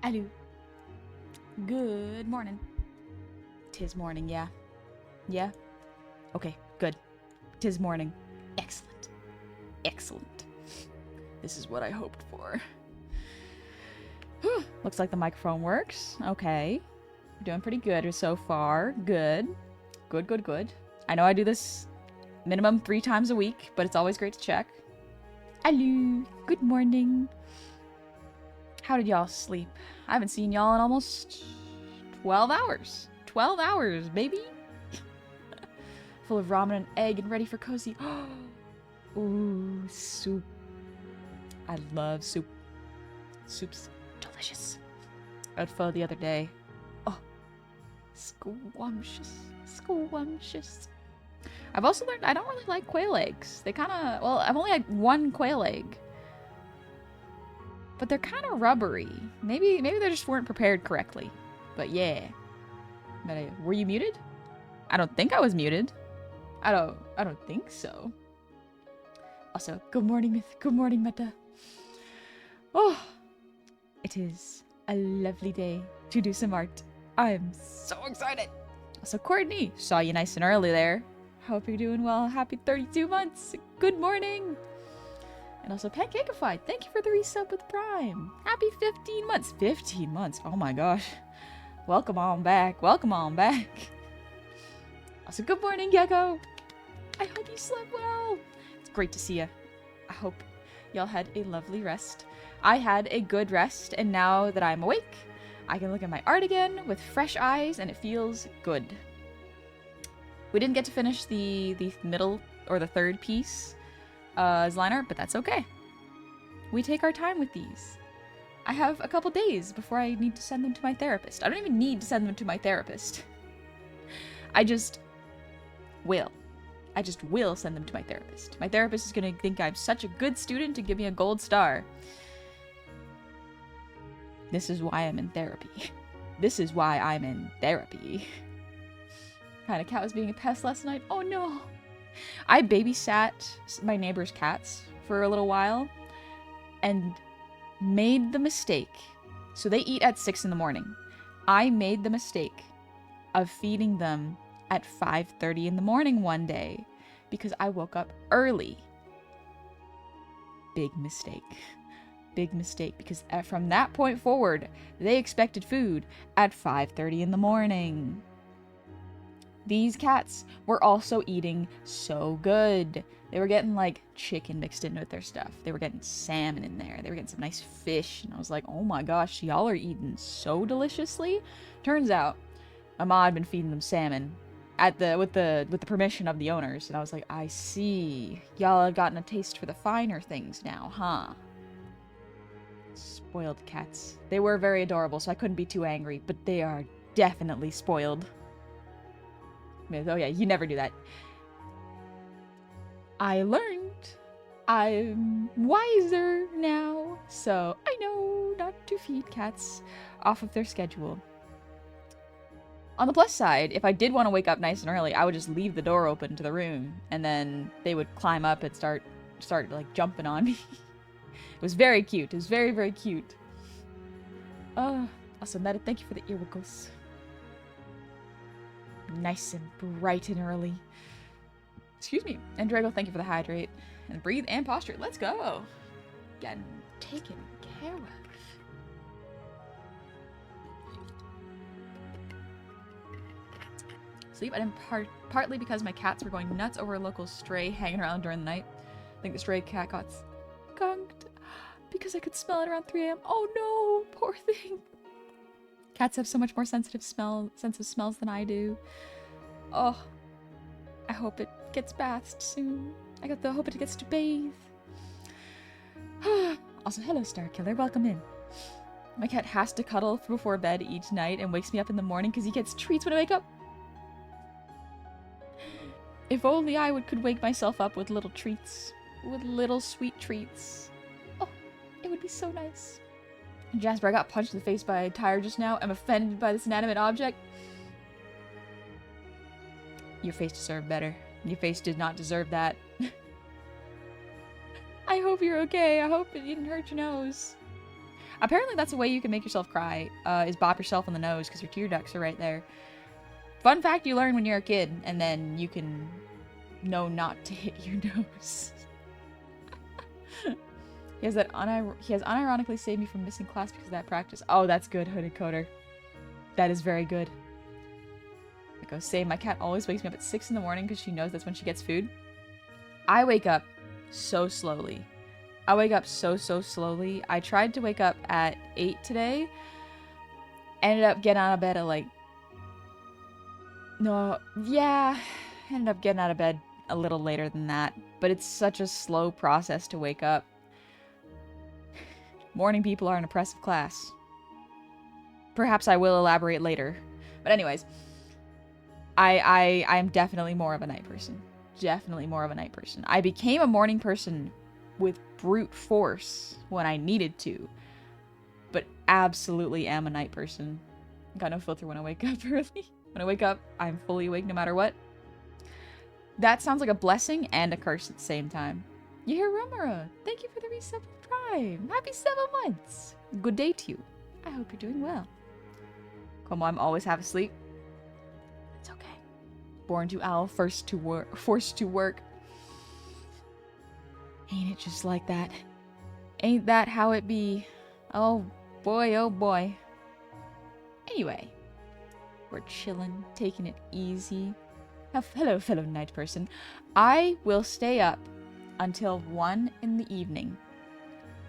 Hello. Good morning. 'Tis morning, yeah. Yeah? Okay, good. 'Tis morning. Excellent. Excellent. This is what I hoped for. Looks like the microphone works. Okay. We're doing pretty good so far. Good. Good, good, good. I know I do this minimum 3 times a week, but it's always great to check. Hello. Good morning. How did y'all sleep? I haven't seen y'all in almost 12 hours. 12 hours, baby. Full of ramen and egg and ready for cozy. Ooh, soup. I love soup. Soup's delicious. I had pho the other day. Oh, scrumptious. Scrumptious. I've also learned I don't really like quail eggs. They kind of, well, I've only had one quail egg. But they're kind of rubbery. Maybe they just weren't prepared correctly. But yeah. Were you muted? I don't think I was muted. I don't think so. Also, good morning, Myth. Good morning, Meta. Oh, it is a lovely day to do some art. I'm so excited. Also, Courtney, saw you nice and early there. Hope you're doing well. Happy 32 months. Good morning. And also, Pancakeify, thank you for the resub with Prime. Happy 15 months. 15 months. Oh my gosh. Welcome on back. Welcome on back. Also, good morning, Gecko. I hope you slept well. It's great to see you. I hope y'all had a lovely rest. I had a good rest, and now that I'm awake, I can look at my art again with fresh eyes, and it feels good. We didn't get to finish the middle or the third piece as line art, but that's okay. We take our time with these. I have a couple days before I need to send them to my therapist. I don't even need to send them to my therapist. I just will send them to my therapist. My therapist is going to think I'm such a good student to give me a gold star. This is why I'm in therapy. This is why I'm in therapy. Kind of cat was being a pest last night. Oh no. I babysat my neighbor's cats for a little while and made the mistake. So they eat at 6 in the morning. I made the mistake of feeding them at 5:30 in the morning one day because I woke up early. Big mistake. Big mistake, because from that point forward, they expected food at 5:30 in the morning. These cats were also eating so good. They were getting like chicken mixed in with their stuff. They were getting salmon in there. They were getting some nice fish. And I was like, oh my gosh, y'all are eating so deliciously. Turns out, my mom had been feeding them salmon with the permission of the owners. And I was like, I see. Y'all have gotten a taste for the finer things now, huh? Spoiled cats. They were very adorable, so I couldn't be too angry, but they are definitely spoiled. Oh yeah, you never do that. I learned. I'm wiser now, so I know not to feed cats off of their schedule. On the plus side, if I did want to wake up nice and early, I would just leave the door open to the room, and then they would climb up and start like jumping on me. It was very cute. It was very, very cute. Also, Meta, thank you for the ear wiggles. Nice and bright and early. Excuse me. And Drago, thank you for the hydrate. And breathe and posture. Let's go. Getting taken care of. Sleep, I didn't partly because my cats were going nuts over a local stray hanging around during the night. I think the stray cat got skunked because I could smell it around 3 a.m. Oh no, poor thing. Cats have so much more sense of smells than I do. Oh, I hope it gets bathed soon. I hope it gets to bathe. Also, hello, Star Killer. Welcome in. My cat has to cuddle before bed each night and wakes me up in the morning because he gets treats when I wake up. If only I could wake myself up with little treats. With little sweet treats. Oh, it would be so nice. Jasper, I got punched in the face by a tire just now. I'm offended by this inanimate object. Your face deserved better. Your face did not deserve that. I hope you're okay. I hope it didn't hurt your nose. Apparently that's a way you can make yourself cry, is bop yourself in the nose because your tear ducts are right there. Fun fact you learn when you're a kid, and then you can know not to hit your nose. He has unironically saved me from missing class because of that practice. Oh, that's good, Hooded Coder. That is very good. I go, same. My cat always wakes me up at 6 in the morning because she knows that's when she gets food. I wake up so slowly. I wake up so slowly. I tried to wake up at 8 today. Ended up getting out of bed at like... No, yeah. Ended up getting out of bed a little later than that. But it's such a slow process to wake up. Morning people are an oppressive class. Perhaps I will elaborate later. But anyways, I'm definitely more of a night person. Definitely more of a night person. I became a morning person with brute force when I needed to. But absolutely am a night person. Got no filter when I wake up early. When I wake up, I'm fully awake no matter what. That sounds like a blessing and a curse at the same time. You hear Romero. Thank you for the resub of Prime. Happy 7 months. Good day to you. I hope you're doing well. Come on, I'm always half asleep. It's okay. Born to owl, forced to work. Ain't it just like that? Ain't that how it be? Oh boy, oh boy. Anyway, we're chilling, taking it easy. Hello, fellow night person. I will stay up until 1 in the evening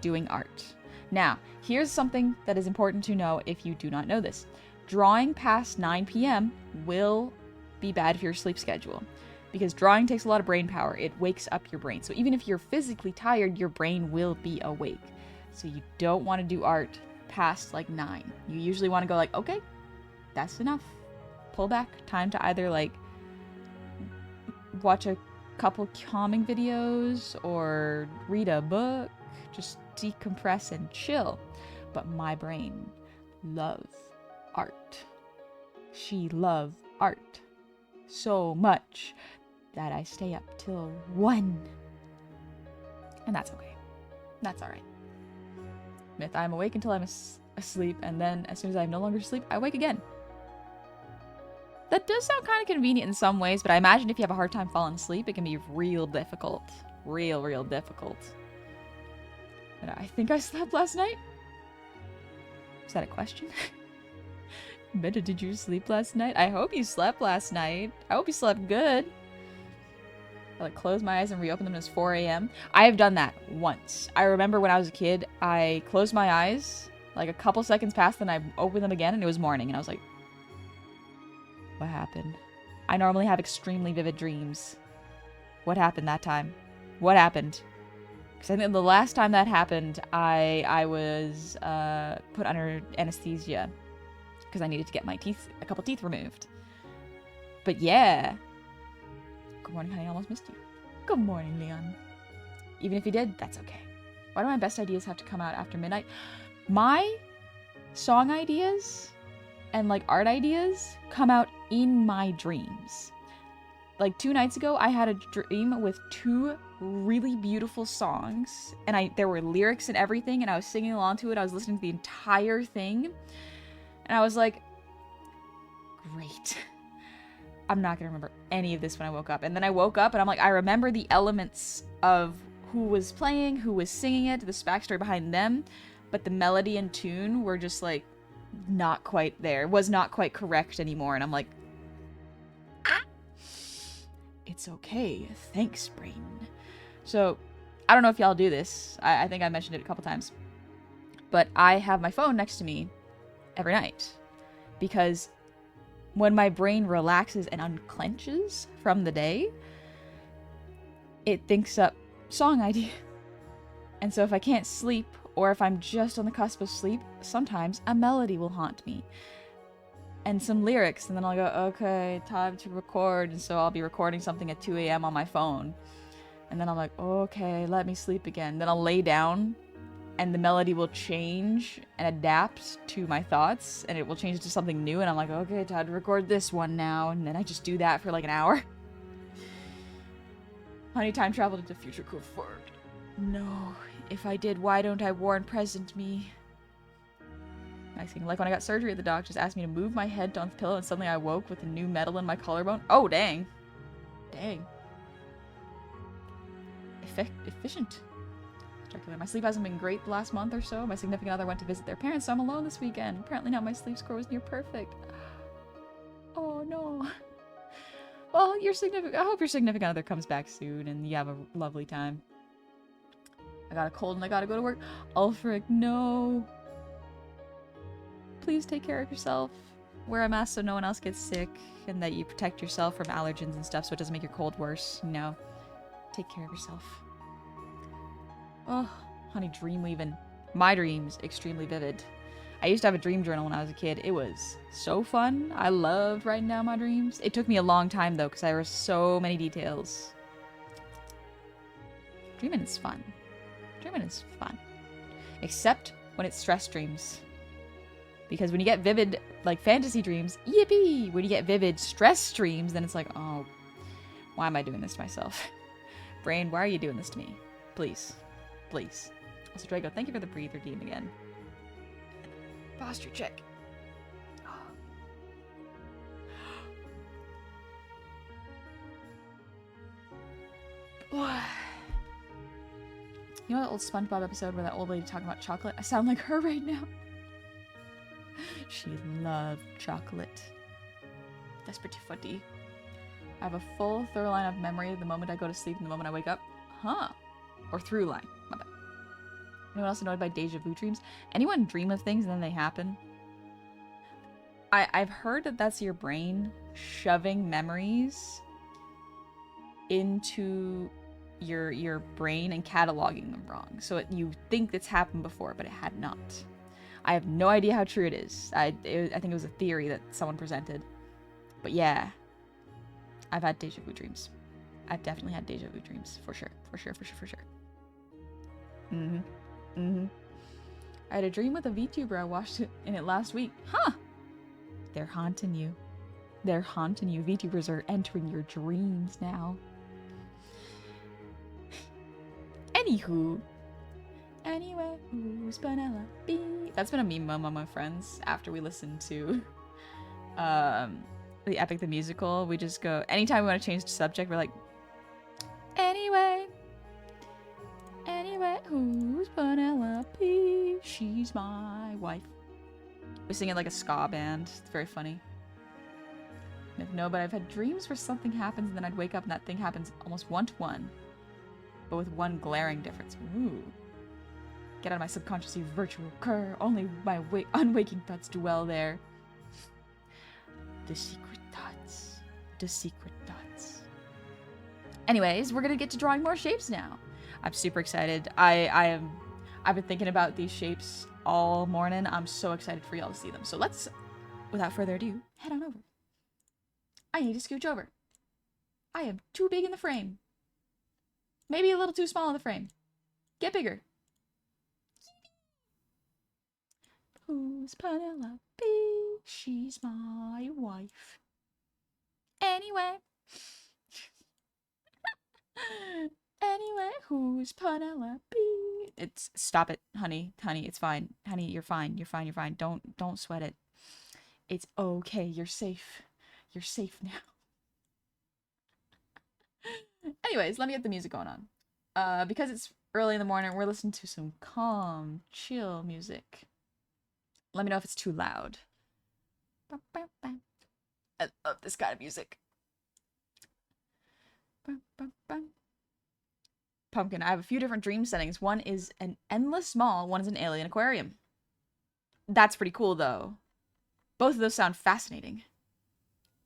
doing art. Now, here's something that is important to know if you do not know this. Drawing past 9 p.m. will be bad for your sleep schedule because drawing takes a lot of brain power. It wakes up your brain. So even if you're physically tired, your brain will be awake. So you don't want to do art past like 9. You usually want to go like, okay, that's enough. Pull back. Time to either like watch a couple calming videos or read a book. Just decompress and chill. But my brain loves art. She loves art so much that I stay up till 1. And that's okay. That's alright. Myth, I'm awake until I'm asleep, and then as soon as I'm no longer asleep, I wake again. That does sound kind of convenient in some ways, but I imagine if you have a hard time falling asleep, it can be real difficult. Real difficult. And I think I slept last night? Is that a question? Meta, did you sleep last night? I hope you slept last night. I hope you slept good. I like close my eyes and reopen them as 4 a.m. I have done that once. I remember when I was a kid, I closed my eyes, like a couple seconds passed, then I opened them again and it was morning. And I was like, what happened? I normally have extremely vivid dreams. What happened that time? What happened? Because I think the last time that happened, I was put under anesthesia because I needed to get my teeth, a couple teeth removed. But yeah. Good morning, honey. I almost missed you. Good morning, Leon. Even if you did, that's okay. Why do my best ideas have to come out after midnight? My song ideas and like art ideas come out in my dreams. Like 2 nights ago, I had a dream with 2 really beautiful songs, and there were lyrics and everything, and I was singing along to it. I was listening to the entire thing, and I was like, great. I'm not gonna remember any of this when I woke up. And then I woke up, and I'm like, I remember the elements of who was playing, who was singing it, the backstory behind them, but the melody and tune were just like not quite there. Was not quite correct anymore, and I'm like, it's okay. Thanks, brain. So, I don't know if y'all do this. I think I mentioned it a couple times. But I have my phone next to me every night. Because when my brain relaxes and unclenches from the day, it thinks up song idea. And so if I can't sleep, or if I'm just on the cusp of sleep, sometimes a melody will haunt me. And some lyrics, and then I'll go, okay, time to record, and so I'll be recording something at 2 a.m. on my phone. And then I'm like, okay, let me sleep again. Then I'll lay down, and the melody will change and adapt to my thoughts, and it will change to something new, and I'm like, okay, time to record this one now, and then I just do that for like an hour. Honey, time traveled into future forward. No, if I did, why don't I warn present me? Nice thing. Like when I got surgery, the doc just asked me to move my head on the pillow, and suddenly I woke with a new metal in my collarbone. Oh, dang. Dang. Efficient. My sleep hasn't been great the last month or so. My significant other went to visit their parents, so I'm alone this weekend. Apparently now my sleep score was near perfect. Oh, no. Well, I hope your significant other comes back soon and you have a lovely time. I got a cold and I gotta go to work. Ulfric, no. Please take care of yourself. Wear a mask so no one else gets sick, and that you protect yourself from allergens and stuff so it doesn't make your cold worse, you know. Take care of yourself. Oh, honey, dream weaving. My dreams, extremely vivid. I used to have a dream journal when I was a kid. It was so fun. I loved writing down my dreams. It took me a long time, though, because there were so many details. Dreaming is fun. Dreaming is fun. Except when it's stress dreams. Because when you get vivid, like, fantasy dreams, yippee! When you get vivid stress dreams, then it's like, oh, why am I doing this to myself? Brain, why are you doing this to me? Please. Please. Also, Drago, thank you for the breather team again. Posture check. You know that old SpongeBob episode where that old lady talking about chocolate? I sound like her right now. She loved chocolate. That's pretty funny. I have a full, thorough line of memory the moment I go to sleep and the moment I wake up. Huh. Or through line. My bad. Anyone else annoyed by deja vu dreams? Anyone dream of things and then they happen? I've heard that that's your brain shoving memories into your brain and cataloging them wrong. So you think it's happened before, but it had not. I have no idea how true it is. I think it was a theory that someone presented. But yeah. I've had deja vu dreams. I've definitely had deja vu dreams. For sure. For sure. Mm-hmm. Mm-hmm. I had a dream with a VTuber. I watched it in it last week. Huh! They're haunting you. They're haunting you. VTubers are entering your dreams now. Anywho. Anyway, who's Penelope? That's been a meme among my friends after we listened to the Epic the Musical. We just go, anytime we want to change the subject, we're like, anyway, who's Penelope? She's my wife. We sing it like a ska band. It's very funny. No, but I've had dreams where something happens and then I'd wake up and that thing happens almost one-to-one. But with one glaring difference. Ooh. Get out of my subconscious, you virtual cur. Only my unwaking thoughts dwell there. The secret thoughts. The secret thoughts. Anyways, we're gonna get to drawing more shapes now. I'm super excited. I've been thinking about these shapes all morning. I'm so excited for y'all to see them. So let's, without further ado, head on over. I need to scooch over. I am too big in the frame. Maybe a little too small in the frame. Get bigger. Who's Penelope? She's my wife. Anyway. Anyway, who's Penelope? It's, stop it, honey. Honey, it's fine. Honey, you're fine. You're fine. You're fine. Don't sweat it. It's okay. You're safe. You're safe now. Anyways, let me get the music going on. Because it's early in the morning, we're listening to some calm, chill music. Let me know if it's too loud. I love this kind of music. Pumpkin, I have a few different dream settings. One is an endless mall, one is an alien aquarium. That's pretty cool, though. Both of those sound fascinating.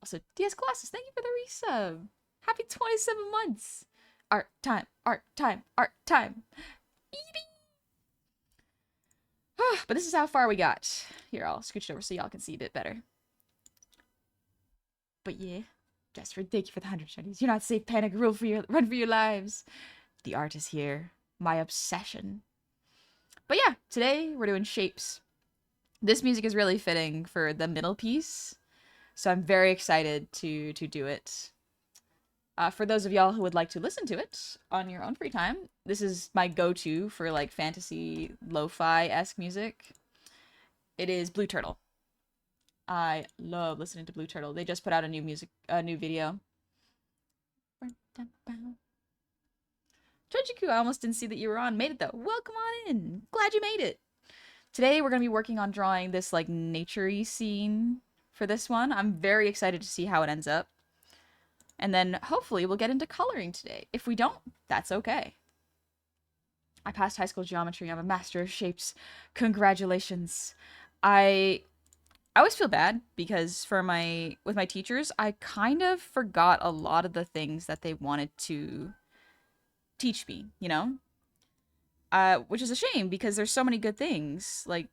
Also, DS Colossus, thank you for the resub. Happy 27 months. Art time, art time, art time. But this is how far we got. Here, I'll scooch it over so y'all can see a bit better. But yeah, Jasper, thank you for the 100 shinies. You're not safe, panic, run for your lives. The art is here. My obsession. But yeah, today we're doing shapes. This music is really fitting for the middle piece. So I'm very excited to do it. For those of y'all who would like to listen to it on your own free time, this is my go-to for like fantasy lo-fi-esque music. It is Blue Turtle. I love listening to Blue Turtle. They just put out a new video. Chojiku, I almost didn't see that you were on. Made it though. Welcome on in. Glad you made it. Today we're gonna be working on drawing this like nature-y scene for this one. I'm very excited to see how it ends up. And then hopefully we'll get into coloring today. If we don't, that's okay. I passed high school geometry. I'm a master of shapes. Congratulations. I always feel bad because with my teachers, I kind of forgot a lot of the things that they wanted to teach me, you know? Which is a shame because there's so many good things, like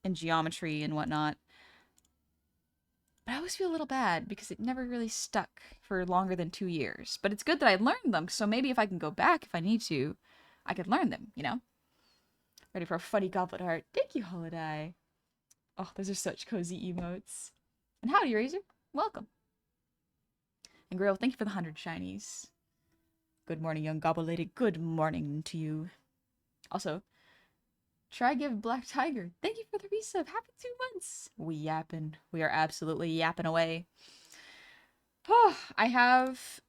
in geometry and whatnot. But I always feel a little bad because it never really stuck for longer than 2 years. But it's good that I learned them, so maybe if I can go back if I need to, I could learn them, you know? Ready for a funny goblet heart. Thank you, Holiday. Oh, those are such cozy emotes. And howdy, Razor. Welcome. And Grill, thank you for the 100 shinies. Good morning, young gobble lady. Good morning to you. Also, try give Black Tiger. Thank you for the resub. Happy 2 months. We yapping. We are absolutely yapping away. Oh,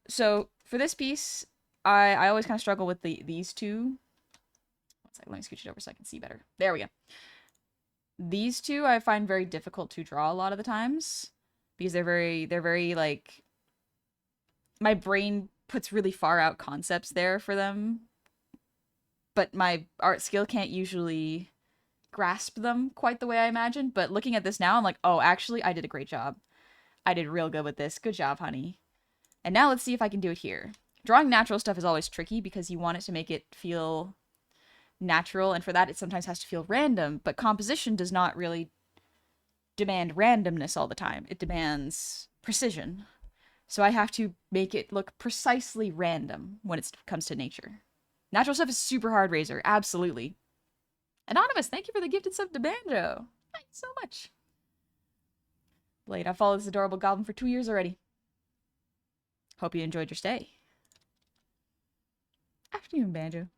so for this piece, I always kind of struggle with these two. 1 second, let me scooch it over so I can see better. There we go. These two I find very difficult to draw a lot of the times because they're very like, my brain puts really far out concepts there for them, but my art skill can't usually grasp them quite the way I imagine. But looking at this now, I'm like, oh, actually, I did a great job. I did real good with this. Good job, honey. And now let's see if I can do it here. Drawing natural stuff is always tricky because you want it to make it feel natural, and for that it sometimes has to feel random, but composition does not really demand randomness all the time. It demands precision. So I have to make it look precisely random when it comes to nature. Natural stuff is super hard, Razor. Absolutely. Anonymous, thank you for the gifted sub to Banjo. Thanks so much. Blade, I've followed this adorable goblin for 2 years already. Hope you enjoyed your stay. Afternoon, Banjo.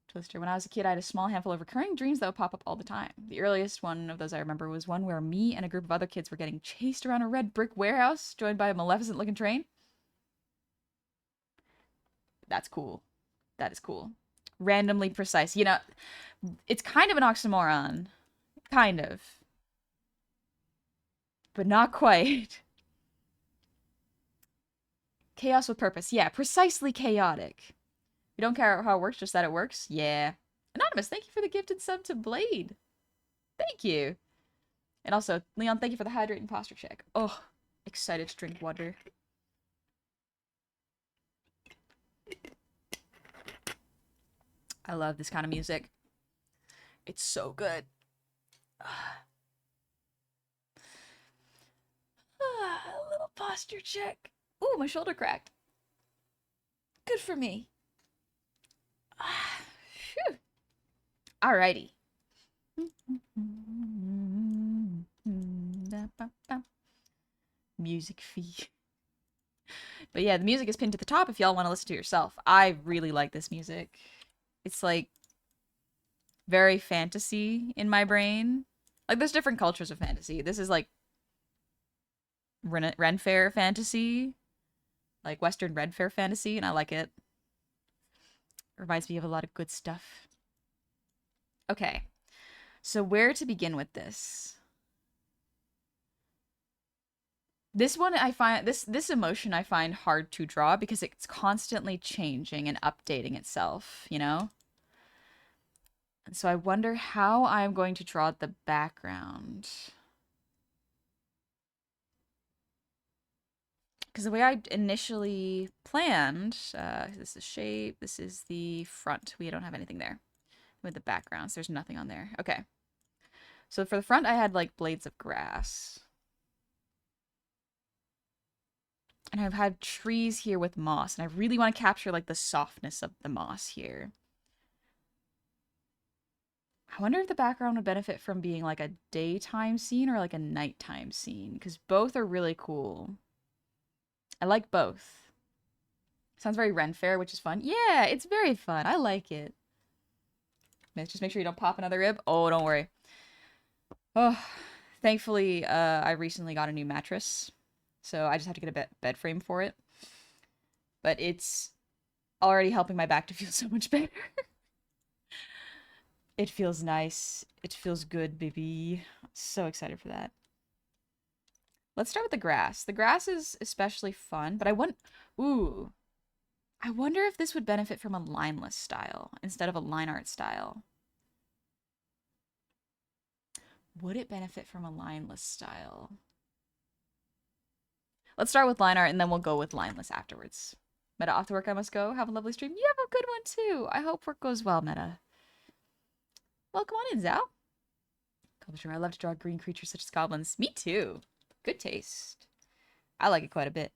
Twister. When I was a kid, I had a small handful of recurring dreams that would pop up all the time. The earliest one of those I remember was one where me and a group of other kids were getting chased around a red brick warehouse, joined by a maleficent-looking train. That's cool. That is cool. Randomly precise. You know, it's kind of an oxymoron. Kind of. But not quite. Chaos with purpose. Yeah, precisely chaotic. You don't care how it works, just that it works? Yeah. Anonymous, thank you for the gifted sub to Blade. Thank you. And also, Leon, thank you for the hydrating posture check. Oh, excited to drink water. I love this kind of music. It's so good. A little posture check. Ooh, my shoulder cracked. Good for me. Phew. Alrighty. Music fee. But yeah, the music is pinned to the top if y'all want to listen to it yourself. I really like this music. It's like very fantasy in my brain. Like there's different cultures of fantasy. This is like Ren Fair fantasy. Like Western Red Fair fantasy, and I like it. Reminds me of a lot of good stuff. Okay. So where to begin with this? This one I find this emotion I find hard to draw because it's constantly changing and updating itself, you know? And so I wonder how I'm going to draw the background. Because the way I initially planned, this is shape, this is the front. We don't have anything there. With the backgrounds, there's nothing on there. Okay. So for the front, I had like blades of grass. And I've had trees here with moss, and I really want to capture like the softness of the moss here. I wonder if the background would benefit from being like a daytime scene or like a nighttime scene, because both are really cool. I like both. Sounds very Ren Fair, which is fun. Yeah, it's very fun. I like it. Just make sure you don't pop another rib. Oh, don't worry. Oh, thankfully, I recently got a new mattress, so I just have to get a bed frame for it. But it's already helping my back to feel so much better. It feels nice. It feels good, baby. So excited for that. Let's start with the grass. The grass is especially fun, but I want... Ooh. I wonder if this would benefit from a lineless style instead of a line art style. Would it benefit from a lineless style? Let's start with line art and then we'll go with lineless afterwards. Meta, off to work I must go. Have a lovely stream. You have a good one too. I hope work goes well, Meta. Well, come on in, Zhao. I love to draw green creatures such as goblins. Me too. Good taste. I like it quite a bit.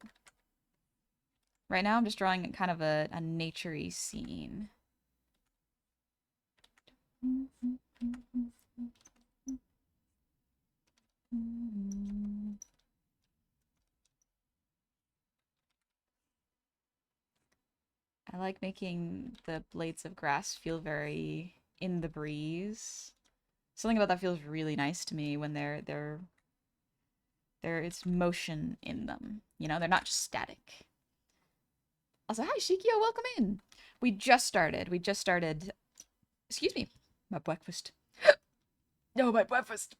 Right now I'm just drawing kind of a nature-y scene. I like making the blades of grass feel very in the breeze. Something about that feels really nice to me when there is motion in them. You know, they're not just static. Also, hi Shikio, welcome in. We just started. Excuse me, my breakfast. No, my breakfast.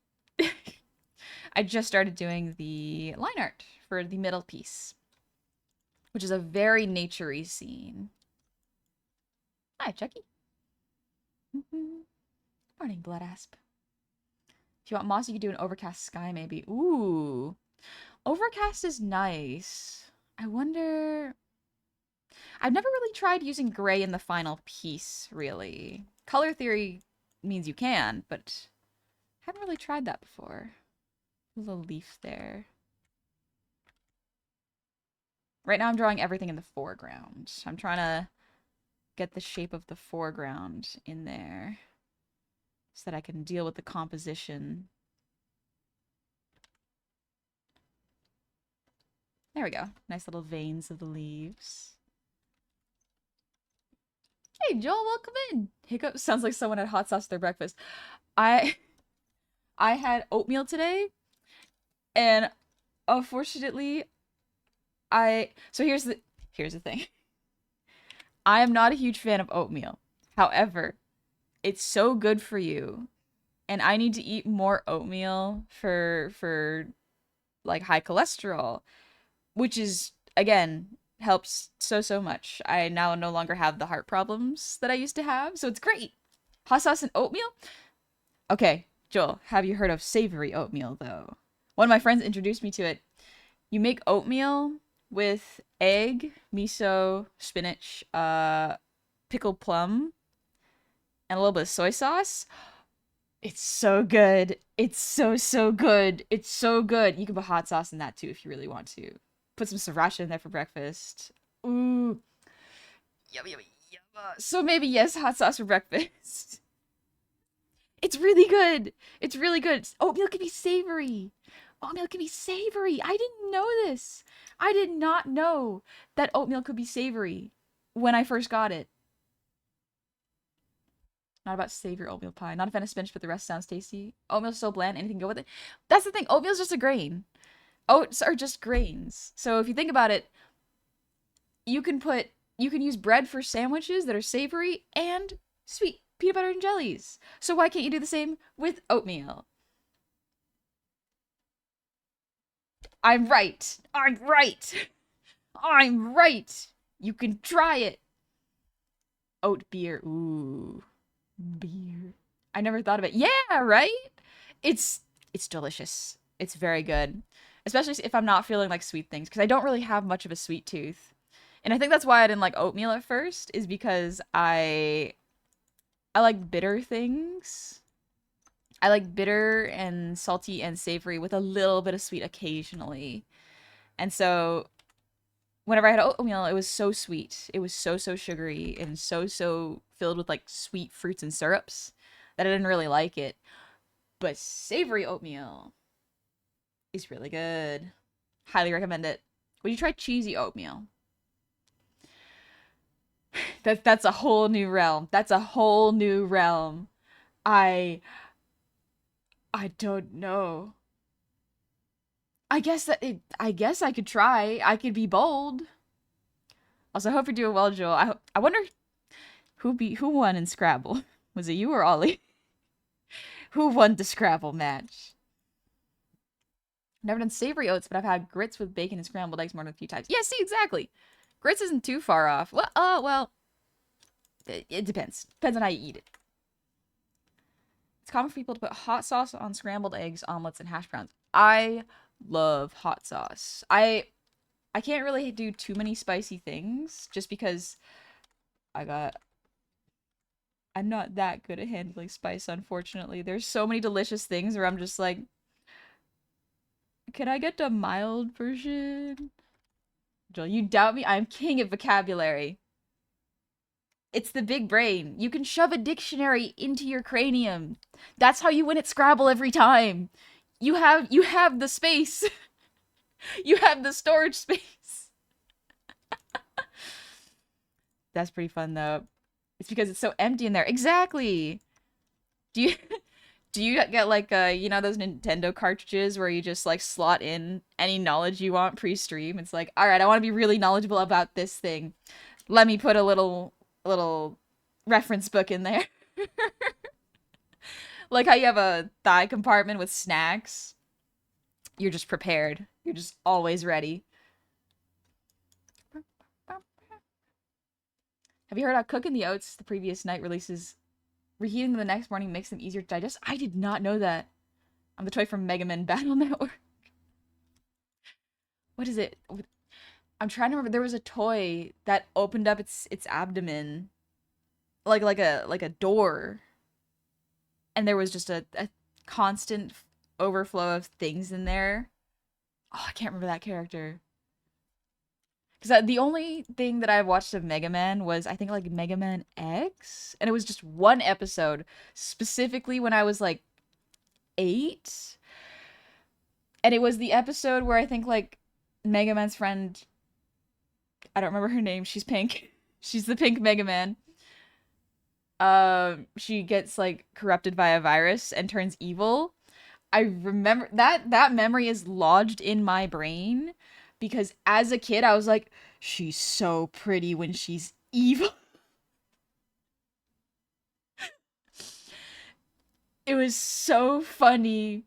I just started doing the line art for the middle piece, which is a very nature-y scene. Hi, Chucky. Morning, Blood Asp. If you want moss, you could do an overcast sky, maybe. Ooh. Overcast is nice. I wonder... I've never really tried using gray in the final piece, really. Color theory means you can, but I haven't really tried that before. A little leaf there. Right now I'm drawing everything in the foreground. I'm trying to get the shape of the foreground in there so that I can deal with the composition. There we go. Nice little veins of the leaves. Hey, Joel, welcome in. Hiccup sounds like someone had hot sauce for their breakfast. I had oatmeal today, and unfortunately, so here's the thing. I am not a huge fan of oatmeal. However, it's so good for you, and I need to eat more oatmeal for like high cholesterol, which is again helps so much. I now no longer have the heart problems that I used to have, so it's great. Hot sauce and oatmeal? Okay, Joel, have you heard of savory oatmeal though? One of my friends introduced me to it. You make oatmeal with egg, miso, spinach, pickled plum, and a little bit of soy sauce. It's so good. It's so good. It's so good. You can put hot sauce in that too if you really want to. Put some sriracha in there for breakfast. Ooh. Yummy, yummy, yummy. So maybe yes, hot sauce for breakfast. It's really good. It's really good. Oatmeal can be savory. Oatmeal can be savory. I didn't know this. I did not know that oatmeal could be savory when I first got it. Not about savory oatmeal pie. Not a fan of spinach, but the rest sounds tasty. Oatmeal's so bland, anything go with it. That's the thing. Oatmeal's just a grain. Oats are just grains. So if you think about it, you can use bread for sandwiches that are savory and sweet peanut butter and jellies. So why can't you do the same with oatmeal? I'm right. I'm right. I'm right. You can try it. Oat beer. Ooh. Beer. I never thought of it. Yeah, right? It's delicious. It's very good. Especially if I'm not feeling like sweet things, because I don't really have much of a sweet tooth. And I think that's why I didn't like oatmeal at first, is because I like bitter things. I like bitter and salty and savory with a little bit of sweet occasionally. And so whenever I had oatmeal, it was so sweet. It was so sugary and so filled with like sweet fruits and syrups that I didn't really like it. But savory oatmeal is really good. Highly recommend it. Would you try cheesy oatmeal? That's a whole new realm. That's a whole new realm. I I don't know. I guess I could try. I could be bold. Also, I hope you're doing well, Joel. I wonder who won in Scrabble. Was it you or Ollie? Who won the Scrabble match? Never done savory oats, but I've had grits with bacon and scrambled eggs more than a few times. Yeah, see, exactly. Grits isn't too far off. Well, it depends. Depends on how you eat it. It's common for people to put hot sauce on scrambled eggs, omelets, and hash browns. I love hot sauce. I can't really do too many spicy things just because I'm not that good at handling spice, unfortunately. There's so many delicious things where I'm just like, can I get the mild version? Joel, you doubt me? I'm king of vocabulary. It's the big brain. You can shove a dictionary into your cranium. That's how you win at Scrabble every time. You have the space. You have the storage space. That's pretty fun though. It's because it's so empty in there. Exactly. Do you do you get like you know those Nintendo cartridges where you just like slot in any knowledge you want pre-stream? It's like, all right, I want to be really knowledgeable about this thing. Let me put a little reference book in there. Like how you have a thigh compartment with snacks. You're just prepared. You're just always ready. Have you heard how cooking the oats the previous night releases reheating them the next morning makes them easier to digest? I did not know that. I'm the toy from Mega Man Battle Network. What is it? I'm trying to remember. There was a toy that opened up its abdomen, like a door, and there was just a constant overflow of things in there. Oh, I can't remember that character. Because the only thing that I watched of Mega Man was, I think, like, Mega Man X. And it was just one episode, specifically when I was, like, 8. And it was the episode where I think, like, Mega Man's friend... I don't remember her name. She's pink. She's the pink Mega Man. She gets, like, corrupted by a virus and turns evil. I remember... That memory is lodged in my brain. Because as a kid, I was like, she's so pretty when she's evil. It was so funny.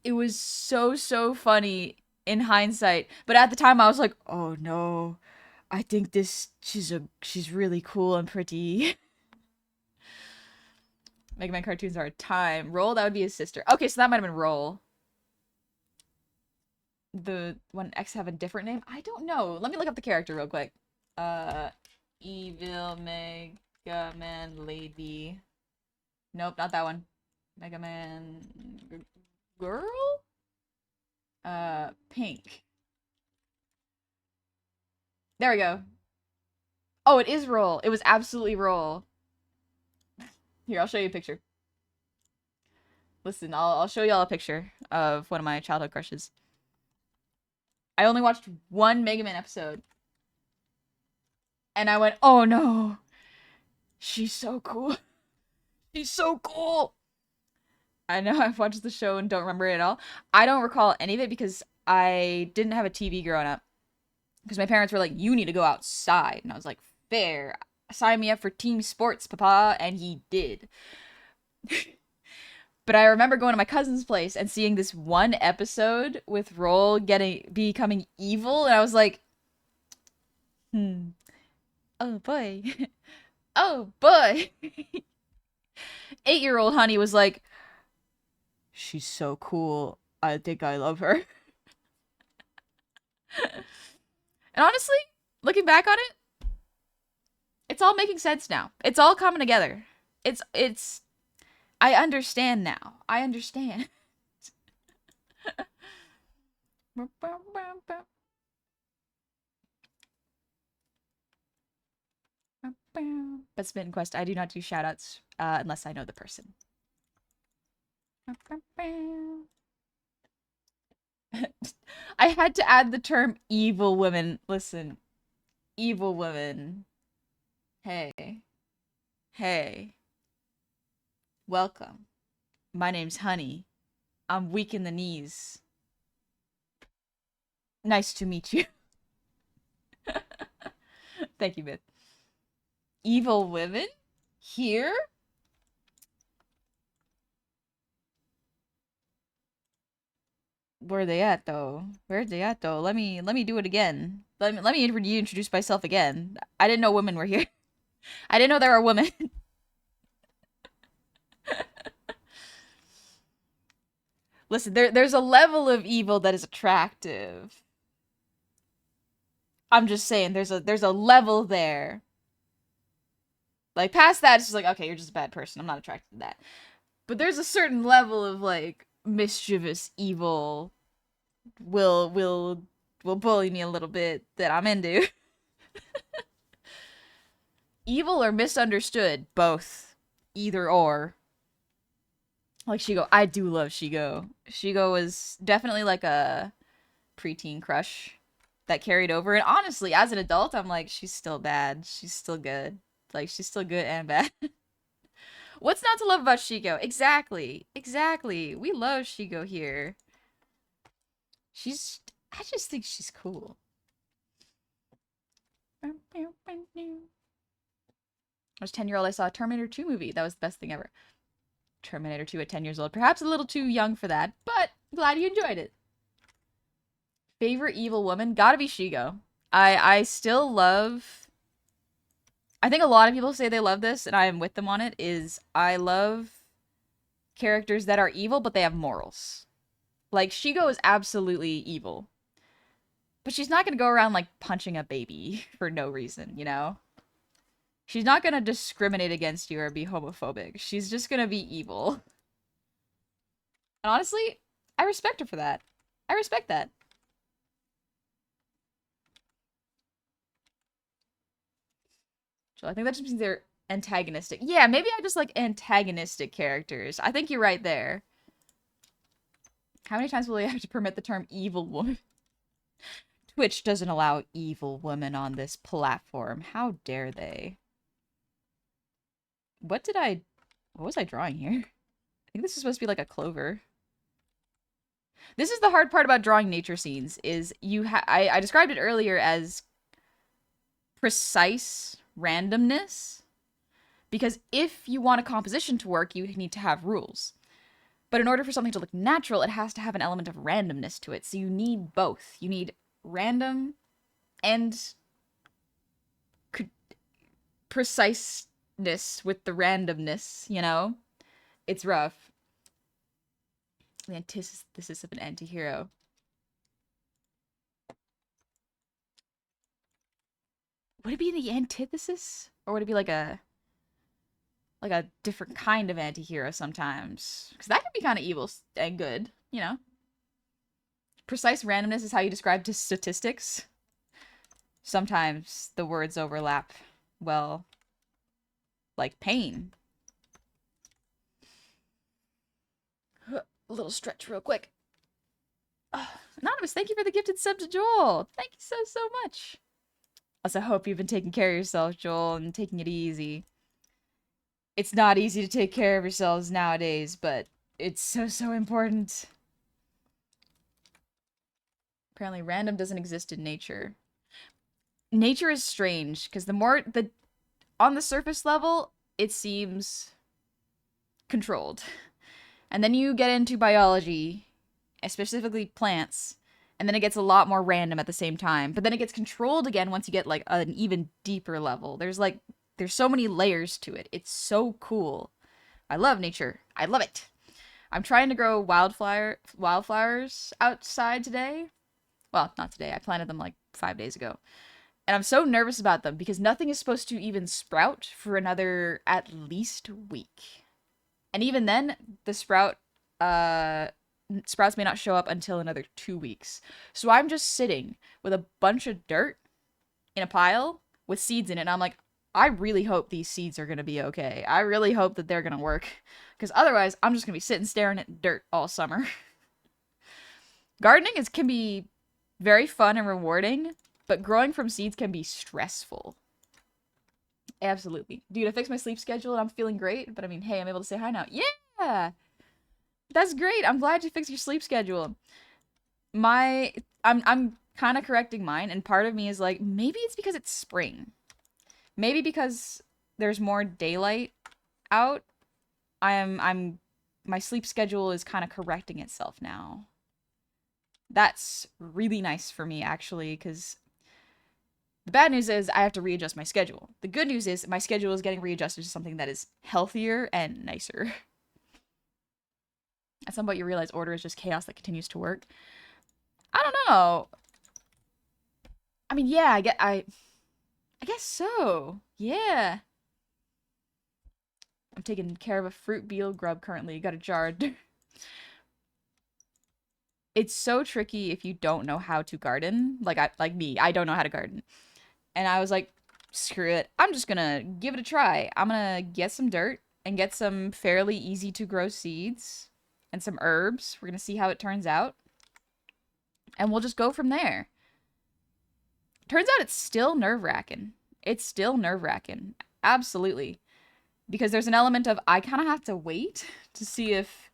It was so funny in hindsight. But at the time, I was like, oh no. I think she's really cool and pretty. Mega Man cartoons are a time. Roll, that would be his sister. Okay, so that might have been Roll. The one X have a different name? I don't know. Let me look up the character real quick. Evil Mega Man Lady. Nope, not that one. Mega Man girl? Pink. There we go. Oh, it is Roll. It was absolutely Roll. Here, I'll show you a picture. Listen, I'll show y'all a picture of one of my childhood crushes. I only watched one Mega Man episode. And I went, oh no. She's so cool. She's so cool. I know I've watched the show and don't remember it at all. I don't recall any of it because I didn't have a TV growing up. Because my parents were like, you need to go outside. And I was like, fair. Sign me up for team sports, papa. And he did. But I remember going to my cousin's place and seeing this one episode with Roll becoming evil, and I was like, oh boy. Oh boy. 8-year-old honey was like, she's so cool. I think I love her. And honestly, looking back on it, it's all making sense now. It's all coming together. It's I understand now. I understand. But Smitten Quest, I do not do shoutouts unless I know the person. I had to add the term evil women. Listen, evil women. Hey. Hey. Welcome. My name's Honey. I'm weak in the knees. Nice to meet you. Thank you, Myth. Evil women? Here? Where are they at though? Where are they at though? Let me do it again. Let me introduce myself again. I didn't know women were here. I didn't know there were women. Listen, there's a level of evil that is attractive. I'm just saying there's a level there. Like past that, it's just like, okay, you're just a bad person. I'm not attracted to that. But there's a certain level of like mischievous evil will bully me a little bit that I'm into. Evil or misunderstood, both. Either or. Like Shigo, I do love Shigo. Shigo was definitely like a preteen crush that carried over. And honestly, as an adult, I'm like, she's still bad. She's still good. Like, she's still good and bad. What's not to love about Shigo? Exactly. Exactly. We love Shigo here. I just think she's cool. I was 10-year-old, I saw a Terminator 2 movie. That was the best thing ever. Terminator 2 at 10 years old. Perhaps a little too young for that, but glad you enjoyed it. Favorite evil woman? Gotta be Shigo. I still love... I think a lot of people say they love this, and I am with them on it, is I love characters that are evil, but they have morals. Like, Shigo is absolutely evil. But she's not gonna go around, like, punching a baby for no reason, you know? She's not gonna discriminate against you or be homophobic. She's just gonna be evil. And honestly, I respect her for that. I respect that. So I think that just means they're antagonistic. Yeah, maybe I just like antagonistic characters. I think you're right there. How many times will they have to permit the term evil woman? Twitch doesn't allow evil women on this platform. How dare they? What was I drawing here? I think this is supposed to be like a clover. This is the hard part about drawing nature scenes, is I described it earlier as precise randomness. Because if you want a composition to work, you need to have rules. But in order for something to look natural, it has to have an element of randomness to it. So you need both. You need random and preciseness with the randomness, you know? It's rough. The antithesis of an anti-hero. Would it be the antithesis? Or would it be like a different kind of anti-hero sometimes? Because that can be kind of evil and good, you know? Precise randomness is how you describe statistics. Sometimes the words overlap, well, like pain. A little stretch real quick. Anonymous, thank you for the gifted sub to Joel. Thank you so much. Also, hope you've been taking care of yourself, Joel, and taking it easy. It's not easy to take care of yourselves nowadays, but it's so important. Apparently random doesn't exist in nature. Nature is strange, because on the surface level, it seems controlled. And then you get into biology, specifically plants, and then it gets a lot more random at the same time. But then it gets controlled again once you get like an even deeper level. There's so many layers to it. It's so cool. I love nature. I love it. I'm trying to grow wildflowers outside today. Well, not today. I planted them like 5 days ago. And I'm so nervous about them because nothing is supposed to even sprout for another at least week. And even then, the sprouts may not show up until another 2 weeks. So I'm just sitting with a bunch of dirt in a pile with seeds in it. And I'm like, I really hope these seeds are going to be okay. I really hope that they're going to work. Because otherwise, I'm just going to be sitting staring at dirt all summer. Gardening can be very fun and rewarding, but growing from seeds can be stressful. Absolutely. Dude, I fixed my sleep schedule and I'm feeling great, but I mean, hey, I'm able to say hi now. Yeah! That's great. I'm glad you fixed your sleep schedule. My I'm kind of correcting mine, and part of me is like, maybe it's because it's spring. Maybe because there's more daylight out. I'm my sleep schedule is kind of correcting itself now. That's really nice for me actually, because the bad news is I have to readjust my schedule. The good news is my schedule is getting readjusted to something that is healthier and nicer. At some point you realize order is just chaos that continues to work. I don't know. I mean, yeah, I guess so. Yeah. I'm taking care of a fruit beetle grub currently. Got a jar. It's so tricky if you don't know how to garden. Like me, I don't know how to garden. And I was like, screw it. I'm just gonna give it a try. I'm gonna get some dirt and get some fairly easy to grow seeds and some herbs. We're gonna see how it turns out. And we'll just go from there. Turns out it's still nerve-wracking. It's still nerve-wracking. Absolutely. Because there's an element of I kind of have to wait to see if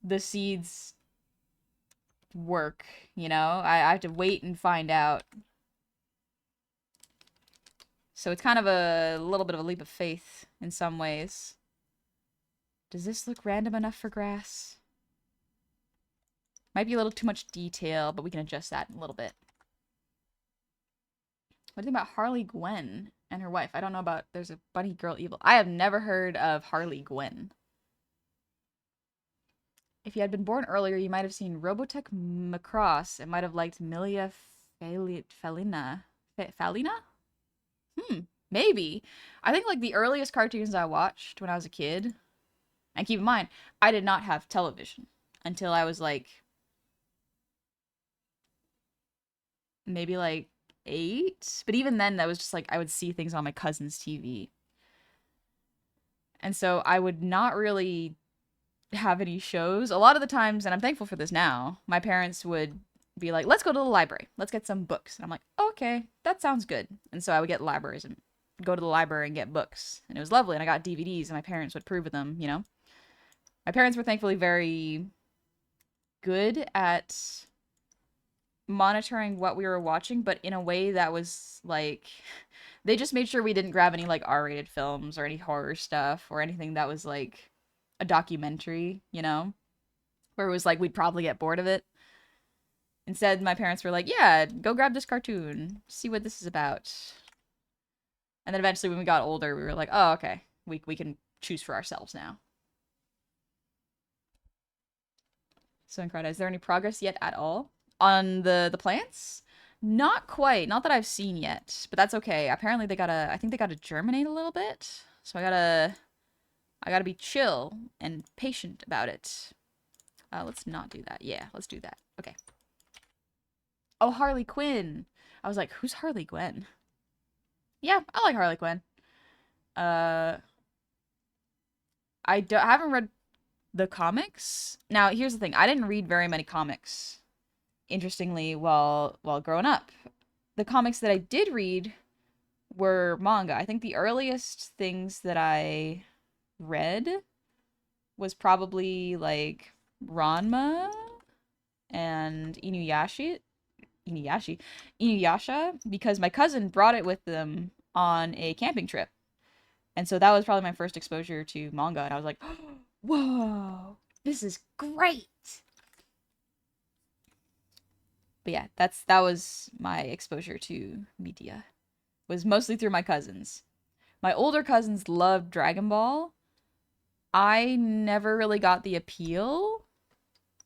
the seeds work, you know? I have to wait and find out. So it's kind of a little bit of a leap of faith in some ways. Does this look random enough for grass? Might be a little too much detail, but we can adjust that a little bit. What do you think about Harley Gwen and her wife? I don't know about, there's a bunny girl evil. I have never heard of Harley Gwen. If you had been born earlier, you might have seen Robotech Macross and might have liked Milia Falina. Falina? Maybe. I think like the earliest cartoons I watched when I was a kid, and keep in mind, I did not have television until I was like maybe like 8. But even then, that was just like I would see things on my cousin's TV. And so I would not really have any shows. A lot of the times, and I'm thankful for this now, my parents would be like, let's go to the library. Let's get some books. And I'm like, okay, that sounds good. And so I would get libraries and go to the library and get books. And it was lovely. And I got DVDs and my parents would prove of them, you know? My parents were thankfully very good at monitoring what we were watching, but in a way that was like, they just made sure we didn't grab any like R-rated films or any horror stuff or anything that was like a documentary, you know? Where it was like we'd probably get bored of it. Instead, my parents were like, yeah, go grab this cartoon. See what this is about. And then eventually when we got older, we were like, oh, okay. We can choose for ourselves now. So incredible. Is there any progress yet at all? On the plants? Not quite. Not that I've seen yet. But that's okay. Apparently they gotta, I think they gotta germinate a little bit. So I gotta be chill and patient about it. Let's not do that. Yeah, let's do that. Okay. Oh, Harley Quinn. I was like, who's Harley Gwen? Yeah, I like Harley Quinn. I haven't read the comics. Now, here's the thing. I didn't read very many comics, interestingly, while growing up. The comics that I did read were manga. I think the earliest things that I read was probably, like, Ranma and Inuyasha, because my cousin brought it with them on a camping trip. And so that was probably my first exposure to manga, and I was like, whoa, this is great. But yeah, that was my exposure to media. Was mostly through my cousins. My older cousins loved Dragon Ball. I never really got the appeal,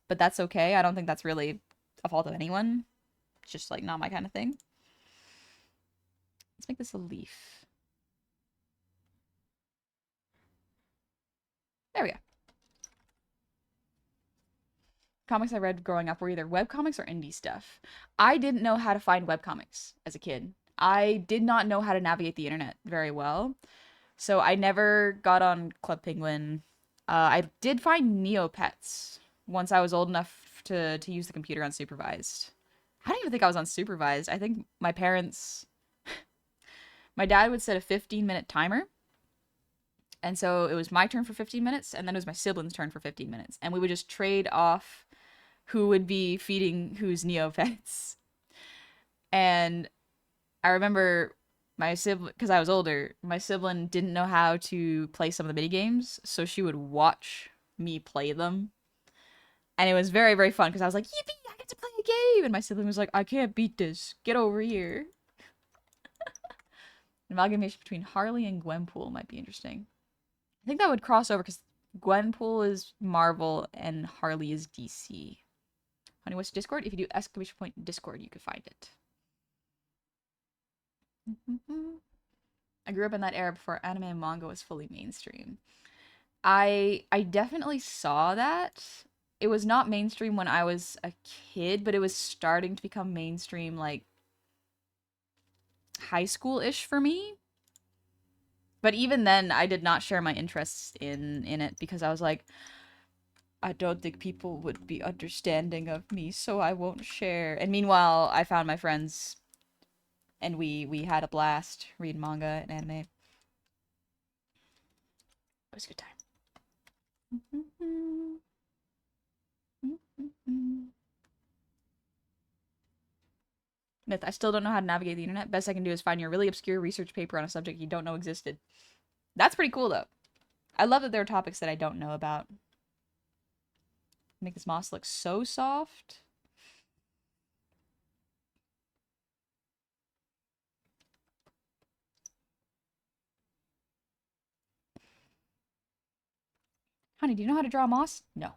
but that's okay. I don't think that's really a fault of anyone. It's just like not my kind of thing. Let's make this a leaf. There we go. Comics I read growing up were either webcomics or indie stuff. I didn't know how to find webcomics as a kid. I did not know how to navigate the internet very well. So I never got on Club Penguin. I did find Neopets once I was old enough to use the computer unsupervised. I don't even think I was unsupervised. I think my parents My dad would set a 15-minute timer. And so it was my turn for 15 minutes, and then it was my siblings' turn for 15 minutes. And we would just trade off who would be feeding whose Neopets. And I remember my sibling, because I was older, my sibling didn't know how to play some of the mini games, so she would watch me play them. And it was very, very fun because I was like, yippee, I get to play a game. And my sibling was like, I can't beat this. Get over here. An amalgamation between Harley and Gwenpool might be interesting. I think that would cross over because Gwenpool is Marvel and Harley is DC. Honey, what's Discord? If you do exclamation point Discord, you can find it. I grew up in that era before anime and manga was fully mainstream. I definitely saw that. It was not mainstream when I was a kid, but it was starting to become mainstream like high school-ish for me. But even then, I did not share my interests in it because I was like, I don't think people would be understanding of me, so I won't share. And meanwhile, I found my friends, and we had a blast reading manga and anime. It was a good time. Myth, I still don't know how to navigate the internet. Best I can do is find your really obscure research paper on a subject you don't know existed. That's pretty cool, though. I love that there are topics that I don't know about. Make this moss look so soft. Honey, do you know how to draw moss? No.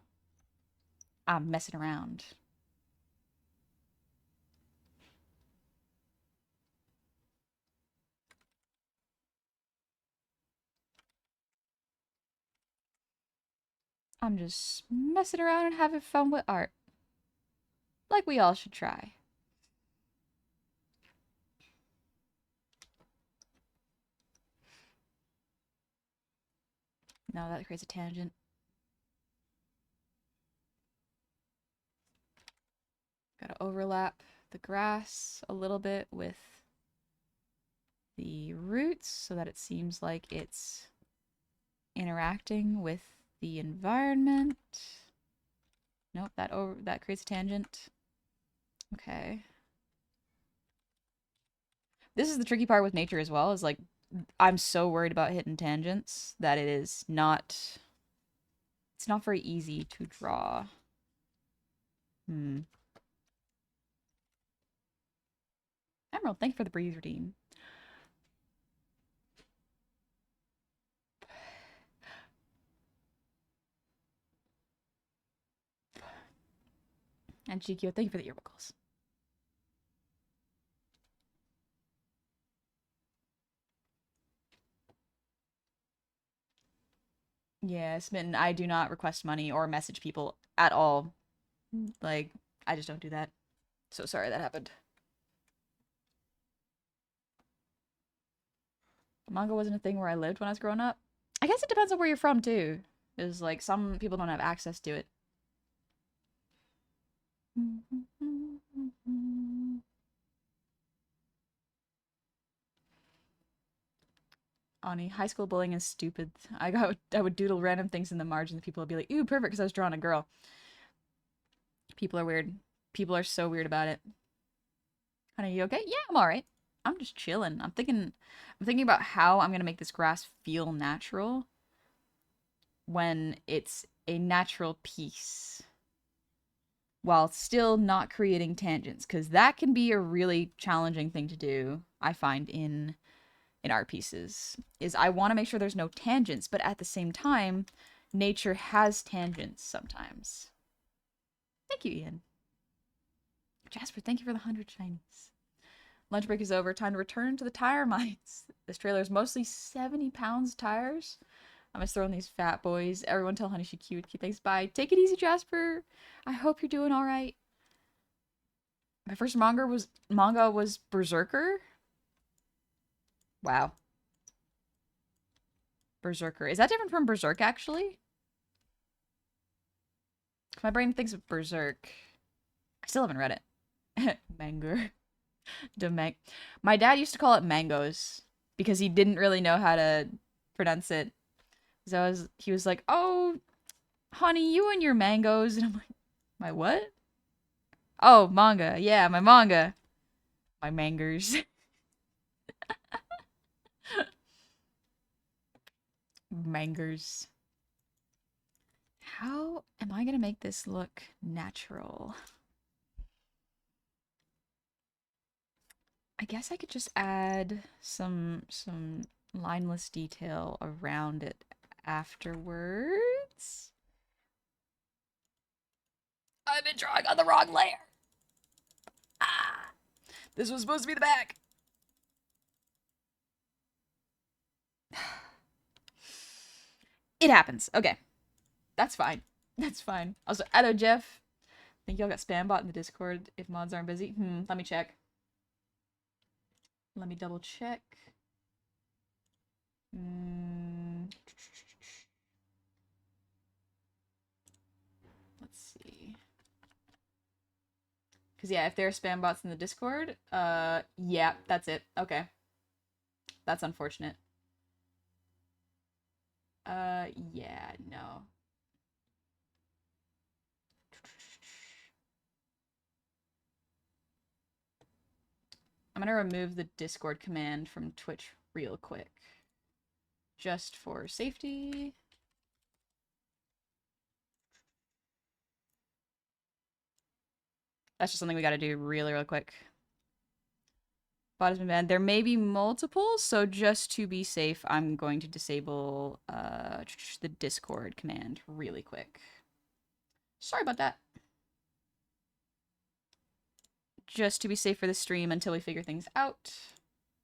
I'm messing around. I'm just messing around and having fun with art. Like we all should try. No, that creates a tangent. Gotta overlap the grass a little bit with the roots so that it seems like it's interacting with the environment. Nope, that creates a tangent. Okay. This is the tricky part with nature as well, is like I'm so worried about hitting tangents that it's not very easy to draw. Emerald, thank you for the breeze redeem. And Chikyo, thank you for the earbuckles. Yeah, Smitten, I do not request money or message people at all. Like, I just don't do that. So sorry that happened. Manga wasn't a thing where I lived when I was growing up. I guess it depends on where you're from, too. There's, like, some people don't have access to it. Ani, high school bullying is stupid. I would doodle random things in the margins. People would be like, "Ooh, perfect," because I was drawing a girl. People are weird. People are so weird about it. Honey, you okay? Yeah, I'm all right. I'm just chilling. I'm thinking about how I'm gonna make this grass feel natural when it's a natural piece, while still not creating tangents, because that can be a really challenging thing to do. I find in art pieces is I want to make sure there's no tangents, but at the same time, nature has tangents sometimes. Thank you, Ian. Jasper, thank you for the 100 shinies. Lunch break is over. Time to return to the tire mines. This trailer is mostly 70 pounds tires. I'm just throwing these fat boys. Everyone tell Honey she cute. Thanks, bye. Take it easy, Jasper. I hope you're doing all right. My first manga was Berserker. Wow. Berserker. Is that different from Berserk, actually? My brain thinks of Berserk. I still haven't read it. Manger. My dad used to call it mangoes. because he didn't really know how to pronounce it. So he was like, "Oh, honey, you and your mangoes," and I'm like, "My what?" "Oh, manga. Yeah, my manga. My mangers." Mangers. How am I gonna make this look natural? I guess I could just add some lineless detail around it afterwards. I've been drawing on the wrong layer. Ah, this was supposed to be the back. It happens. Okay, that's fine. That's fine. Also, hello Jeff. Think y'all got spam bot in the Discord if mods aren't busy? Let me check. Let me double check. Let's see. Because, yeah, if there are spam bots in the Discord, yeah, that's it. Okay. That's unfortunate. Yeah, no. I'm gonna remove the Discord command from Twitch real quick. Just for safety. That's just something we gotta do really, really quick. Bot has been banned. There may be multiple, so just to be safe, I'm going to disable the Discord command really quick. Sorry about that. Just to be safe for the stream until we figure things out,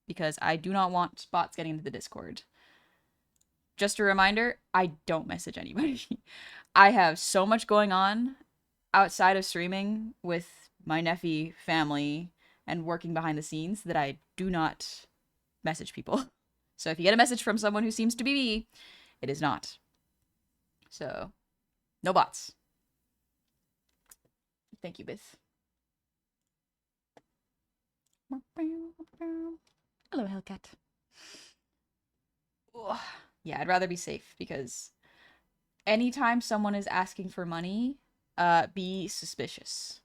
because I do not want bots getting into the Discord. Just a reminder, I don't message anybody. I have so much going on outside of streaming with my Neffy family and working behind the scenes that I do not message people. So if you get a message from someone who seems to be me, it is not. So, no bots. Thank you, Bith. Hello, Hellcat. Ugh. Yeah, I'd rather be safe because anytime someone is asking for money, be suspicious.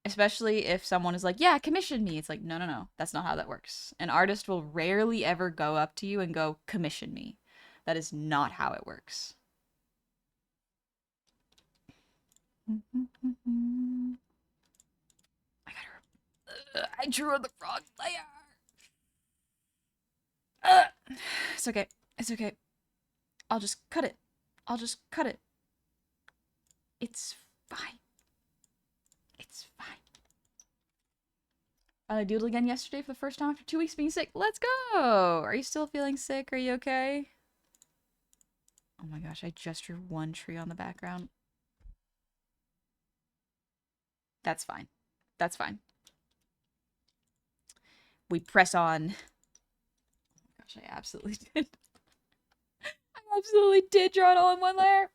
Especially if someone is like, yeah, commission me. It's like, no, no, no. That's not how that works. An artist will rarely ever go up to you and go, commission me. That is not how it works. I drew on the wrong layer. It's okay. It's okay. I'll just cut it. I'll just cut it. It's fine. It's fine. I doodled again yesterday for the first time after 2 weeks being sick. Let's go! Are you still feeling sick? Are you okay? Oh my gosh, I just drew one tree on the background. That's fine. That's fine. We press on. Oh my gosh, I absolutely did. I absolutely did draw it all in one layer.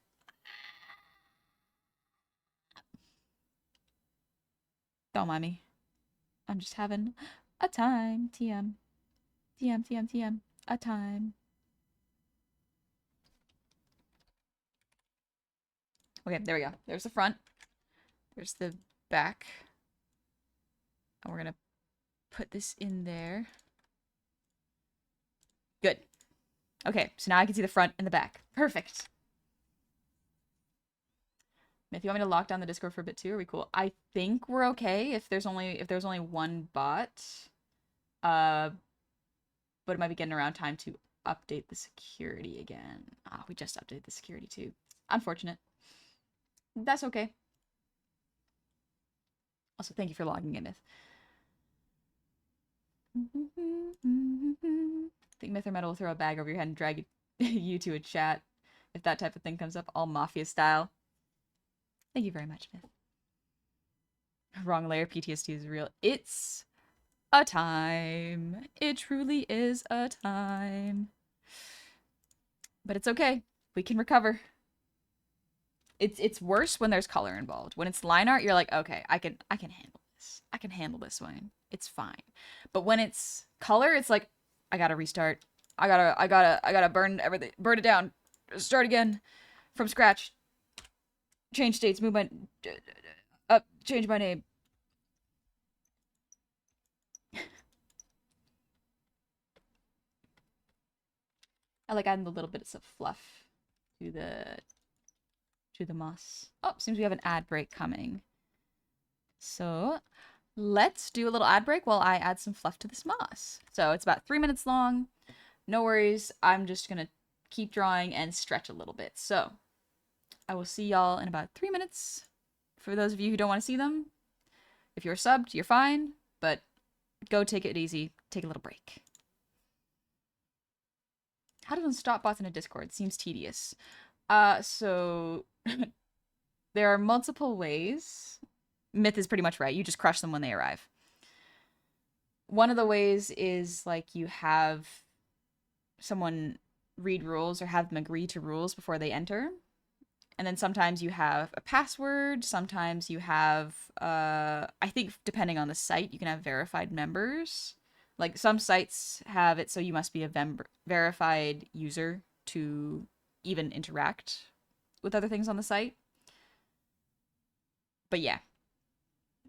Don't mind me. I'm just having a time. TM. TM, TM, TM. A time. Okay, there we go. There's the front. There's the back. And we're gonna put this in there. Good. Okay, so now I can see the front and the back. Perfect. If you want me to lock down the Discord for a bit too, are we cool? I think we're okay if there's only one bot. But it might be getting around time to update the security again. Ah, we just updated the security too. Unfortunate. That's okay. Also, thank you for logging in, Myth. I think Myth or Metal will throw a bag over your head and drag you to a chat if that type of thing comes up, all Mafia style. Thank you very much, Myth. Wrong layer, PTSD is real. It's a time. It truly is a time. But it's okay. We can recover. It's worse when there's color involved. When it's line art, you're like, okay, I can handle this. I can handle this one. It's fine. But when it's color, it's like, I gotta restart. I gotta burn everything, burn it down, start again from scratch, change states, move my, up, change my name. I like adding the little bits of fluff to the moss. Oh, seems we have an ad break coming. So let's do a little ad break while I add some fluff to this moss. So it's about 3 minutes long. No worries. I'm just gonna keep drawing and stretch a little bit. So I will see y'all in about 3 minutes. For those of you who don't want to see them, if you're subbed, you're fine, but go take it easy. Take a little break. How does one stop bots in a Discord? Seems tedious. So there are multiple ways. Myth is pretty much right. You just crush them when they arrive. One of the ways is like you have someone read rules or have them agree to rules before they enter. And then sometimes you have a password. Sometimes you have, I think depending on the site, you can have verified members. Like some sites have it so you must be a verified user to even interact with other things on the site. But yeah,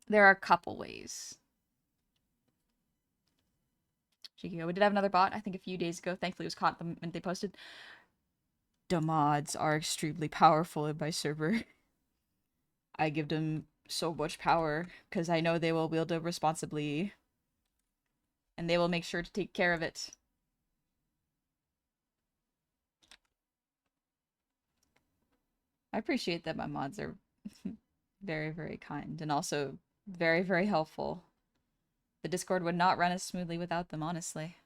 there are a couple ways. Shikiko, we did have another bot, I think a few days ago. Thankfully it was caught the moment they posted. The mods are extremely powerful in my server. I give them so much power because I know they will wield it responsibly. And they will make sure to take care of it. I appreciate that my mods are very, very kind and also very, very helpful. The Discord would not run as smoothly without them, honestly.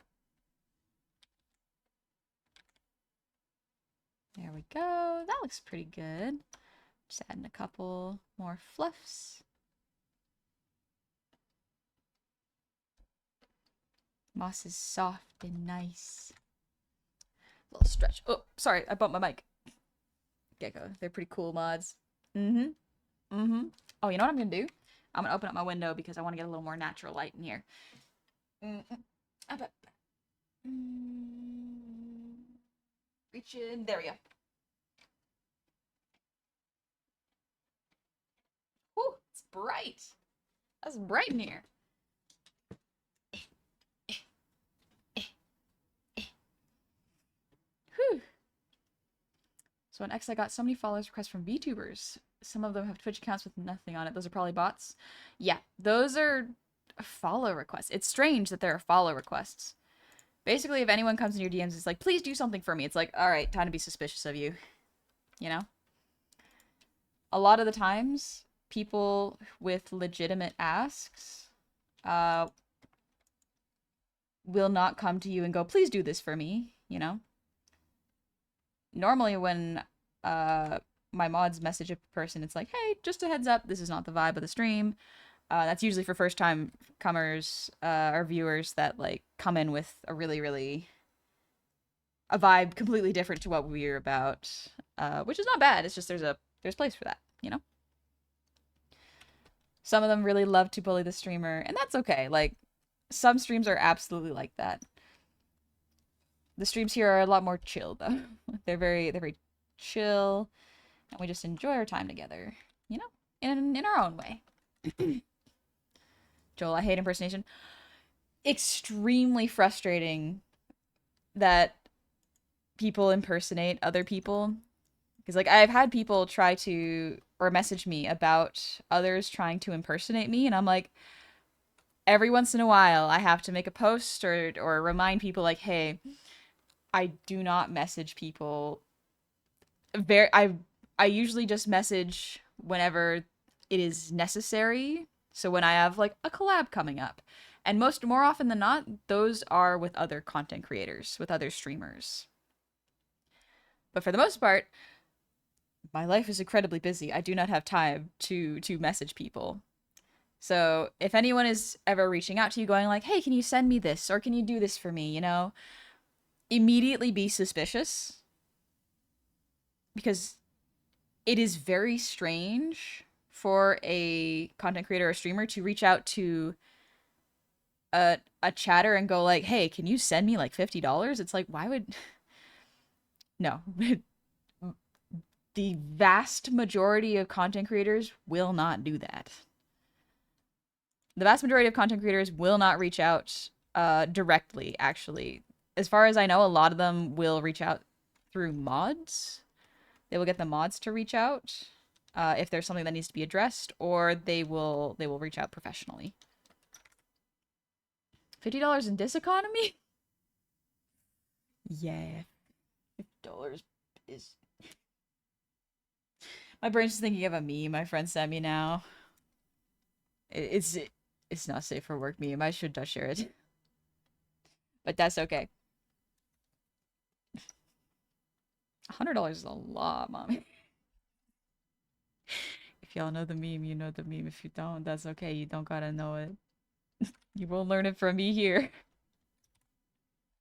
There we go. That looks pretty good. Just adding a couple more fluffs. Moss is soft and nice. Little stretch. Oh, sorry, I bumped my mic. Gecko. They're pretty cool mods. Mm-hmm. Mm-hmm. Oh, you know what I'm gonna do? I'm gonna open up my window because I want to get a little more natural light in here. Reach in. There we go. Whew, it's bright. That's bright in here. Whew. So on X, I got so many followers requests from VTubers. Some of them have Twitch accounts with nothing on it. Those are probably bots. Yeah, those are follow requests. It's strange that there are follow requests. Basically, if anyone comes in your DMs, it's like, please do something for me. It's like, all right, time to be suspicious of you. You know? A lot of the times, people with legitimate asks will not come to you and go, please do this for me, you know? Normally when my mods message a person, it's like, hey, just a heads up, this is not the vibe of the stream. That's usually for first time comers or viewers that like come in with a really a vibe completely different to what we're about, which is not bad. It's just there's place for that, you know. Some of them really love to bully the streamer, and that's okay. Like some streams are absolutely like that. The streams here are a lot more chill though. They're very chill, and we just enjoy our time together, you know, in our own way. Joel, I hate impersonation. Extremely frustrating that people impersonate other people. Because, like, I've had people try to, or message me about others trying to impersonate me, and I'm like, every once in a while, I have to make a post or remind people, like, hey, I do not message people. I usually just message whenever it is necessary. So when I have like a collab coming up, and more often than not, those are with other content creators, with other streamers. But for the most part, my life is incredibly busy. I do not have time to message people. So if anyone is ever reaching out to you going like, hey, can you send me this? Or can you do this for me? You know, immediately be suspicious. Because it is very strange for a content creator or streamer to reach out to a chatter and go like, "Hey, can you send me like $50?" It's like, why would no. The vast majority of content creators will not do that. The vast majority of content creators will not reach out directly, actually. As far as I know, a lot of them will reach out through mods. They will get the mods to reach out if there's something that needs to be addressed, or they will reach out professionally. $50 in this economy? Yeah. $50 is... My brain's just thinking of a meme my friend sent me now. It's not safe for work meme. I should not share it. But that's okay. $100 is a lot, mommy. If y'all know the meme, you know the meme. If you don't, that's okay. You don't gotta know it. You won't learn it from me here.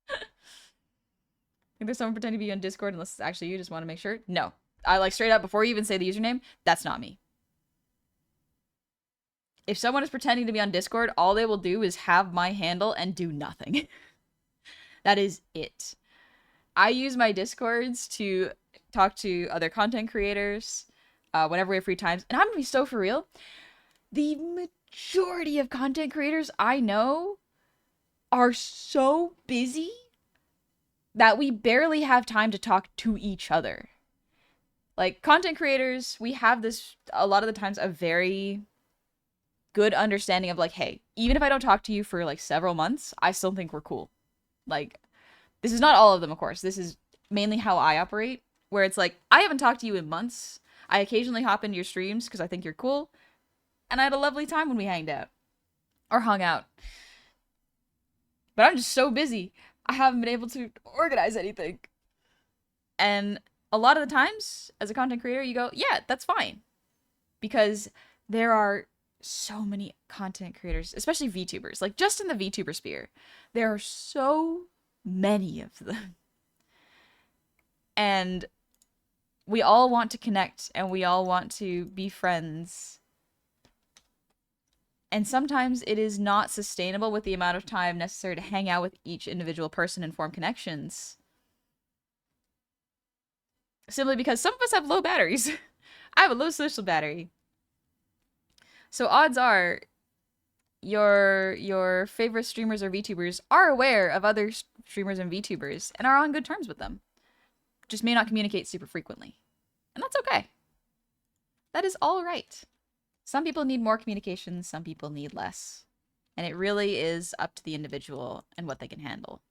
Think there's someone pretending to be on Discord unless it's actually you, just want to make sure? No. I like straight up, before you even say the username, that's not me. If someone is pretending to be on Discord, all they will do is have my handle and do nothing. That is it. I use my Discords to talk to other content creators whenever we have free times. And I'm gonna be so for real. The majority of content creators I know are so busy that we barely have time to talk to each other. Like, content creators, we have this, a lot of the times, a very good understanding of, like, hey, even if I don't talk to you for, like, several months, I still think we're cool. Like, this is not all of them, of course. This is mainly how I operate, where it's like, I haven't talked to you in months. I occasionally hop into your streams because I think you're cool. And I had a lovely time when we hanged out. Or hung out. But I'm just so busy. I haven't been able to organize anything. And a lot of the times, as a content creator, you go, yeah, that's fine. Because there are so many content creators, especially VTubers, like just in the VTuber sphere, there are so many of them. And we all want to connect and we all want to be friends. And sometimes it is not sustainable with the amount of time necessary to hang out with each individual person and form connections. Simply because some of us have low batteries. I have a low social battery. So odds are your favorite streamers or VTubers are aware of other streamers and VTubers and are on good terms with them. Just may not communicate super frequently. And that's okay. That is all right. Some people need more communication, some people need less. And it really is up to the individual and what they can handle.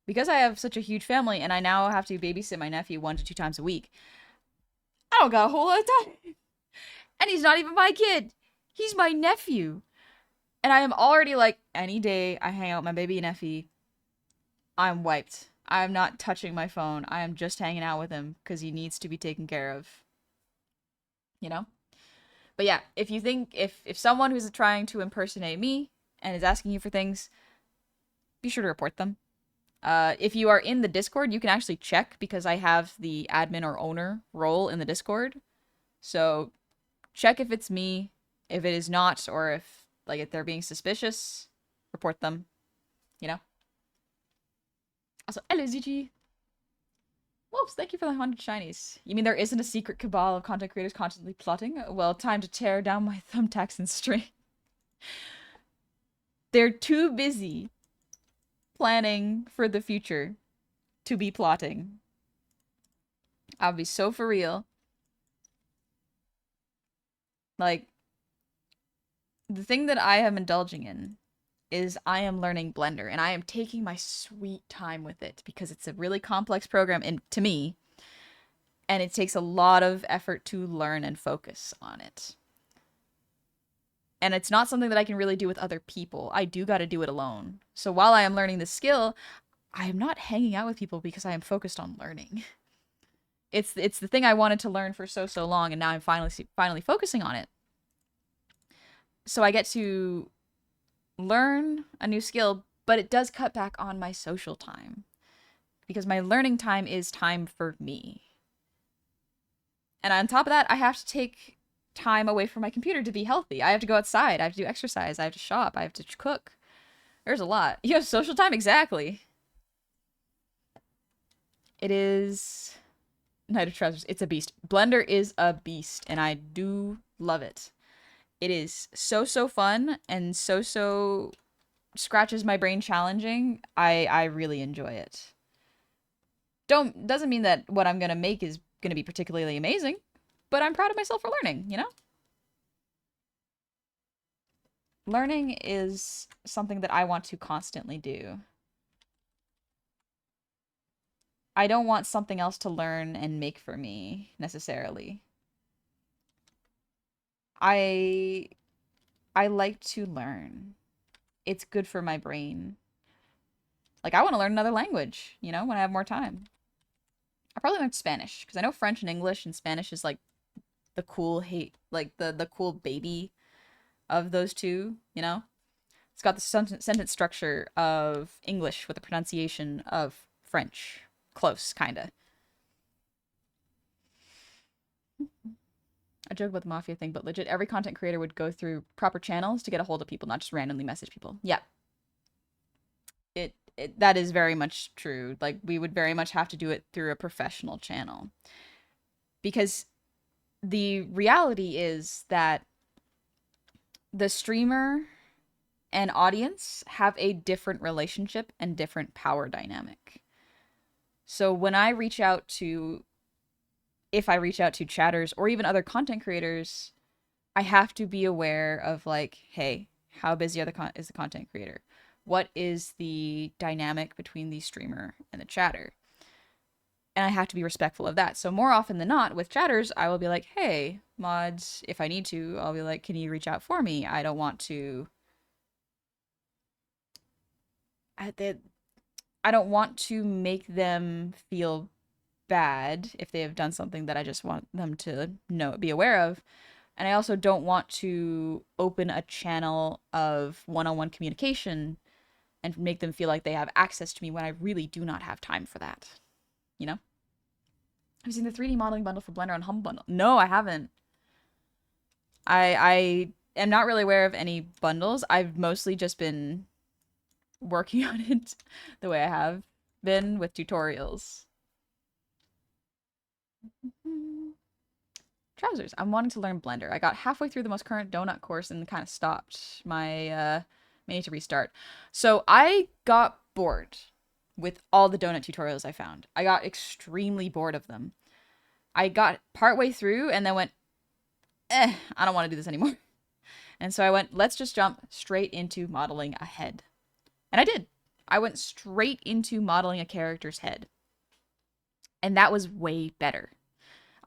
Because I have such a huge family and I now have to babysit my nephew 1 to 2 times a week, I don't got a whole lot of time. And he's not even my kid. He's my nephew. And I am already like, any day I hang out with my baby nephew, I'm wiped. I'm not touching my phone. I am just hanging out with him because he needs to be taken care of. You know? But yeah, if you think, if someone who's trying to impersonate me and is asking you for things, be sure to report them. If you are in the Discord, you can actually check because I have the admin or owner role in the Discord. So check if it's me. If it is not, or if they're being suspicious, report them. You know? Also, hello, ZG. Whoops, thank you for the 100 shinies. You mean there isn't a secret cabal of content creators constantly plotting? Well, time to tear down my thumbtacks and string. They're too busy planning for the future to be plotting. I'll be so for real. Like, the thing that I am indulging in is I am learning Blender, and I am taking my sweet time with it because it's a really complex program to me, and it takes a lot of effort to learn and focus on it. And it's not something that I can really do with other people. I do got to do it alone. So while I am learning the skill, I am not hanging out with people because I am focused on learning. It's the thing I wanted to learn for so long, and now I'm finally focusing on it. So I get to learn a new skill, but it does cut back on my social time because my learning time is time for me. And on top of that, I have to take time away from my computer to be healthy. I have to go outside. I have to do exercise. I have to shop. I have to cook. There's a lot. You have social time? Exactly. It is... Knight of Trousers. It's a beast. Blender is a beast, and I do love it. It is so fun and so scratches my brain challenging. I really enjoy it. Doesn't mean that what I'm gonna make is gonna be particularly amazing, but I'm proud of myself for learning, you know? Learning is something that I want to constantly do. I don't want something else to learn and make for me, necessarily. I like to learn. It's good for my brain. Like, I want to learn another language, you know, when I have more time. I probably learned Spanish, because I know French and English, and Spanish is, like, the cool the cool baby of those two, you know? It's got the sentence structure of English with the pronunciation of French. Close, kinda. I joke about the mafia thing, but legit, every content creator would go through proper channels to get a hold of people, not just randomly message people. Yeah. That is very much true. Like, we would very much have to do it through a professional channel. Because the reality is that the streamer and audience have a different relationship and different power dynamic. So when I reach out to, if I reach out to chatters or even other content creators, I have to be aware of, like, hey, how busy is the content creator? What is the dynamic between the streamer and the chatter? And I have to be respectful of that. So more often than not, with chatters, I will be like, hey, mods, if I need to, I'll be like, can you reach out for me? I don't want to... I don't want to make them feel bad if they have done something that I just want them to be aware of. And I also don't want to open a channel of one-on-one communication and make them feel like they have access to me when I really do not have time for that. You know? Have you seen the 3D modeling bundle for Blender on Humble Bundle? No, I haven't. I am not really aware of any bundles. I've mostly just been working on it the way I have been with tutorials. Trousers. I'm wanting to learn Blender. I got halfway through the most current donut course and kind of stopped. May need to restart. So I got bored with all the donut tutorials I found. I got extremely bored of them. I got partway through and then went, I don't want to do this anymore. And so I went, let's just jump straight into modeling a head. And I did. I went straight into modeling a character's head. And that was way better.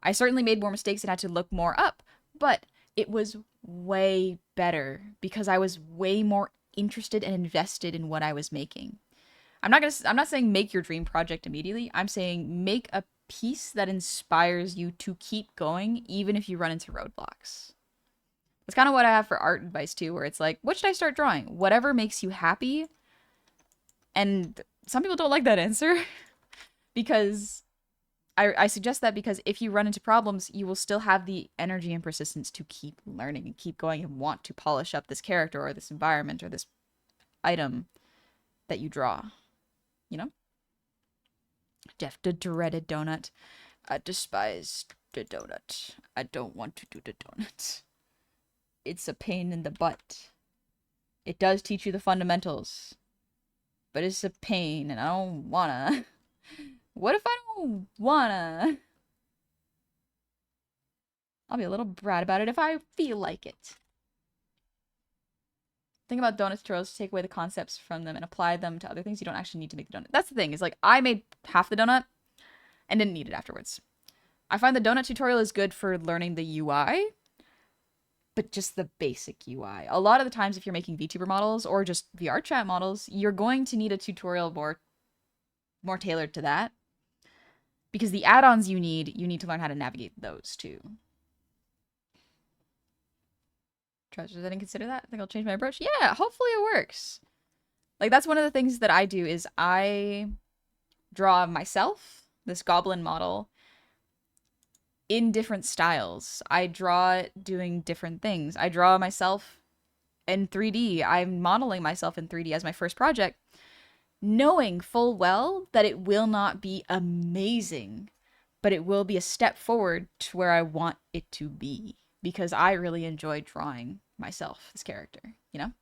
I certainly made more mistakes and had to look more up, but it was way better because I was way more interested and invested in what I was making. I'm not saying make your dream project immediately. I'm saying make a piece that inspires you to keep going even if you run into roadblocks. That's kind of what I have for art advice too, where it's like, what should I start drawing? Whatever makes you happy. And some people don't like that answer because I suggest that because if you run into problems, you will still have the energy and persistence to keep learning and keep going and want to polish up this character or this environment or this item that you draw. You know? Jeff, the dreaded donut. I despise the donut. I don't want to do the donut. It's a pain in the butt. It does teach you the fundamentals. But it's a pain and I don't wanna. What if I don't wanna? I'll be a little brat about it if I feel like it. Think about donut tutorials to take away the concepts from them and apply them to other things. You don't actually need to make the donut. That's the thing, is like I made half the donut and didn't need it afterwards. I find the donut tutorial is good for learning the UI, but just the basic UI. A lot of the times if you're making VTuber models or just VR chat models, you're going to need a tutorial more tailored to that. Because the add-ons you need to learn how to navigate those too. Treasures, I didn't consider that. I think I'll change my approach. Yeah, hopefully it works. Like, that's one of the things that I do is I draw myself, this goblin model, in different styles. I draw doing different things. I draw myself in 3D. I'm modeling myself in 3D as my first project, knowing full well that it will not be amazing, but it will be a step forward to where I want it to be because I really enjoy drawing myself, this character, you know?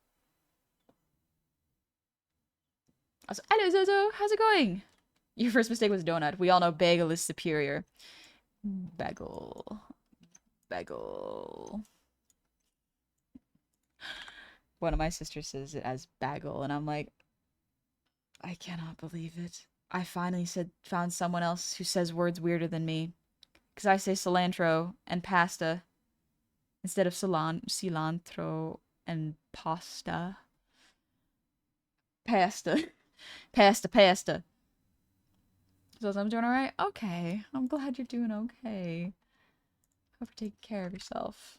Also, hello Zozo, how's it going? Your first mistake was donut. We all know bagel is superior. Bagel. Bagel. One of my sisters says it as bagel, and I'm like, I cannot believe it. I finally found someone else who says words weirder than me. Because I say cilantro and pasta instead of cilantro and pasta. Pasta. Pasta. So I'm doing alright? Okay. I'm glad you're doing okay. Hope you're taking care of yourself.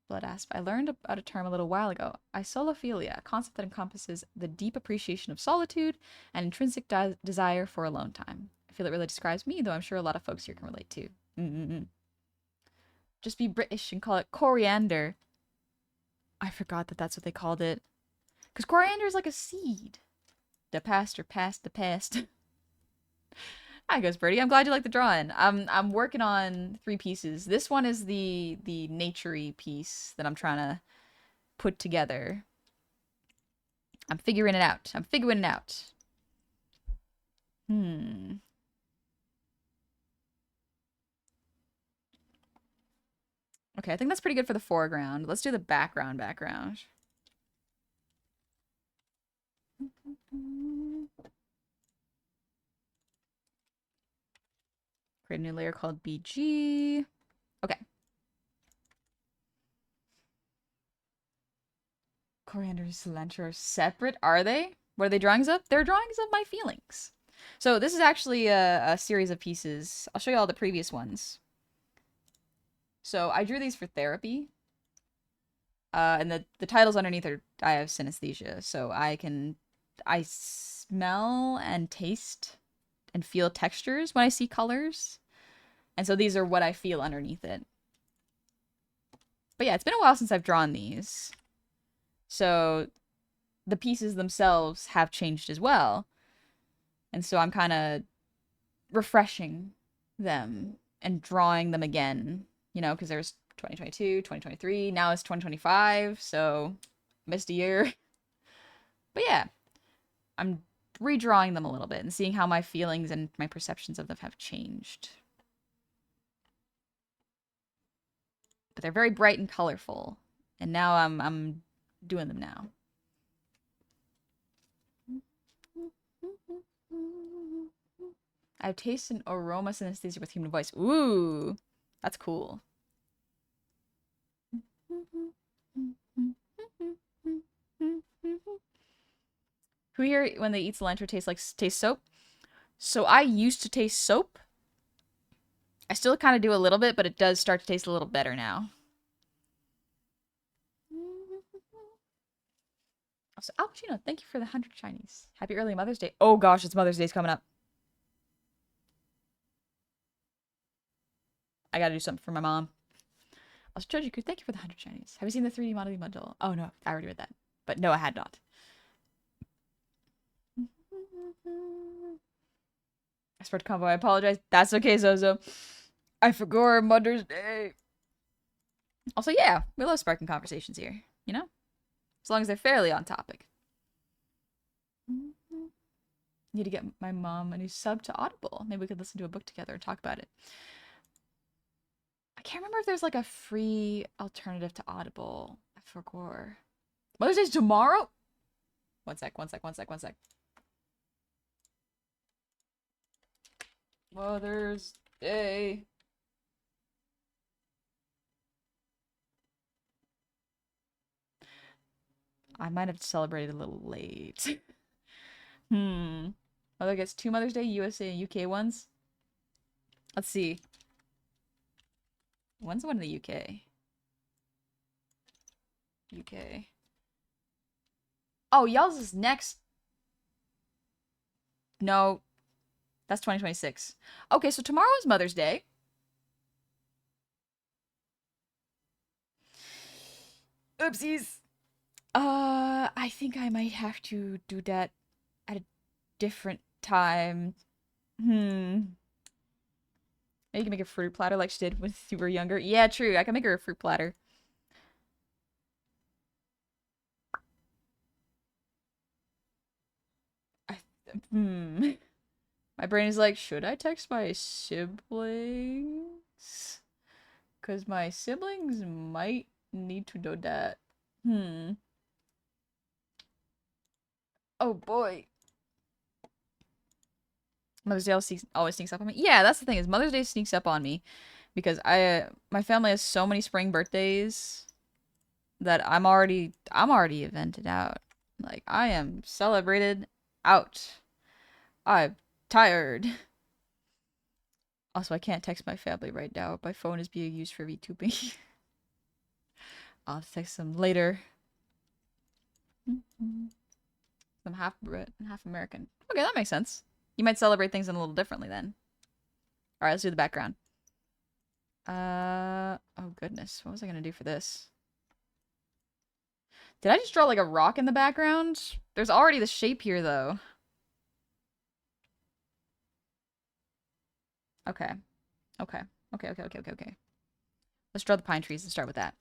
Blood asp. I learned about a term a little while ago. Isolophilia, a concept that encompasses the deep appreciation of solitude and intrinsic desire for alone time. I feel it really describes me, though I'm sure a lot of folks here can relate to. Just be British and call it coriander. I forgot that that's what they called it. Because coriander is like a seed. The past. Hi, Ghost Birdie. I'm glad you like the drawing. I'm working on 3 pieces. This one is the naturey piece that I'm trying to put together. I'm figuring it out. Okay, I think that's pretty good for the foreground. Let's do the background. Create a new layer called BG. Okay. Coriander and cilantro are separate, are they? What are they drawings of? They're drawings of my feelings. So this is actually a series of pieces. I'll show you all the previous ones. So I drew these for therapy. And the titles underneath are I have synesthesia, so I smell and taste and feel textures when I see colors. And so these are what I feel underneath it. But yeah, it's been a while since I've drawn these. So the pieces themselves have changed as well. And so I'm kind of refreshing them and drawing them again, you know, because there's 2022, 2023, now it's 2025, so missed a year. But yeah, I'm redrawing them a little bit and seeing how my feelings and my perceptions of them have changed. But they're very bright and colorful, and now I'm doing them now. I have taste and aroma synesthesia with human voice. Ooh, that's cool. Who here, when they eat cilantro, tastes soap? So I used to taste soap. I still kind of do a little bit, but it does start to taste a little better now. Also, Al Pacino, thank you for the 100 Chinese. Happy early Mother's Day. Oh gosh, it's Mother's Day's coming up. I gotta do something for my mom. Also, Chojiku, thank you for the 100 Chinese. Have you seen the 3D modeling module? Oh no, I already read that. But no, I had not. I spread combo, I apologize. That's okay, Zozo. I forgot Mother's Day. Also, yeah, we love sparking conversations here, you know? As long as they're fairly on topic. Need to get my mom a new sub to Audible. Maybe we could listen to a book together and talk about it. I can't remember if there's like a free alternative to Audible. I forgot. Mother's Day's tomorrow? One sec. Mother's Day. I might have celebrated a little late. Mother gets 2 Mother's Day, USA and UK ones. Let's see. When's the one in the UK? UK. Oh, y'all's is next. No. That's 2026. Okay, so tomorrow is Mother's Day. Oopsies. I think I might have to do that at a different time. Hmm. Maybe you can make a fruit platter like she did when you were younger. Yeah, true. I can make her a fruit platter. I, hmm. My brain is like, should I text my siblings? Because my siblings might need to know that. Hmm. Oh boy. Mother's Day always sneaks up on me. Yeah, that's the thing is Mother's Day sneaks up on me because my family has so many spring birthdays that I'm already evented out. Like I am celebrated out. I'm tired. Also, I can't text my family right now. My phone is being used for VTubing. I'll have to text them later. I'm half Brit and half American. Okay, that makes sense. You might celebrate things in a little differently then. All right, let's do the background. Oh goodness, what was I gonna do for this? Did I just draw like a rock in the background? There's already the shape here though. Okay. Okay. Okay. Let's draw the pine trees and start with that.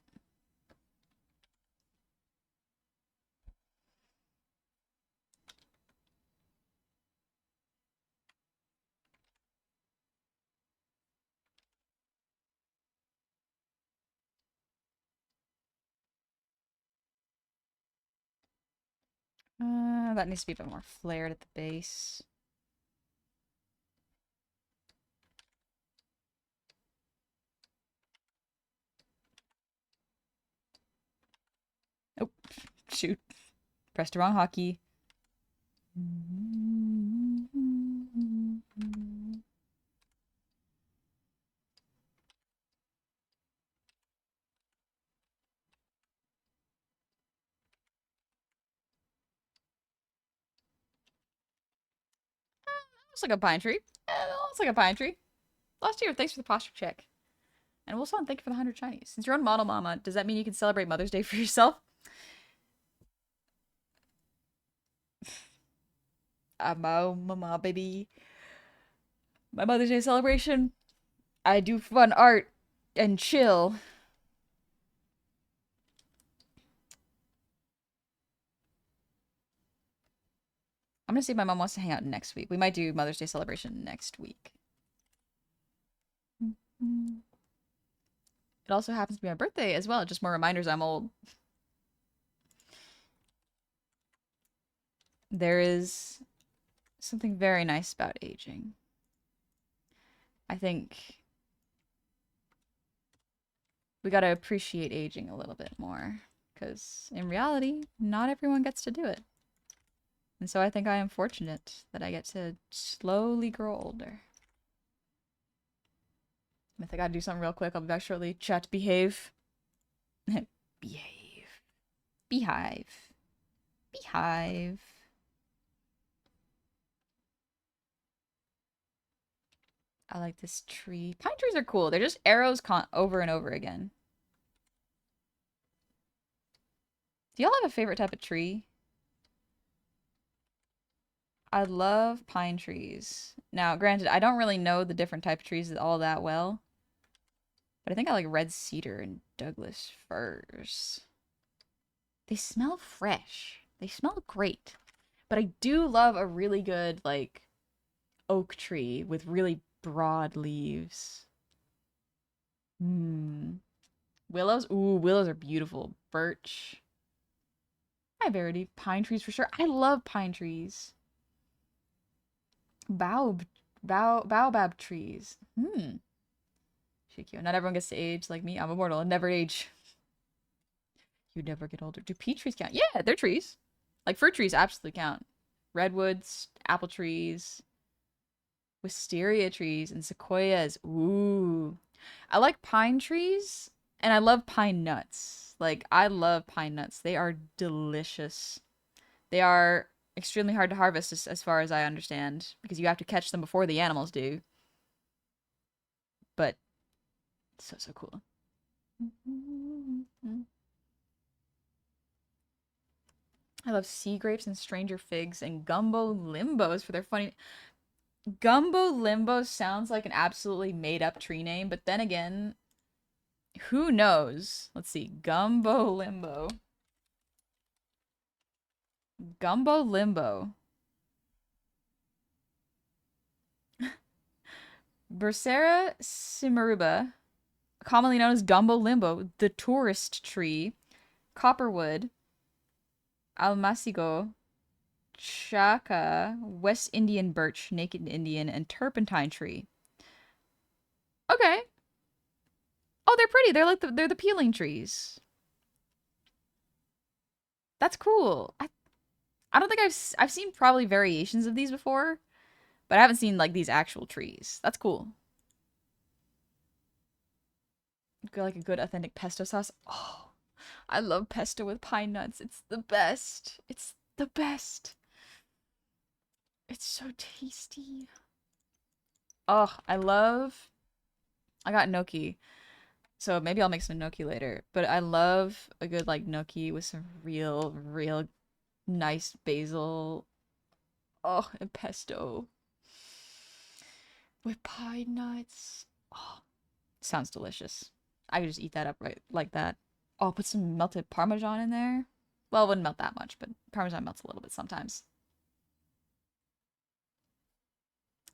That needs to be a bit more flared at the base. Oh, shoot. Pressed the wrong hotkey. Looks like a pine tree. Looks like a pine tree. Last year, thanks for the posture check. And Wilson, thank you for the 100 Chinese. Since you're on model mama, does that mean you can celebrate Mother's Day for yourself? Mama, baby. My Mother's Day celebration. I do fun art and chill. I'm gonna see if my mom wants to hang out next week. We might do Mother's Day celebration next week. It also happens to be my birthday as well. Just more reminders I'm old. There is something very nice about aging. I think we gotta appreciate aging a little bit more. Because in reality, not everyone gets to do it. And so I think I am fortunate that I get to slowly grow older. I think I gotta do something real quick. I'll be back shortly. Chat, behave. Behave. Beehive. Beehive. I like this tree. Pine trees are cool. They're just arrows over and over again. Do y'all have a favorite type of tree? I love pine trees. Now, granted, I don't really know the different type of trees all that well. But I think I like red cedar and Douglas firs. They smell fresh. They smell great. But I do love a really good, like, oak tree with really broad leaves. Hmm. Willows? Ooh, willows are beautiful. Birch. Hi, Verity. Pine trees for sure. I love pine trees. Baobab trees. Shikyo. Not everyone gets to age like me. I'm immortal and never age. You never get older. Do peach trees count? Yeah, they're trees. Like fruit trees absolutely count. Redwoods, apple trees, wisteria trees, and sequoias. Ooh. I like pine trees and I love pine nuts. Like I love pine nuts. They are delicious. They are extremely hard to harvest as far as I understand, because you have to catch them before the animals do. But so cool. I love sea grapes and stranger figs and gumbo limbos for their funny. Gumbo limbo sounds like an absolutely made up tree name, but then again, who knows? Let's see. Gumbo limbo. Gumbo limbo. Bursera cimaruba, commonly known as gumbo limbo, the tourist tree, copperwood, almacigo, chaca, West Indian birch, naked Indian, and turpentine tree. Okay. Oh, they're pretty. They're like they're the peeling trees. That's cool. I don't think I've seen probably variations of these before, but I haven't seen like these actual trees. That's cool. Like a good authentic pesto sauce. Oh, I love pesto with pine nuts. It's the best. It's the best. It's so tasty. Oh, I got gnocchi. So maybe I'll make some gnocchi later. But I love a good like gnocchi with some real nice basil. Oh, and pesto with pine nuts. Oh, sounds delicious. I could just eat that up right like that. Oh, I'll put some melted Parmesan in there. Well, it wouldn't melt that much, but Parmesan melts a little bit sometimes.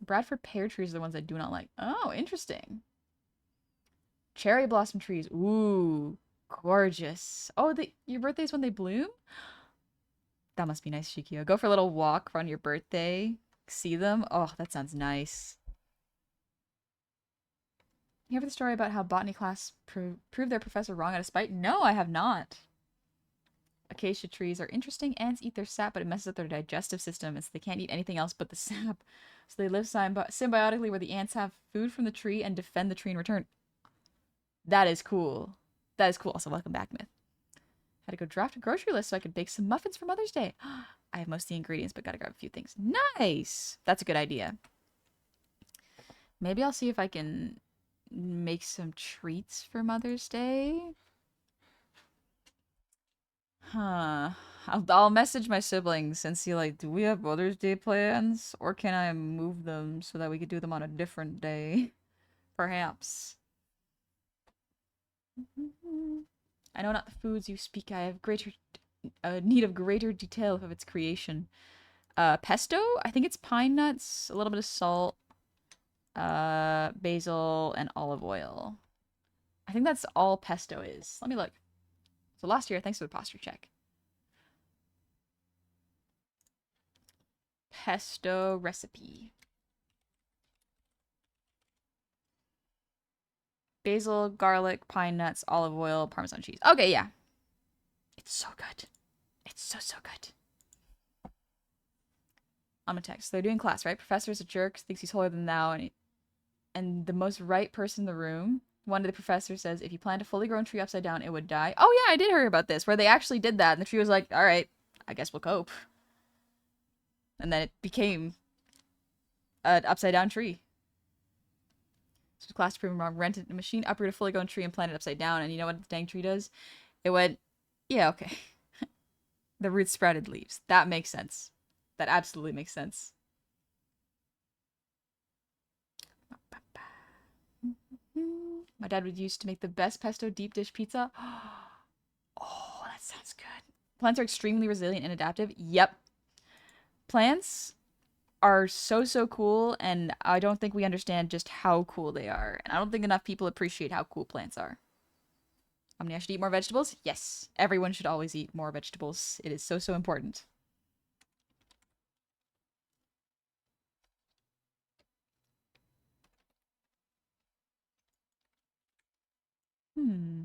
Bradford pear trees are the ones I do not like. Oh, interesting. Cherry blossom trees. Ooh, gorgeous. Oh, your birthday's when they bloom? That must be nice, Shikio. Go for a little walk on your birthday. See them. Oh, that sounds nice. You ever the story about how botany class proved their professor wrong out of spite? No, I have not. Acacia trees are interesting. Ants eat their sap, but it messes up their digestive system, and so they can't eat anything else but the sap. So they live symbiotically where the ants have food from the tree and defend the tree in return. That is cool. That is cool. Also, welcome back, Myth. Had to go draft a grocery list so I could bake some muffins for Mother's Day. I have most of the ingredients, but gotta grab a few things. Nice! That's a good idea. Maybe I'll see if I can make some treats for Mother's Day. Huh. I'll message my siblings and see, like, do we have Mother's Day plans? Or can I move them so that we could do them on a different day? Perhaps. I know not the foods you speak. I have greater need of greater detail of its creation. Pesto? I think it's pine nuts, a little bit of salt, basil, and olive oil. I think that's all pesto is. Let me look. So last year, thanks for the posture check. Pesto recipe. Basil, garlic, pine nuts, olive oil, Parmesan cheese. Okay, yeah. It's so good. It's so good. I'm a text. They're doing class, right? Professor's a jerk, thinks he's holier than thou, and the most right person in the room. One of the professors says, if you plant a fully grown tree upside down, it would die. Oh yeah, I did hear about this, where they actually did that, and the tree was like, alright, I guess we'll cope. And then it became an upside down tree. So class proven wrong. Rented a machine, uprooted a fully grown tree, and planted it upside down, and you know what the dang tree does? It went, yeah, okay. The roots sprouted leaves. That makes sense. That absolutely makes sense. My dad would use to make the best pesto deep dish pizza. Oh, that sounds good. Plants are extremely resilient and adaptive. Yep. Plants are so cool, and I don't think we understand just how cool they are. And I don't think enough people appreciate how cool plants are. I should eat more vegetables? Yes. Everyone should always eat more vegetables. It is so important. Hmm.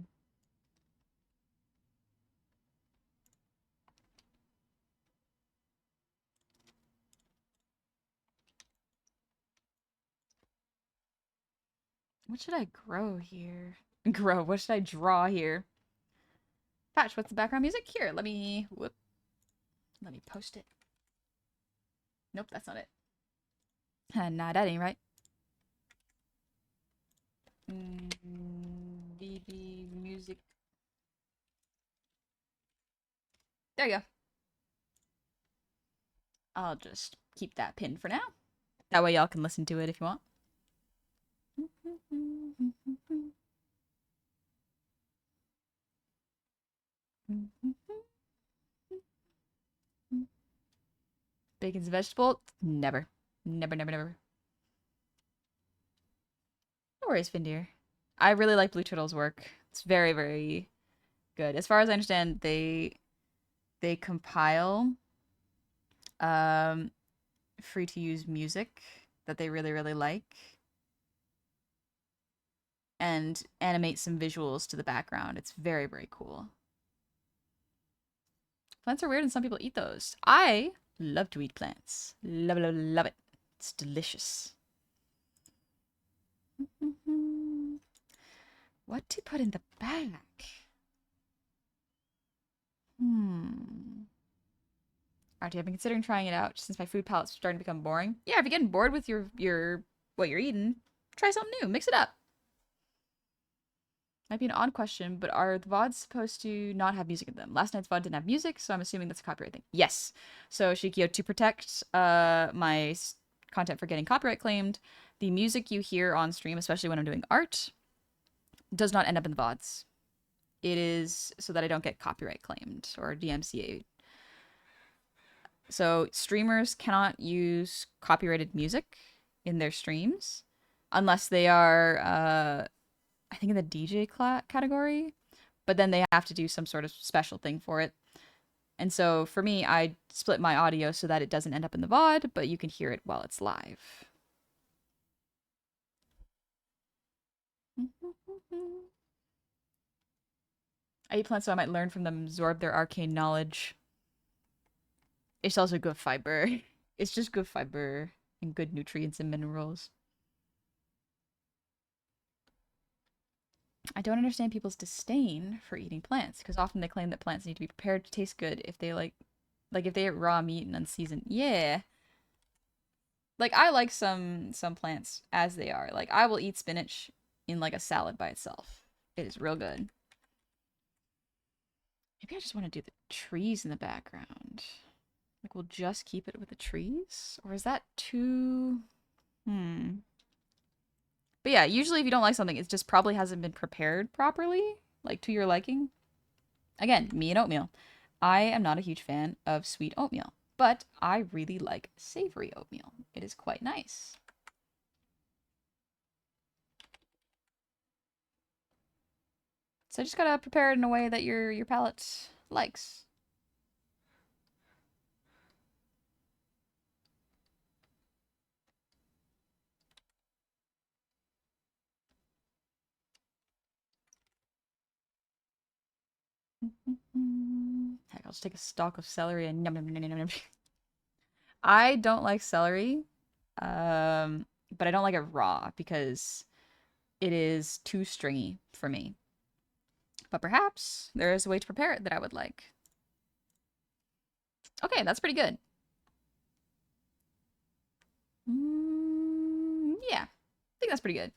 What should I grow here? What should I draw here? Patch, what's the background music? Here, let me post it. Nope, that's not it. Nah, that ain't right. BB music. There you go. I'll just keep that pinned for now. That way y'all can listen to it if you want. Bacon's a vegetable? Never. Never, never, never. No worries, Findir. I really like Blue Turtle's work. It's very, very good. As far as I understand, they compile free to use music that they really, really like and animate some visuals to the background. It's very, very cool. Plants are weird and some people eat those. I love to eat plants. Love, love, love it. It's delicious. What to put in the back? Artie, I've been considering trying it out since my food palette's starting to become boring. Yeah, if you're getting bored with your what you're eating, try something new. Mix it up. Might be an odd question, but are the VODs supposed to not have music in them? Last night's VOD didn't have music, so I'm assuming that's a copyright thing. Yes. So, Shikio, to protect my content from getting copyright claimed, the music you hear on stream, especially when I'm doing art, does not end up in the VODs. It is so that I don't get copyright claimed or DMCA. So, streamers cannot use copyrighted music in their streams unless they are I think in the DJ category, but then they have to do some sort of special thing for it. And so for me, I split my audio so that it doesn't end up in the VOD, but you can hear it while it's live. I eat plants so I might learn from them, absorb their arcane knowledge. It's also good fiber. It's just good fiber and good nutrients and minerals. I don't understand people's disdain for eating plants, because often they claim that plants need to be prepared to taste good if they like if they eat raw meat and unseasoned. Yeah. Like I like some plants as they are. Like I will eat spinach in like a salad by itself. It is real good. Maybe I just want to do the trees in the background. Like we'll just keep it with the trees? Or is that too But yeah, usually if you don't like something, it just probably hasn't been prepared properly, like to your liking. Again, me and oatmeal. I am not a huge fan of sweet oatmeal, but I really like savory oatmeal. It is quite nice. So I just gotta prepare it in a way that your palate likes. Heck, I'll just take a stalk of celery and yum yum yum yum yum. I don't like celery, but I don't like it raw because it is too stringy for me. But perhaps there is a way to prepare it that I would like. Okay, that's pretty good. Yeah, I think that's pretty good.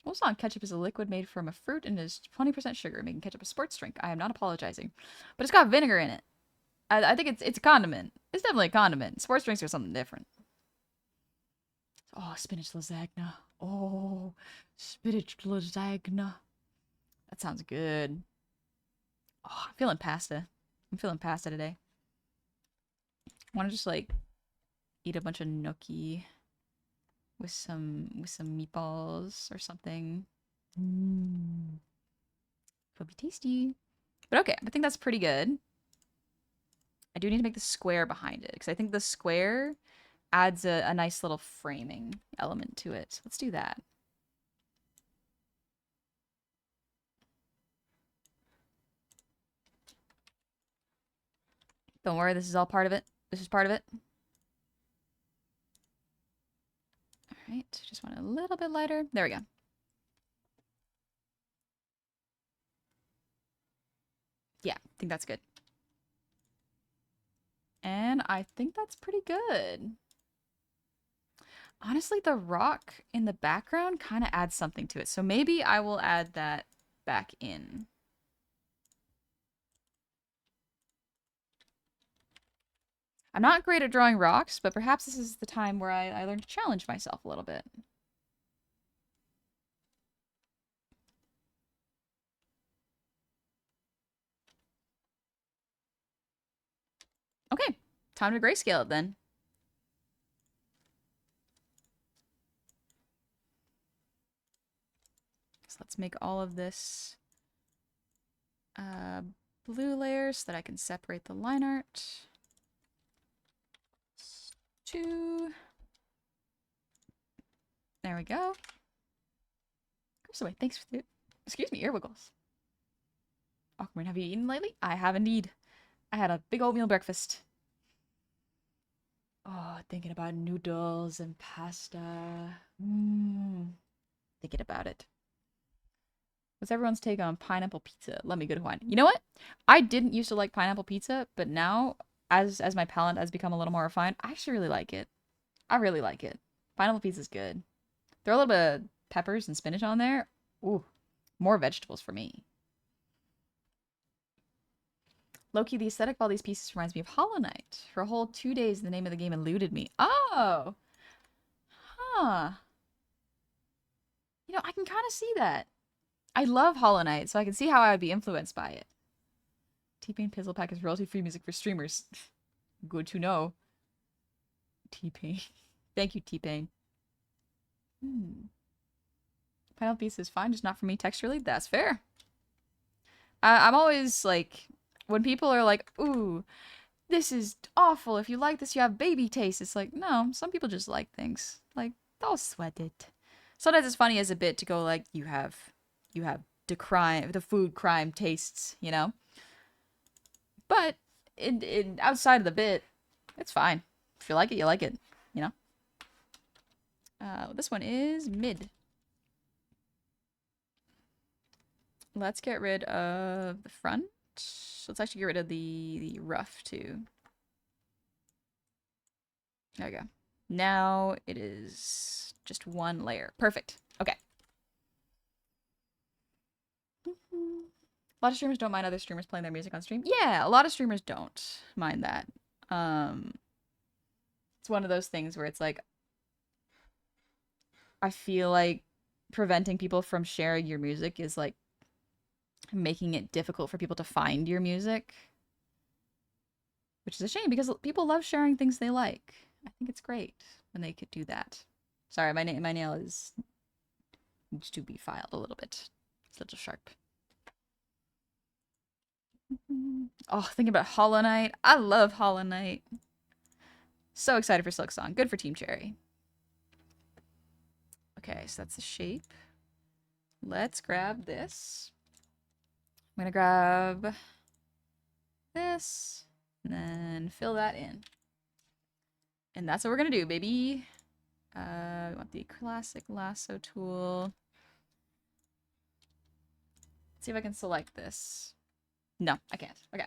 What's on ketchup is a liquid made from a fruit and is 20% sugar, making ketchup a sports drink. I am not apologizing. But it's got vinegar in it. I think it's a condiment. It's definitely a condiment. Sports drinks are something different. Oh, spinach lasagna. Oh, spinach lasagna. That sounds good. Oh, I'm feeling pasta. I'm feeling pasta today. I want to just like eat a bunch of gnocchi with some meatballs or something. Could be tasty. But okay, I think that's pretty good. I do need to make the square behind it because I think the square adds a nice little framing element to it. Let's do that. Don't worry, this is all part of it. This is part of it. All right, just want it a little bit lighter. There we go. Yeah, I think that's good. And I think that's pretty good. Honestly, the rock in the background kind of adds something to it. So maybe I will add that back in. I'm not great at drawing rocks, but perhaps this is the time where I learn to challenge myself a little bit. Okay, time to grayscale it then. So let's make all of this blue layers so that I can separate the line art. 2. There we go. Goes away. Thanks for the... Excuse me, ear wiggles. Aquamarine, have you eaten lately? I have indeed. I had a big oatmeal breakfast. Oh, thinking about noodles and pasta. Thinking about it. What's everyone's take on pineapple pizza? Let me go to wine. You know what? I didn't used to like pineapple pizza, but now, as my palate has become a little more refined, I actually really like it. I really like it. Pineapple pizza's good. Throw a little bit of peppers and spinach on there. Ooh, more vegetables for me. Loki, the aesthetic of all these pieces reminds me of Hollow Knight. For a whole 2 days, the name of the game eluded me. Oh! Huh. You know, I can kind of see that. I love Hollow Knight, so I can see how I would be influenced by it. T-Pain Pizzle Pack is royalty-free music for streamers. Good to know. T-Pain. Thank you, T-Pain. Pineapple pizza is fine, just not for me texturally. That's fair. I'm always like, when people are like, ooh, this is awful. If you like this, you have baby taste. It's like, no, some people just like things. Like, don't sweat it. Sometimes it's funny as a bit to go like, you have the food crime tastes, you know? But in outside of the bit, it's fine. If you like it, you like it, you know? This one is mid. Let's get rid of the front. Let's actually get rid of the rough too. There we go. Now it is just one layer. Perfect. Okay. A lot of streamers don't mind other streamers playing their music on stream. Yeah, a lot of streamers don't mind that. It's one of those things where it's like, I feel like preventing people from sharing your music is like making it difficult for people to find your music. Which is a shame because people love sharing things they like. I think it's great when they could do that. Sorry, my nail needs to be filed a little bit. It's a little sharp. Oh, thinking about Hollow Knight. I love Hollow Knight. So excited for Silksong. Good for Team Cherry. Okay, so that's the shape. Let's grab this. I'm gonna grab this and then fill that in. And that's what we're gonna do, baby. We want the classic lasso tool. Let's see if I can select this. No, I can't. Okay.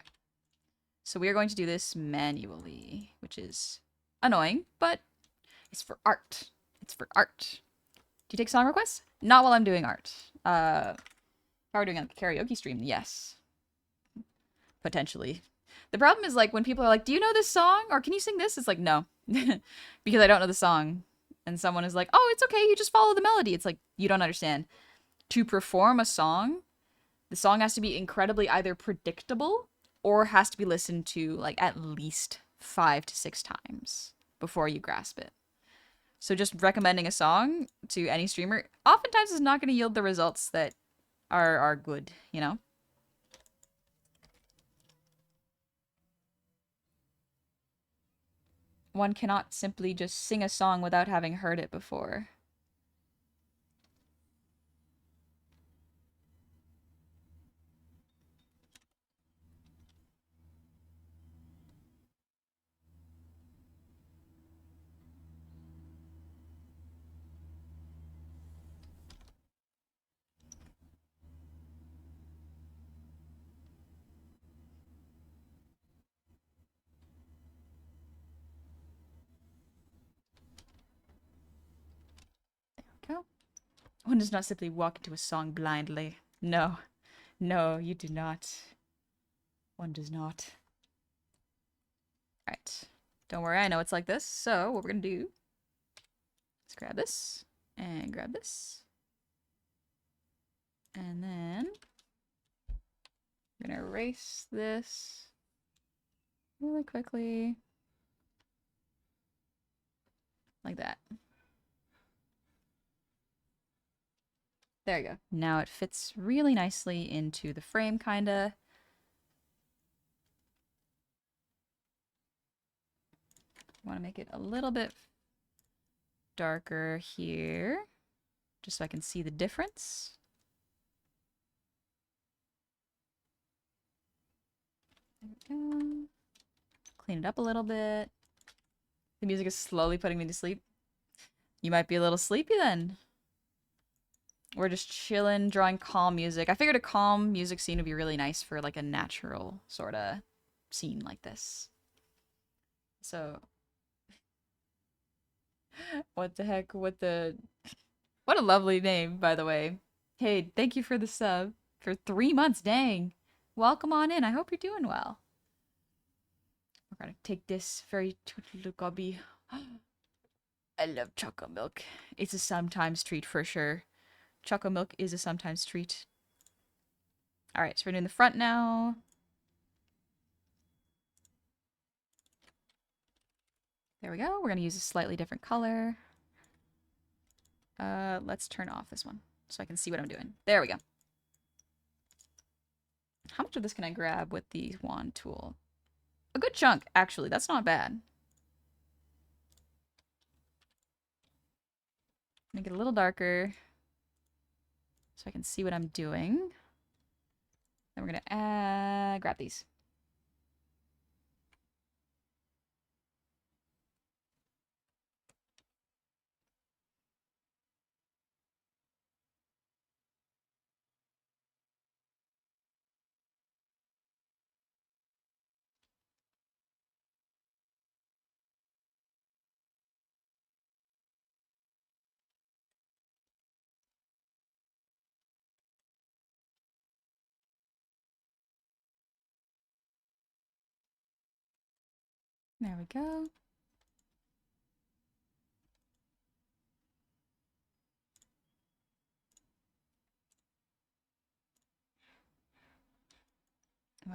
So we are going to do this manually, which is annoying, but it's for art. It's for art. Do you take song requests? Not while I'm doing art. If I were doing a karaoke stream, yes. Potentially. The problem is like when people are like, do you know this song? Or can you sing this? It's like, no. Because I don't know the song. And someone is like, oh, it's okay. You just follow the melody. It's like, you don't understand. To perform a song, the song has to be incredibly either predictable or has to be listened to like at least 5 to 6 times before you grasp it. So just recommending a song to any streamer oftentimes is not going to yield the results that are good, you know? One cannot simply just sing a song without having heard it before. One does not simply walk into a song blindly. No. No, you do not. One does not. Alright. Don't worry, I know it's like this. So, what we're gonna do is grab this, and grab this. And then, I'm gonna erase this really quickly. Like that. There you go. Now it fits really nicely into the frame, kinda. Want to make it a little bit darker here, just so I can see the difference. There we go. Clean it up a little bit. The music is slowly putting me to sleep. You might be a little sleepy then. We're just chilling, drawing calm music. I figured a calm music scene would be really nice for like a natural sort of scene like this. So, what the heck? What a lovely name, by the way. Hey, thank you for the sub for 3 months. Dang. Welcome on in. I hope you're doing well. We're gonna take this very little gobby. I love chocolate milk. It's a sometimes treat for sure. Chocolate milk is a sometimes treat. Alright, so we're doing the front now. There we go. We're gonna use a slightly different color. Let's turn off this one so I can see what I'm doing. There we go. How much of this can I grab with the wand tool? A good chunk, actually. That's not bad. Make it a little darker so I can see what I'm doing. Then we're gonna grab these. There we go.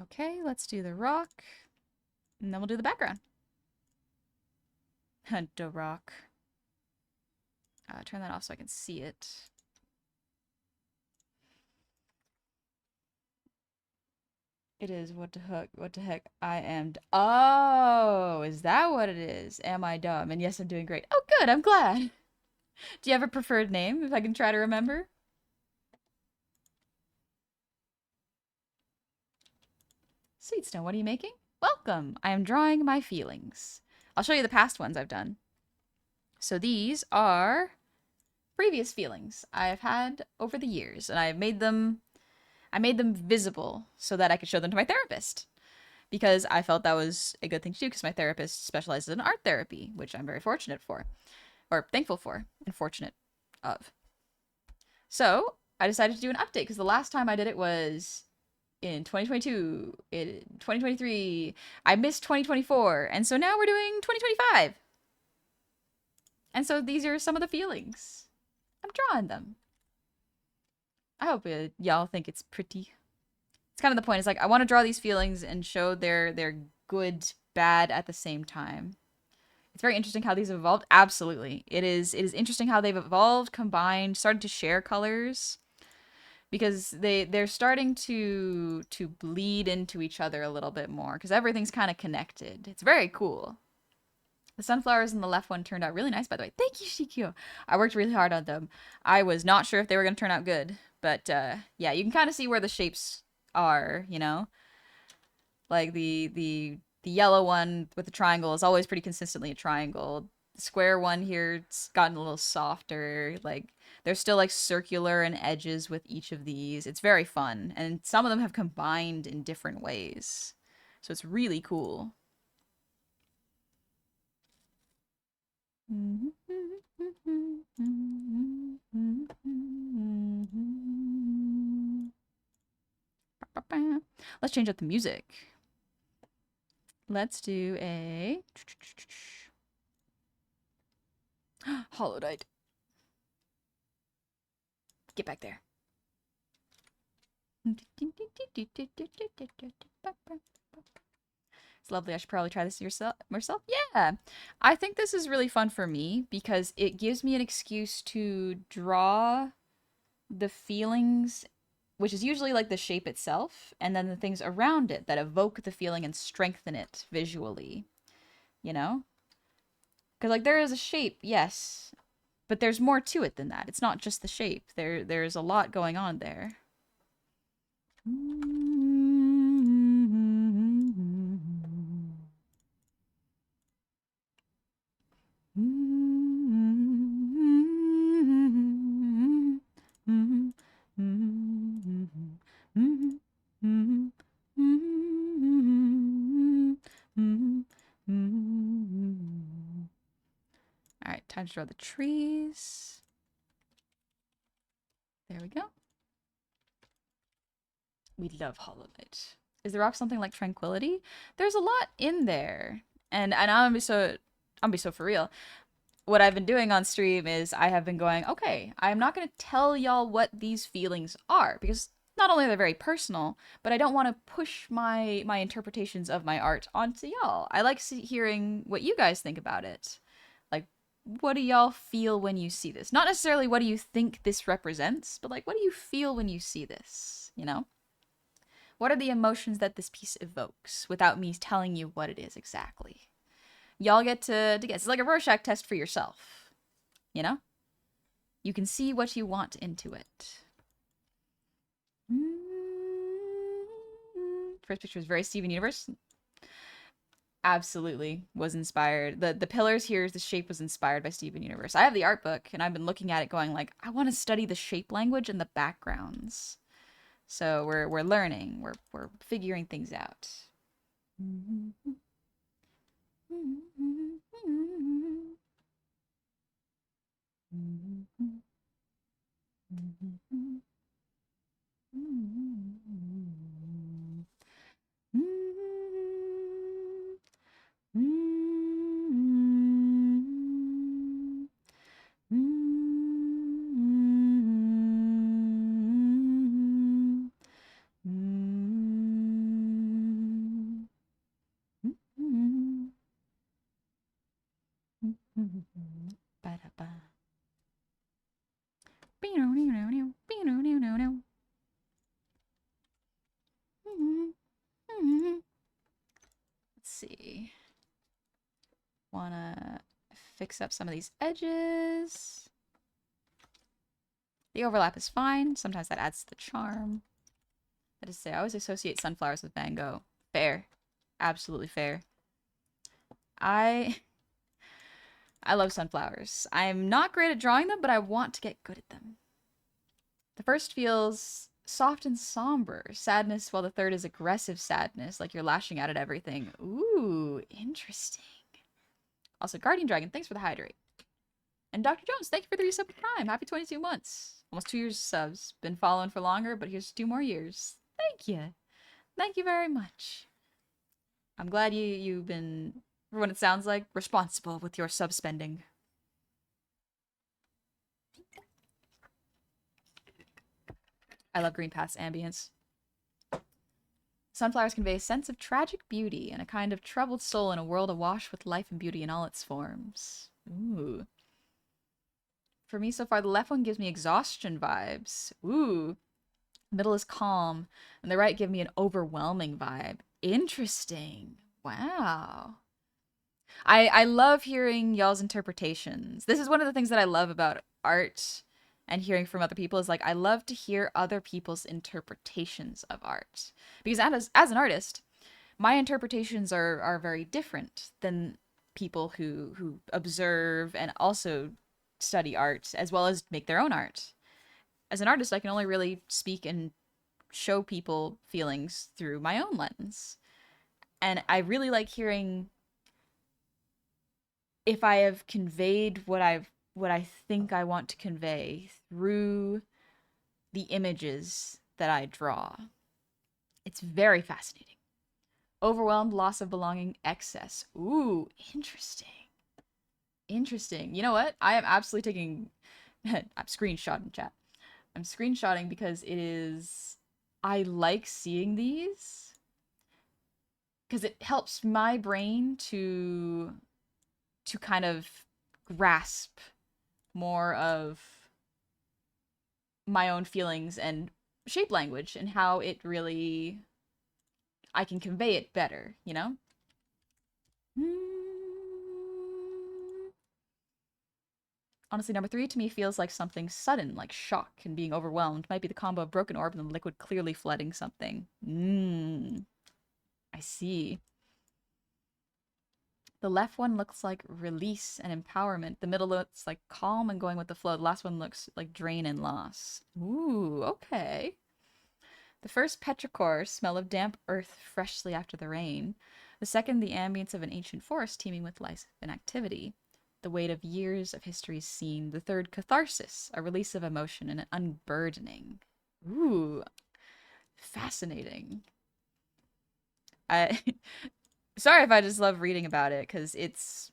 Okay, let's do the rock. And then we'll do the background. The rock. Turn that off so I can see it. It is, what the heck, I am oh, is that what it is? Am I dumb? And yes, I'm doing great. Oh, good, I'm glad. Do you have a preferred name, if I can try to remember? Sweetstone, what are you making? Welcome, I am drawing my feelings. I'll show you the past ones I've done. So these are previous feelings I've had over the years, and I made them visible so that I could show them to my therapist, because I felt that was a good thing to do, because my therapist specializes in art therapy, which I'm very fortunate for, or thankful for, and fortunate of. So I decided to do an update, because the last time I did it was in 2022, in 2023, I missed 2024, and so now we're doing 2025. And so these are some of the feelings. I'm drawing them. I hope y'all think it's pretty. It's kind of the point. It's like, I want to draw these feelings and show their good, bad at the same time. It's very interesting how these have evolved. Absolutely. It is interesting how they've evolved, combined, started to share colors. Because they're starting to bleed into each other a little bit more. Because everything's kind of connected. It's very cool. The sunflowers in the left one turned out really nice, by the way. Thank you, Shikyo. I worked really hard on them. I was not sure if they were going to turn out good. But, yeah, you can kind of see where the shapes are, you know? Like, the yellow one with the triangle is always pretty consistently a triangle. The square one here, it's gotten a little softer. Like, there's still, like, circular and edges with each of these. It's very fun. And some of them have combined in different ways. So it's really cool. change up the music. Let's do a Hollow Knight. Get back there. It's lovely. I should probably try this myself. Yeah. I think this is really fun for me because it gives me an excuse to draw the feelings, which is usually like the shape itself, and then the things around it that evoke the feeling and strengthen it visually. You know? Because like there is a shape, yes, but there's more to it than that. It's not just the shape. There's a lot going on there. All right, time to draw the trees. There we go. We love Hollow Knight. Is the rock something like tranquility? There's a lot in there. And I'm gonna be so for real. What I've been doing on stream is I have been going, okay, I'm not gonna tell y'all what these feelings are, because not only are they very personal, but I don't want to push my interpretations of my art onto y'all. I like hearing what you guys think about it. Like, what do y'all feel when you see this? Not necessarily what do you think this represents, but like, what do you feel when you see this, you know? What are the emotions that this piece evokes without me telling you what it is exactly? Y'all get to guess. It's like a Rorschach test for yourself, you know? You can see what you want into it. First picture was very Steven Universe. Absolutely was inspired. The pillars here, the shape was inspired by Steven Universe. I have the art book, and I've been looking at it going like, I want to study the shape language and the backgrounds. So we're learning. We're figuring things out. Let's see. Wanna fix up some of these edges. The overlap is fine. Sometimes that adds to the charm. That is to say, I always associate sunflowers with Van Gogh. Fair. Absolutely fair. I love sunflowers. I'm not great at drawing them, but I want to get good at them. The first feels soft and somber, sadness, while the third is aggressive sadness, like you're lashing out at everything. Ooh, interesting. Also, Guardian Dragon, thanks for the hydrate. And Dr. Jones, thank you for the resub Prime. Happy 22 months. Almost 2 years of subs. Been following for longer, but here's 2 more years. Thank you. Thank you very much. I'm glad you've been, for what it sounds like, responsible with your sub spending. I love Green Path's ambience. Sunflowers convey a sense of tragic beauty and a kind of troubled soul in a world awash with life and beauty in all its forms. Ooh. For me so far, the left one gives me exhaustion vibes. Ooh. The middle is calm, and the right give me an overwhelming vibe. Interesting. Wow. I love hearing y'all's interpretations. This is one of the things that I love about art and hearing from other people is like, I love to hear other people's interpretations of art. Because as an artist, my interpretations are very different than people who observe and also study art as well as make their own art. As an artist, I can only really speak and show people feelings through my own lens. And I really like hearing if I have conveyed what I think I want to convey through the images that I draw. It's very fascinating. Overwhelmed, loss of belonging, excess. Ooh, interesting. Interesting. You know what? I am absolutely taking... I'm screenshotting chat. I'm screenshotting because it is... I like seeing these because it helps my brain to kind of grasp more of my own feelings and shape language and how it really I can convey it better, you know? Honestly, number 3 to me feels like something sudden, like shock and being overwhelmed. Might be the combo of broken orb and the liquid clearly flooding something. I see. The left one looks like release and empowerment. The middle looks like calm and going with the flow. The last one looks like drain and loss. Ooh, okay. The first petrichor, smell of damp earth freshly after the rain. The second, the ambience of an ancient forest teeming with life and activity. The weight of years of history seen. The third, catharsis, a release of emotion and an unburdening. Ooh, fascinating. I sorry if I just love reading about it because it's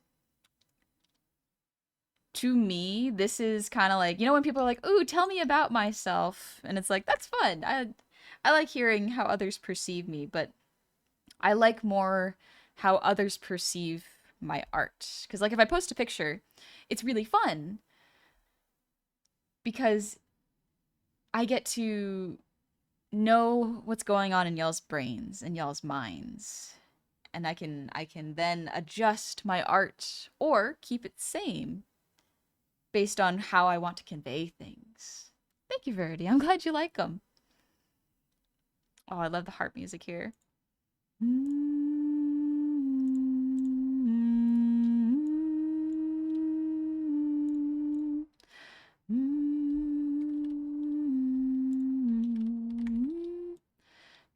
to me this is kind of like, you know, when people are like, "Ooh, tell me about myself," and it's like that's fun. I like hearing how others perceive me, but I like more how others perceive my art. Because, like, if I post a picture, it's really fun because I get to know what's going on in y'all's brains and y'all's minds. And I can then adjust my art or keep it same based on how I want to convey things. Thank you, Verity. I'm glad you like them. Oh, I love the harp music here. Do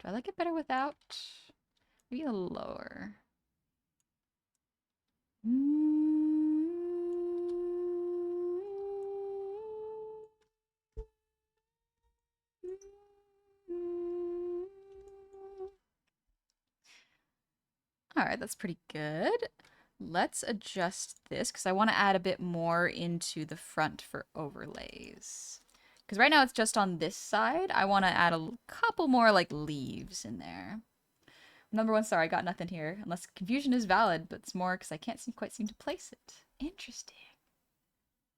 I like it better without? Maybe a lower. All right, that's pretty good. Let's adjust this because I want to add a bit more into the front for overlays. Because right now it's just on this side. I want to add a couple more like leaves in there. Number 1 star, I got nothing here. Unless confusion is valid, but it's more because I can't quite seem to place it. Interesting.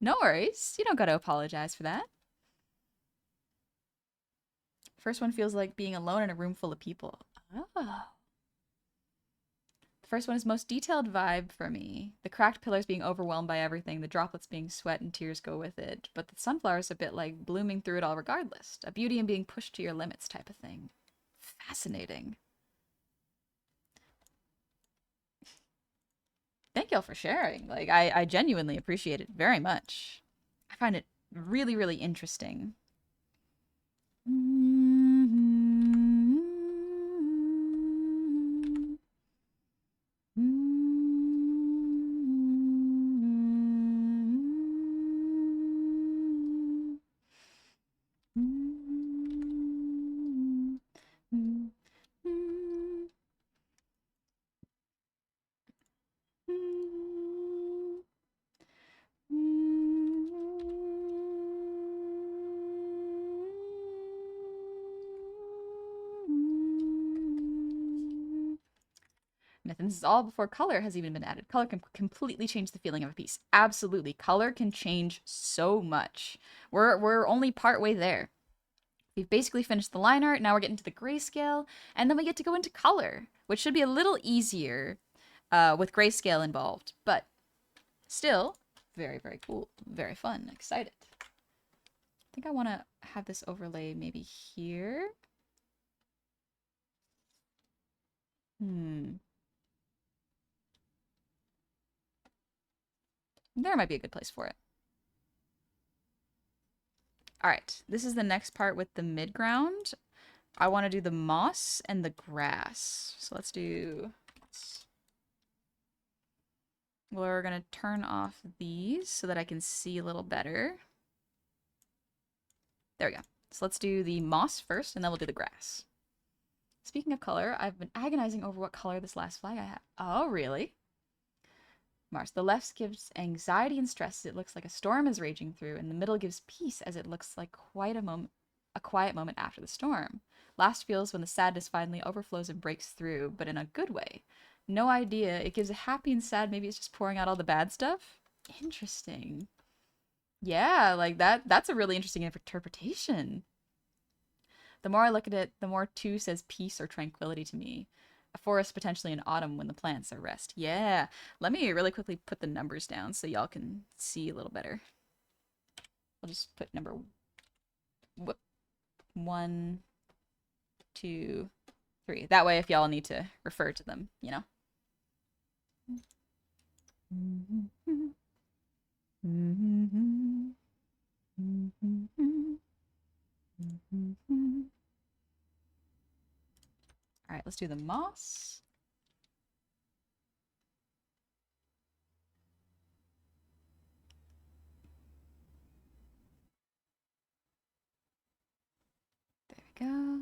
No worries. You don't got to apologize for that. First one feels like being alone in a room full of people. Oh. The first one is most detailed vibe for me. The cracked pillars being overwhelmed by everything, the droplets being sweat and tears go with it. But the sunflower's a bit like blooming through it all regardless. A beauty in being pushed to your limits type of thing. Fascinating. Thank y'all for sharing. Like, I genuinely appreciate it very much. I find it really, really interesting. And this is all before color has even been added. Color can completely change the feeling of a piece. Absolutely. Color can change so much. We're only part way there. We've basically finished the line art. Now we're getting to the grayscale. And then we get to go into color, which should be a little easier with grayscale involved. But still, very, very cool. Very fun. Excited. I think I want to have this overlay maybe here. There might be a good place for it. All right, this is the next part with the midground. I want to do the moss and the grass. So let's do... We're going to turn off these so that I can see a little better. There we go. So let's do the moss first, and then we'll do the grass. Speaking of color, I've been agonizing over what color this last flag I have. Oh, really? Mars. The left gives anxiety and stress as it looks like a storm is raging through, and the middle gives peace as it looks like a quiet moment after the storm. Last feels when the sadness finally overflows and breaks through, but in a good way. No idea. It gives a happy and sad. Maybe it's just pouring out all the bad stuff. Interesting. Yeah, like that's a really interesting interpretation. The more I look at it, the more two says peace or tranquility to me. A forest potentially in autumn when the plants are rest. Yeah. Let me really quickly put the numbers down so y'all can see a little better. I'll just put number 1, 2, 3. That way if y'all need to refer to them, you know. All right, let's do the moss. There we go.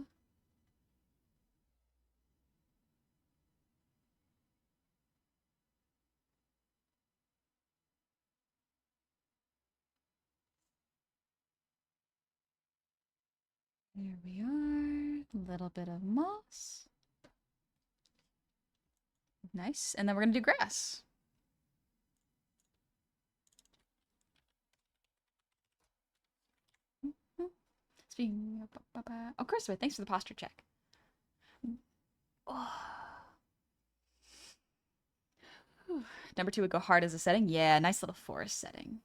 There we are. A little bit of moss. Nice. And then we're going to do grass. Speaking of course, thanks for the posture check. Oh. Number 2 would go hard as a setting. Yeah, nice little forest setting.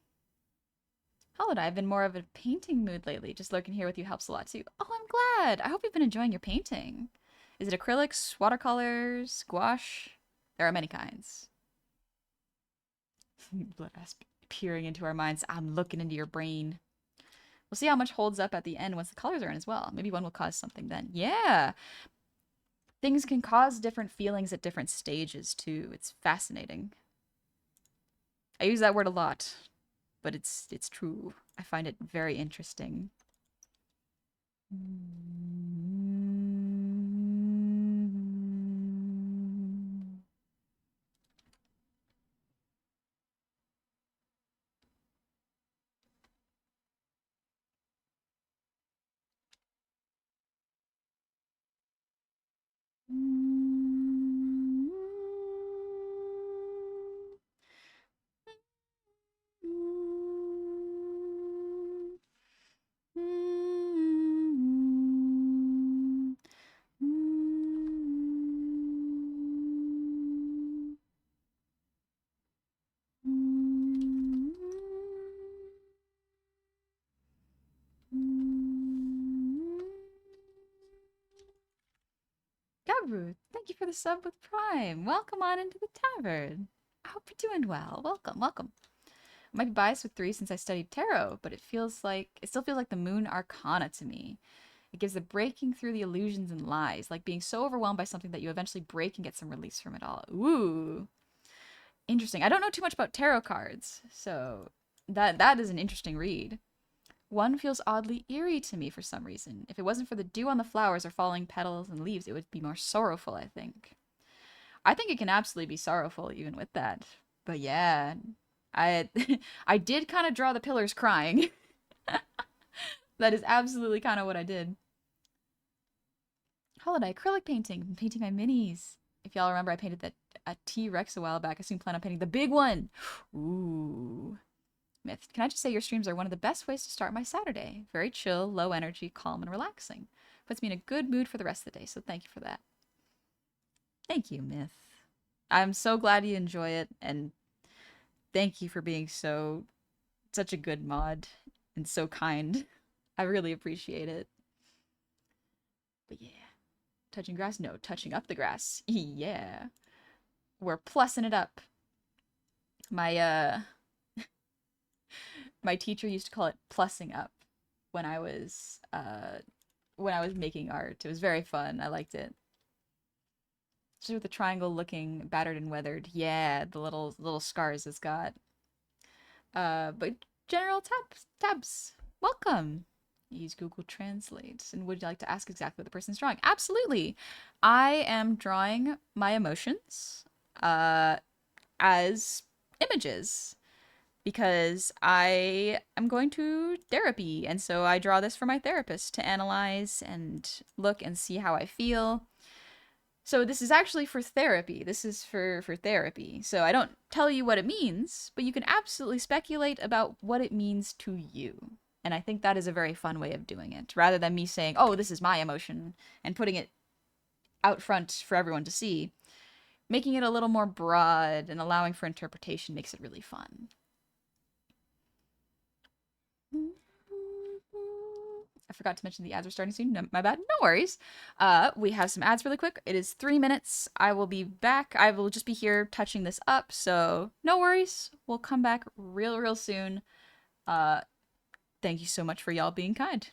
Holiday, I've been more of a painting mood lately. Just lurking here with you helps a lot too. Oh, I'm glad. I hope you've been enjoying your painting. Is it acrylics, watercolors, gouache? There are many kinds. Blood peering into our minds. I'm looking into your brain. We'll see how much holds up at the end once the colors are in as well. Maybe one will cause something then. Yeah. Things can cause different feelings at different stages too. It's fascinating. I use that word a lot, but it's true. I find it very interesting. Gabru, thank you for the sub with Prime. Welcome on into the tavern. I hope you're doing well. Welcome, welcome. I might be biased with 3 since I studied tarot, but it still feels like the moon arcana to me. It gives the breaking through the illusions and lies, like being so overwhelmed by something that you eventually break and get some release from it all. Ooh. Interesting. I don't know too much about tarot cards, so that is an interesting read. 1 feels oddly eerie to me for some reason. If it wasn't for the dew on the flowers or falling petals and leaves, it would be more sorrowful, I think. I think it can absolutely be sorrowful even with that. But yeah, I I did kind of draw the pillars crying. That is absolutely kind of what I did. Holiday acrylic painting. I'm painting my minis. If y'all remember, I painted that a T-Rex a while back. I soon plan on painting the big one. Ooh. Myth. Can I just say your streams are one of the best ways to start my Saturday? Very chill, low energy, calm, and relaxing. Puts me in a good mood for the rest of the day, so thank you for that. Thank you, Myth. I'm so glad you enjoy it, and thank you for being such a good mod and so kind. I really appreciate it. But yeah. Touching grass? No, touching up the grass. Yeah. We're plussing it up. My my teacher used to call it plussing up when I was making art. It was very fun. I liked it. Just with the triangle looking battered and weathered. Yeah, the little scars it's got. But General Tabs, welcome. Use Google Translate. And would you like to ask exactly what the person's drawing? Absolutely. I am drawing my emotions as images because I am going to therapy. And so I draw this for my therapist to analyze and look and see how I feel. So this is actually for therapy. This is for therapy. So I don't tell you what it means, but you can absolutely speculate about what it means to you. And I think that is a very fun way of doing it, rather than me saying, "Oh, this is my emotion," and putting it out front for everyone to see. Making it a little more broad and allowing for interpretation makes it really fun. I forgot to mention the ads are starting soon. No, my bad. No worries. We have some ads really quick. It is 3 minutes. I will be back. I will just be here touching this up, so no worries. We'll come back real soon. Thank you so much for y'all being kind.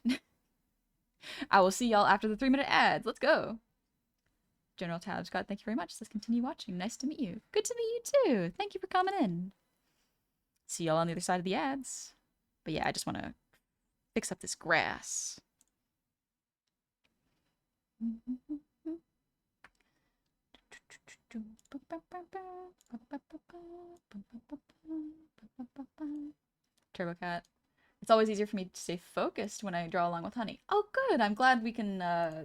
I will see y'all after the 3-minute ads. Let's go. General Tab Scott, thank you very much. Let's continue watching. Nice to meet you. Good to meet you too. Thank you for coming in. See y'all on the other side of the ads. But yeah, I just want to fix up this grass. TurboCat. It's always easier for me to stay focused when I draw along with Honey. Oh, good. I'm glad we can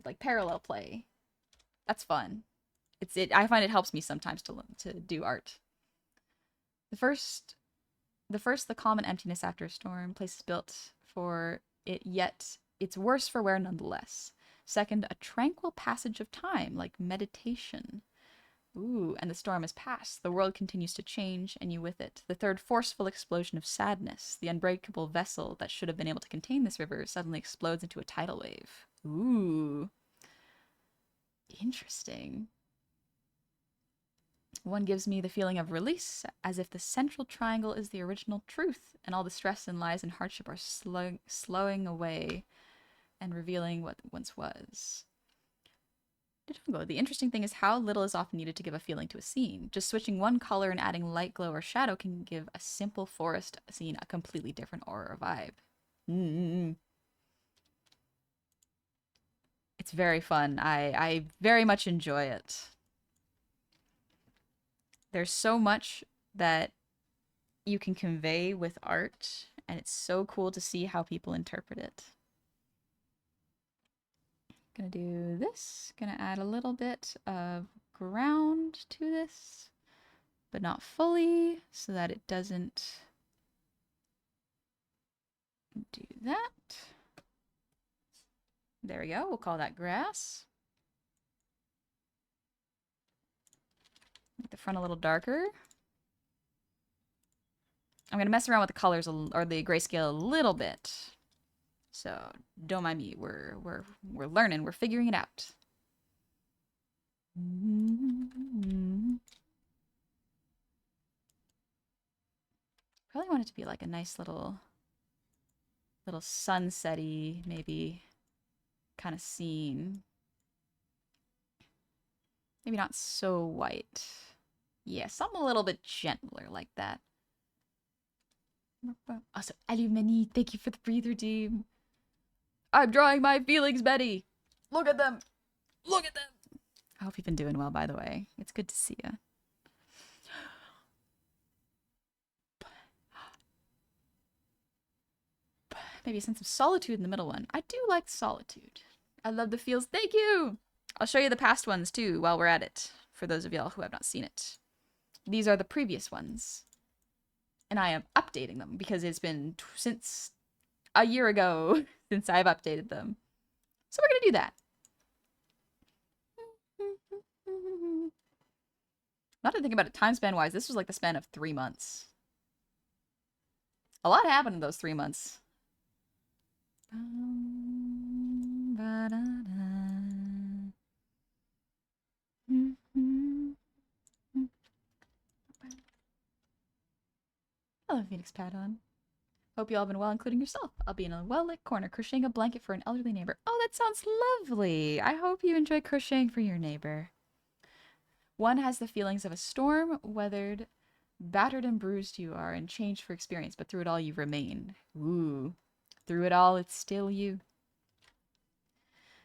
like parallel play. That's fun. I find it helps me sometimes to do art. The common emptiness after a storm, places built for it, yet it's worse for wear nonetheless. Second, a tranquil passage of time, like meditation. Ooh, and the storm has passed. The world continues to change, and you with it. The third, forceful explosion of sadness. The unbreakable vessel that should have been able to contain this river suddenly explodes into a tidal wave. Ooh. Interesting. One gives me the feeling of release, as if the central triangle is the original truth, and all the stress and lies and hardship are slowing away and revealing what once was. The interesting thing is how little is often needed to give a feeling to a scene. Just switching one color and adding light glow or shadow can give a simple forest scene a completely different aura or vibe. It's very fun. I very much enjoy it. There's so much that you can convey with art, and it's so cool to see how people interpret it. Gonna do this. Gonna add a little bit of ground to this, but not fully, so that it doesn't do that. There we go. We'll call that grass. Make the front a little darker. I'm gonna mess around with the colors or the grayscale a little bit. So don't mind me. We're learning. We're figuring it out. Probably want it to be like a nice little sunset-y, maybe, kind of scene. Maybe not so white. Yeah, something a little bit gentler like that. Also, Alumini, thank you for the breather, team. I'm drawing my feelings, Betty. Look at them. Look at them. I hope you've been doing well, by the way. It's good to see you. Maybe a sense of solitude in the middle one. I do like solitude. I love the feels. Thank you. I'll show you the past ones, too, while we're at it, for those of y'all who have not seen it. These are the previous ones. And I am updating them because it's been since a year ago since I've updated them. So we're going to do that. Not to think about it time span wise, this was like the span of 3 months. A lot happened in those 3 months. Hello, Phoenix Padon. Hope you all been well, including yourself. I'll be in a well-lit corner crocheting a blanket for an elderly neighbor. Oh, that sounds lovely. I hope you enjoy crocheting for your neighbor. One has the feelings of a storm, weathered, battered and bruised you are, and changed for experience, but through it all you remain. Ooh. Through it all, it's still you.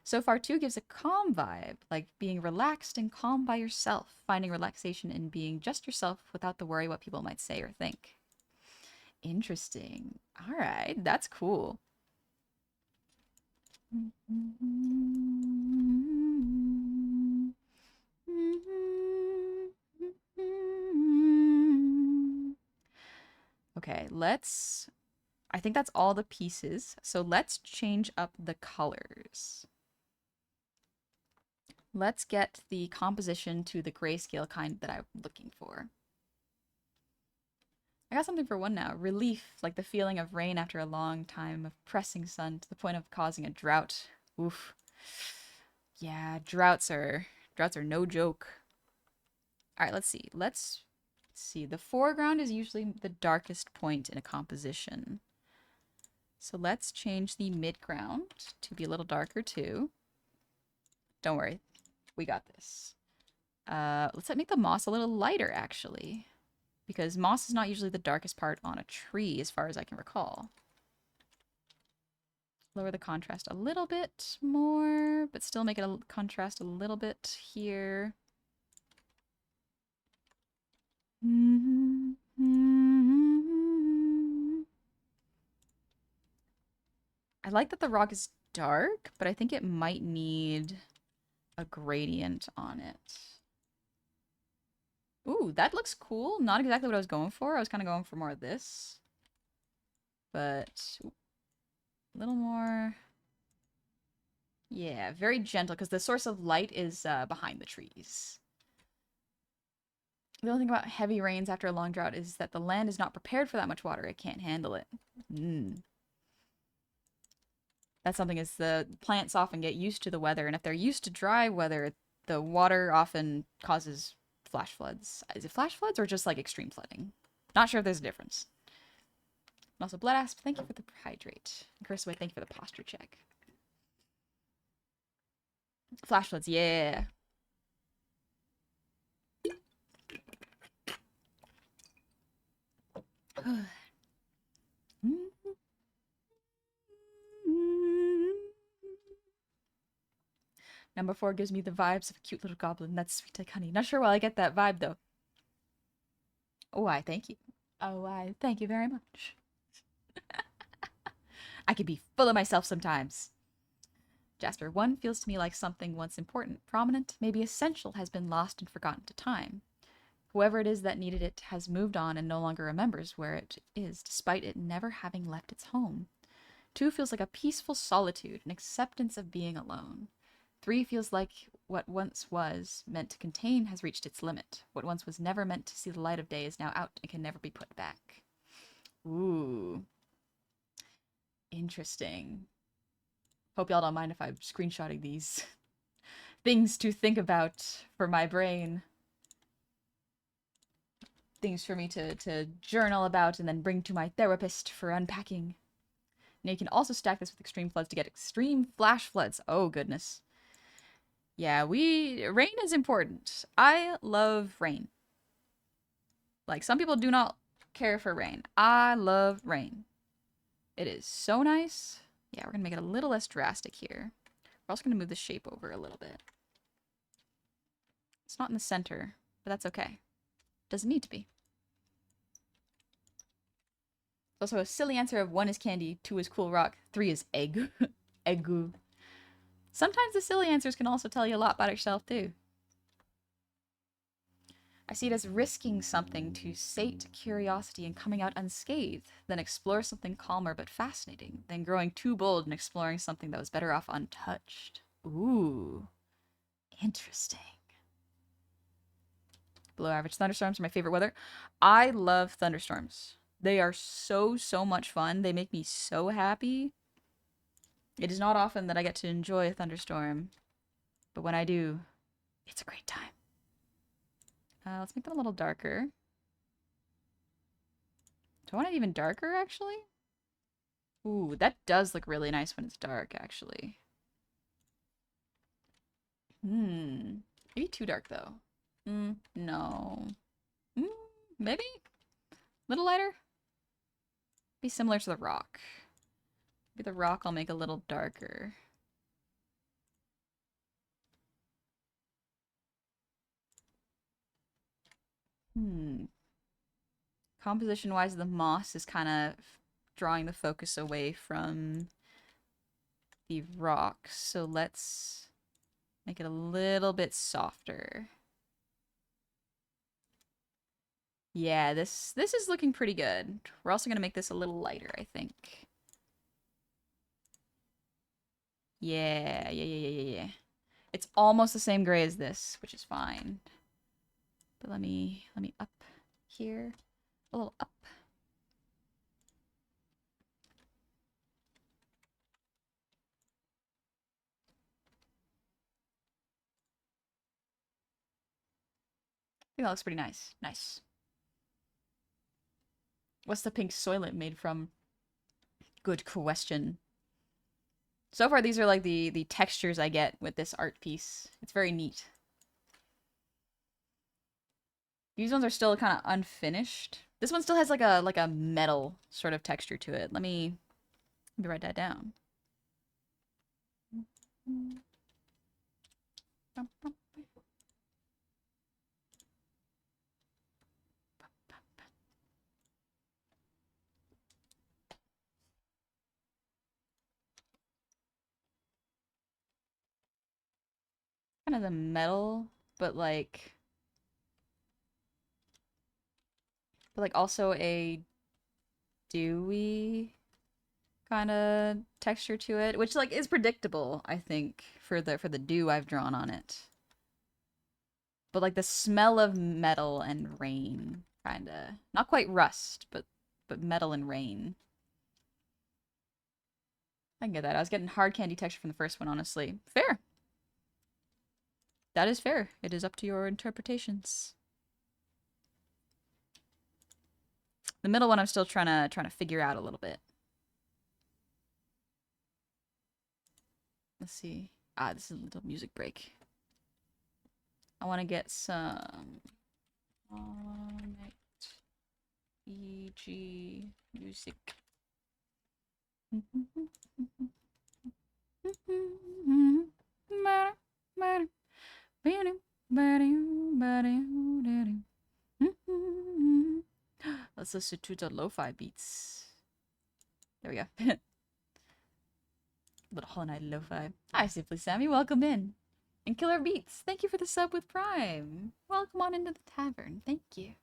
So far 2 gives a calm vibe, like being relaxed and calm by yourself, finding relaxation in being just yourself without the worry what people might say or think. Interesting. All right, that's cool. Okay, I think that's all the pieces. So let's change up the colors. Let's get the composition to the grayscale kind that I'm looking for. I got something for 1 now. Relief, like the feeling of rain after a long time of pressing sun to the point of causing a drought. Oof. Yeah, droughts are no joke. All right, let's see. Let's see. The foreground is usually the darkest point in a composition. So let's change the midground to be a little darker too. Don't worry. We got this. Let's make the moss a little lighter actually, because moss is not usually the darkest part on a tree as far as I can recall. Lower the contrast a little bit more, but still make it a contrast a little bit here. I like that the rock is dark, but I think it might need a gradient on it. Ooh, that looks cool. Not exactly what I was going for. I was kind of going for more of this. But a little more. Yeah, very gentle, because the source of light is behind the trees. The only thing about heavy rains after a long drought is that the land is not prepared for that much water. It can't handle it. That's something, is the plants often get used to the weather, and if they're used to dry weather, the water often causes flash floods. Is it flash floods or just like extreme flooding? Not sure if there's a difference. And also, Blood Asp, thank you for the hydrate. And Curseway, thank you for the posture check. Flash floods, yeah. Number 4 gives me the vibes of a cute little goblin. That's sweet like honey. Not sure why I get that vibe though. Oh, I thank you. Oh, I thank you very much. I can be full of myself sometimes. Jasper, 1 feels to me like something once important, prominent, maybe essential, has been lost and forgotten to time. Whoever it is that needed it has moved on and no longer remembers where it is, despite it never having left its home. 2 feels like a peaceful solitude, an acceptance of being alone. 3 feels like what once was meant to contain has reached its limit. What once was never meant to see the light of day is now out and can never be put back. Ooh. Interesting. Hope y'all don't mind if I'm screenshotting these things to think about for my brain. Things for me to journal about and then bring to my therapist for unpacking. Now you can also stack this with extreme floods to get extreme flash floods. Oh, goodness. Yeah, rain is important. I love rain. Like, some people do not care for rain. I love rain. It is so nice. Yeah, we're gonna make it a little less drastic here. We're also gonna move the shape over a little bit. It's not in the center, but that's okay. Doesn't need to be. Also, a silly answer of 1 is candy, 2 is cool rock, 3 is egg. Eggu. Sometimes the silly answers can also tell you a lot about yourself, too. I see it as risking something to sate curiosity and coming out unscathed, then explore something calmer but fascinating, then growing too bold and exploring something that was better off untouched. Ooh. Interesting. Below average thunderstorms are my favorite weather. I love thunderstorms. They are so much fun. They make me so happy. It is not often that I get to enjoy a thunderstorm, but when I do, it's a great time. Let's make them a little darker. Do I want it even darker, actually? Ooh, that does look really nice when it's dark, actually. Maybe too dark, though. No. Maybe? Little lighter? Be similar to the rock. Maybe the rock I'll make a little darker. Composition-wise, the moss is kind of drawing the focus away from the rock. So let's make it a little bit softer. Yeah, this is looking pretty good. We're also gonna make this a little lighter, I think. Yeah. It's almost the same gray as this, which is fine. But let me up here. A little up. I think that looks pretty nice. Nice. What's the pink soylent made from? Good question. So far, these are like the textures I get with this art piece. It's very neat. These ones are still kind of unfinished. This one still has like a metal sort of texture to it. Let me write that down. Kind of the metal, but like also a dewy kind of texture to it, which like is predictable, I think, for the dew I've drawn on it. But like the smell of metal and rain, kind of. Not quite rust, but metal and rain. I can get that. I was getting hard candy texture from the first one, honestly. Fair. That is fair. It is up to your interpretations. The middle one I'm still trying to figure out a little bit. Let's see. Ah, this is a little music break. I want to get some EG music. Let's listen to the lo-fi beats. There we go. Little Hollow Knight lo-fi. Hi, Simply Sammy. Welcome in. And Killer Beats, thank you for the sub with Prime. Welcome on into the tavern. Thank you.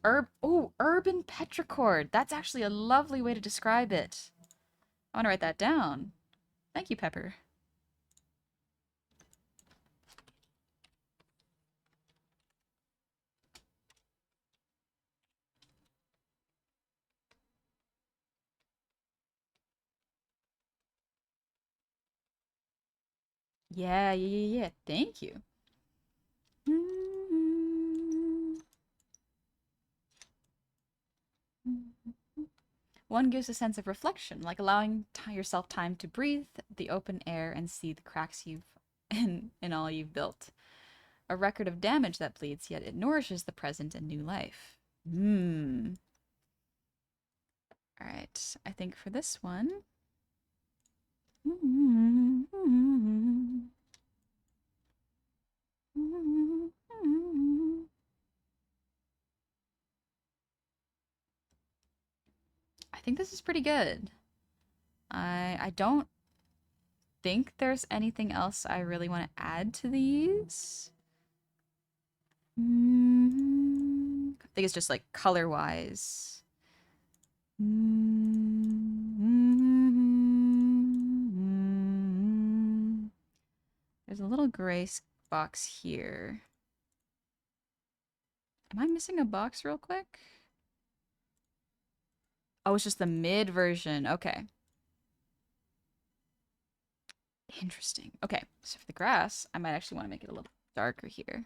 Urban petrichord. That's actually a lovely way to describe it. I want to write that down. Thank you, Pepper. Yeah. Thank you. One gives a sense of reflection, like allowing yourself time to breathe the open air and see the cracks you've in all you've built. A record of damage that bleeds, yet it nourishes the present and new life. All right, I think for this one. I think this is pretty good. I don't think there's anything else I really want to add to these. I think it's just like color-wise. There's a little gray box here. Am I missing a box real quick? Oh, it's just the mid version. Okay. Interesting. Okay, so for the grass, I might actually want to make it a little darker here.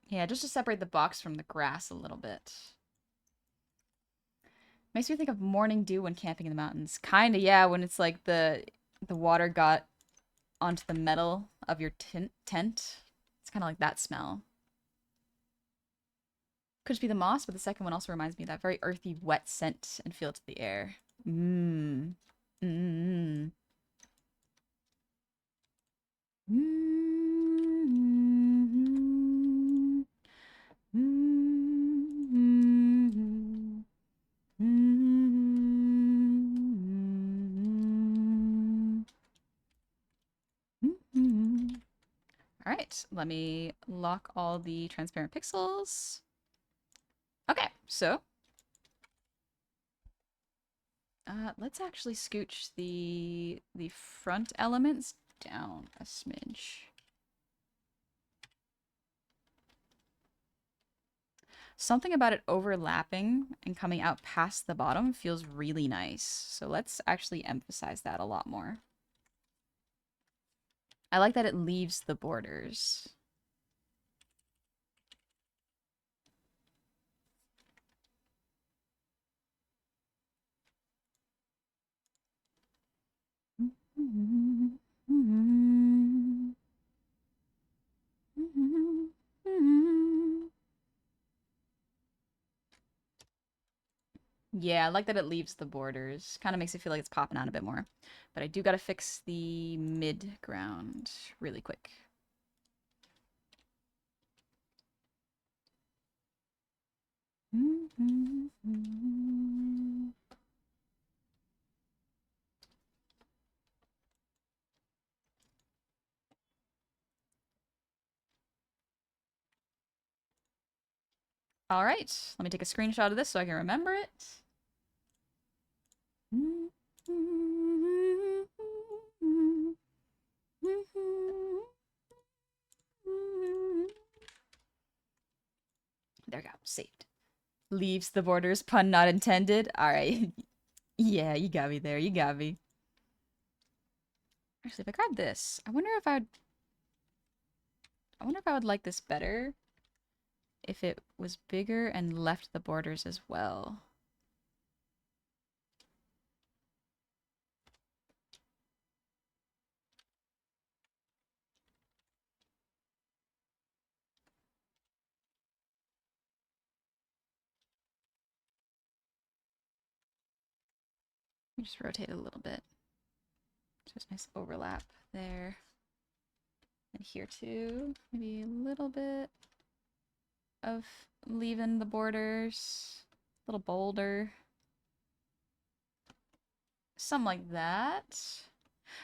Yeah, just to separate the box from the grass a little bit. Makes me think of morning dew when camping in the mountains. Kinda, yeah, when it's like the water got onto the metal of your tent. It's kind of like that smell. Could just be the moss, but the second one also reminds me of that very earthy, wet scent and feel to the air. Mmm. Mmm. Mmm. Mmm. Mmm. Mmm. All right, let me lock all the transparent pixels. Okay, so let's actually scooch the front elements down a smidge. Something about it overlapping and coming out past the bottom feels really nice. So let's actually emphasize that a lot more. I like that it leaves the borders. Yeah, I like that it leaves the borders. Kind of makes it feel like it's popping out a bit more. But I do gotta fix the mid-ground really quick. All right, let me take a screenshot of this so I can remember it. There we go, saved. Leaves the borders, pun not intended. All right. Yeah, you got me there. You got me. Actually, if I grab this, I wonder if I would like this better if it was bigger and left the borders as well. Let me just rotate it a little bit. Just nice overlap there. And here too. Maybe a little bit of leaving the borders a little bolder. Something like that.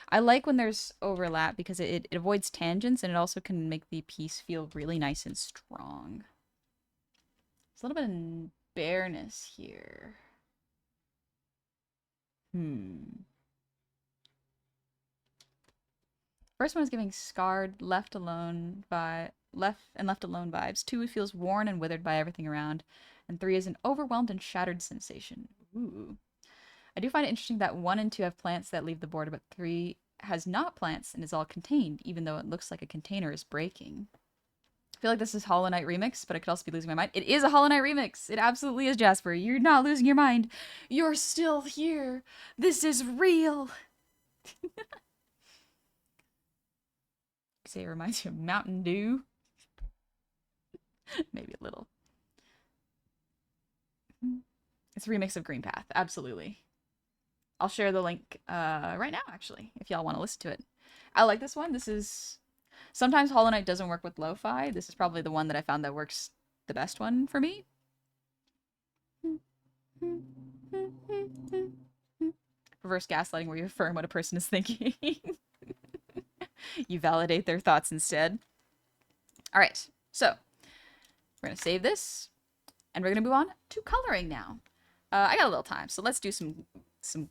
I like when there's overlap because it avoids tangents and it also can make the piece feel really nice and strong. There's a little bit of bareness here. First one is giving scarred, left alone vibes. 2 feels worn and withered by everything around. And 3 is an overwhelmed and shattered sensation. Ooh. I do find it interesting that 1 and 2 have plants that leave the border, but 3 has not plants and is all contained, even though it looks like a container is breaking. I feel like this is Hollow Knight Remix, but I could also be losing my mind. It is a Hollow Knight Remix. It absolutely is, Jasper. You're not losing your mind. You're still here. This is real. Say it reminds you of Mountain Dew. Maybe a little. It's a remix of Green Path. Absolutely. I'll share the link right now, actually, if y'all want to listen to it. I like this one. This is... Sometimes Hollow Knight doesn't work with lo-fi. This is probably the one that I found that works the best one for me. Reverse gaslighting, where you affirm what a person is thinking. You validate their thoughts instead. All right, so we're gonna save this, and we're gonna move on to coloring now. I got a little time, so let's do some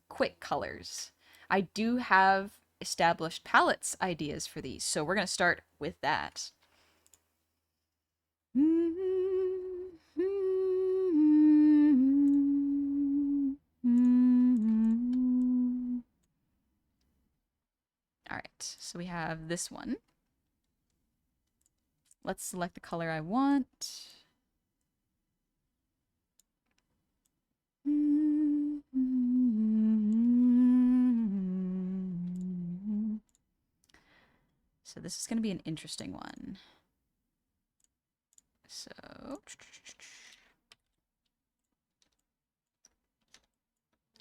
quick colors. I do have established palettes ideas for these, so we're gonna start with that. All right, so we have this one. Let's select the color I want. So this is going to be an interesting one. So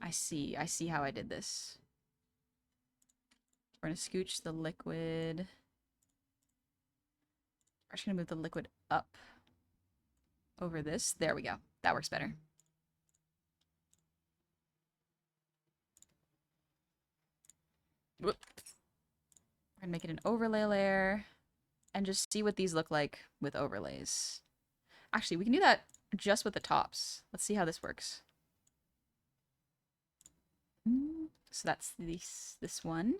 I see how I did this. We're going to scooch the liquid. We're just going to move the liquid up over this. There we go. That works better. Whoop. We're going to make it an overlay layer and just see what these look like with overlays. Actually, we can do that just with the tops. Let's see how this works. So that's this one.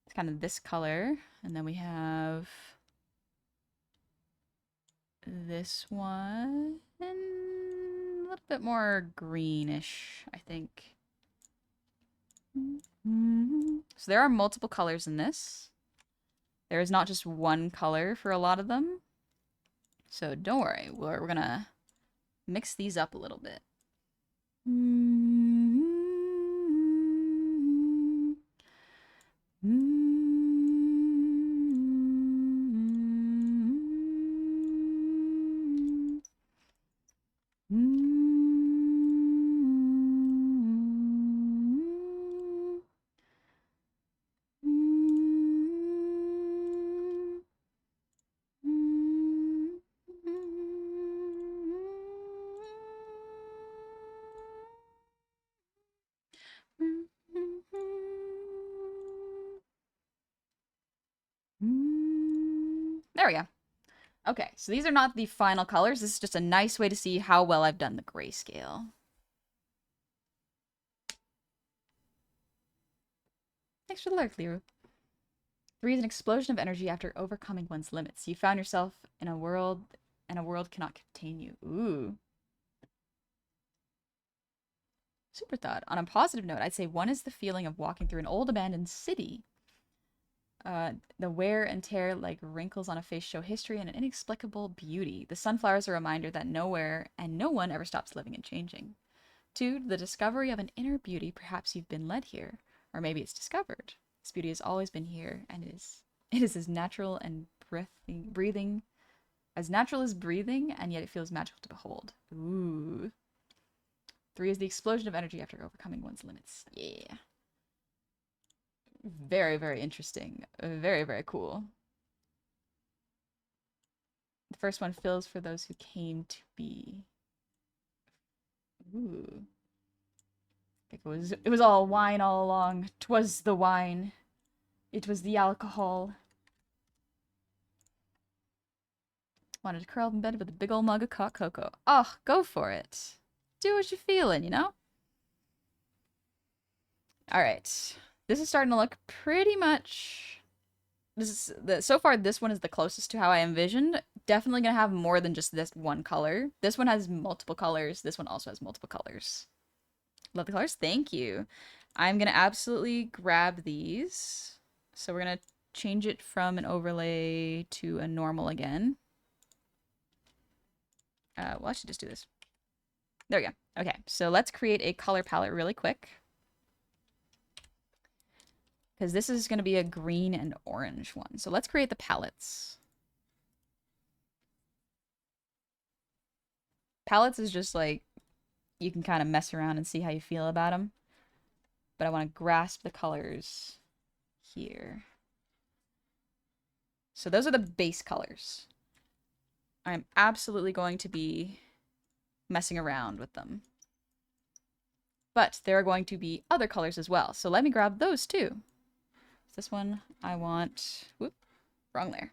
It's kind of this color. And then we have this one. And a little bit more greenish, I think. So there are multiple colors in this. There is not just one color for a lot of them. So don't worry, we're gonna mix these up a little bit. There we go. Okay, so these are not the final colors. This is just a nice way to see how well I've done the grayscale. Thanks for the lurk, Liru. 3 is an explosion of energy after overcoming one's limits. You found yourself in a world, and a world cannot contain you. Ooh. Super thought. On a positive note, I'd say 1 is the feeling of walking through an old abandoned city. The wear and tear like wrinkles on a face show history and an inexplicable beauty. The sunflowers are a reminder that nowhere and no one ever stops living and changing. 2, the discovery of an inner beauty. Perhaps you've been led here, or maybe it's discovered. This beauty has always been here, and it is as natural and breathing, as natural as breathing, and yet it feels magical to behold. Ooh. 3 is the explosion of energy after overcoming one's limits. Yeah. Very, very interesting. Very, very cool. The first one fills for those who came to be. Ooh. I think it was all wine all along. 'Twas the wine. It was the alcohol. Wanted to curl up in bed with a big old mug of hot cocoa. Oh, go for it. Do what you're feeling, you know? Alright. This is starting to look pretty much... So far, this one is the closest to how I envisioned. Definitely gonna have more than just this one color. This one has multiple colors. This one also has multiple colors. Love the colors. Thank you. I'm gonna absolutely grab these. So we're gonna change it from an overlay to a normal again. Well, I should just do this. There we go. Okay, so let's create a color palette really quick. Because this is going to be a green and orange one. So let's create the palettes. Palettes is just like, you can kind of mess around and see how you feel about them. But I want to grasp the colors here. So those are the base colors. I'm absolutely going to be messing around with them. But there are going to be other colors as well. So let me grab those too. This one, I want... Whoop, wrong layer.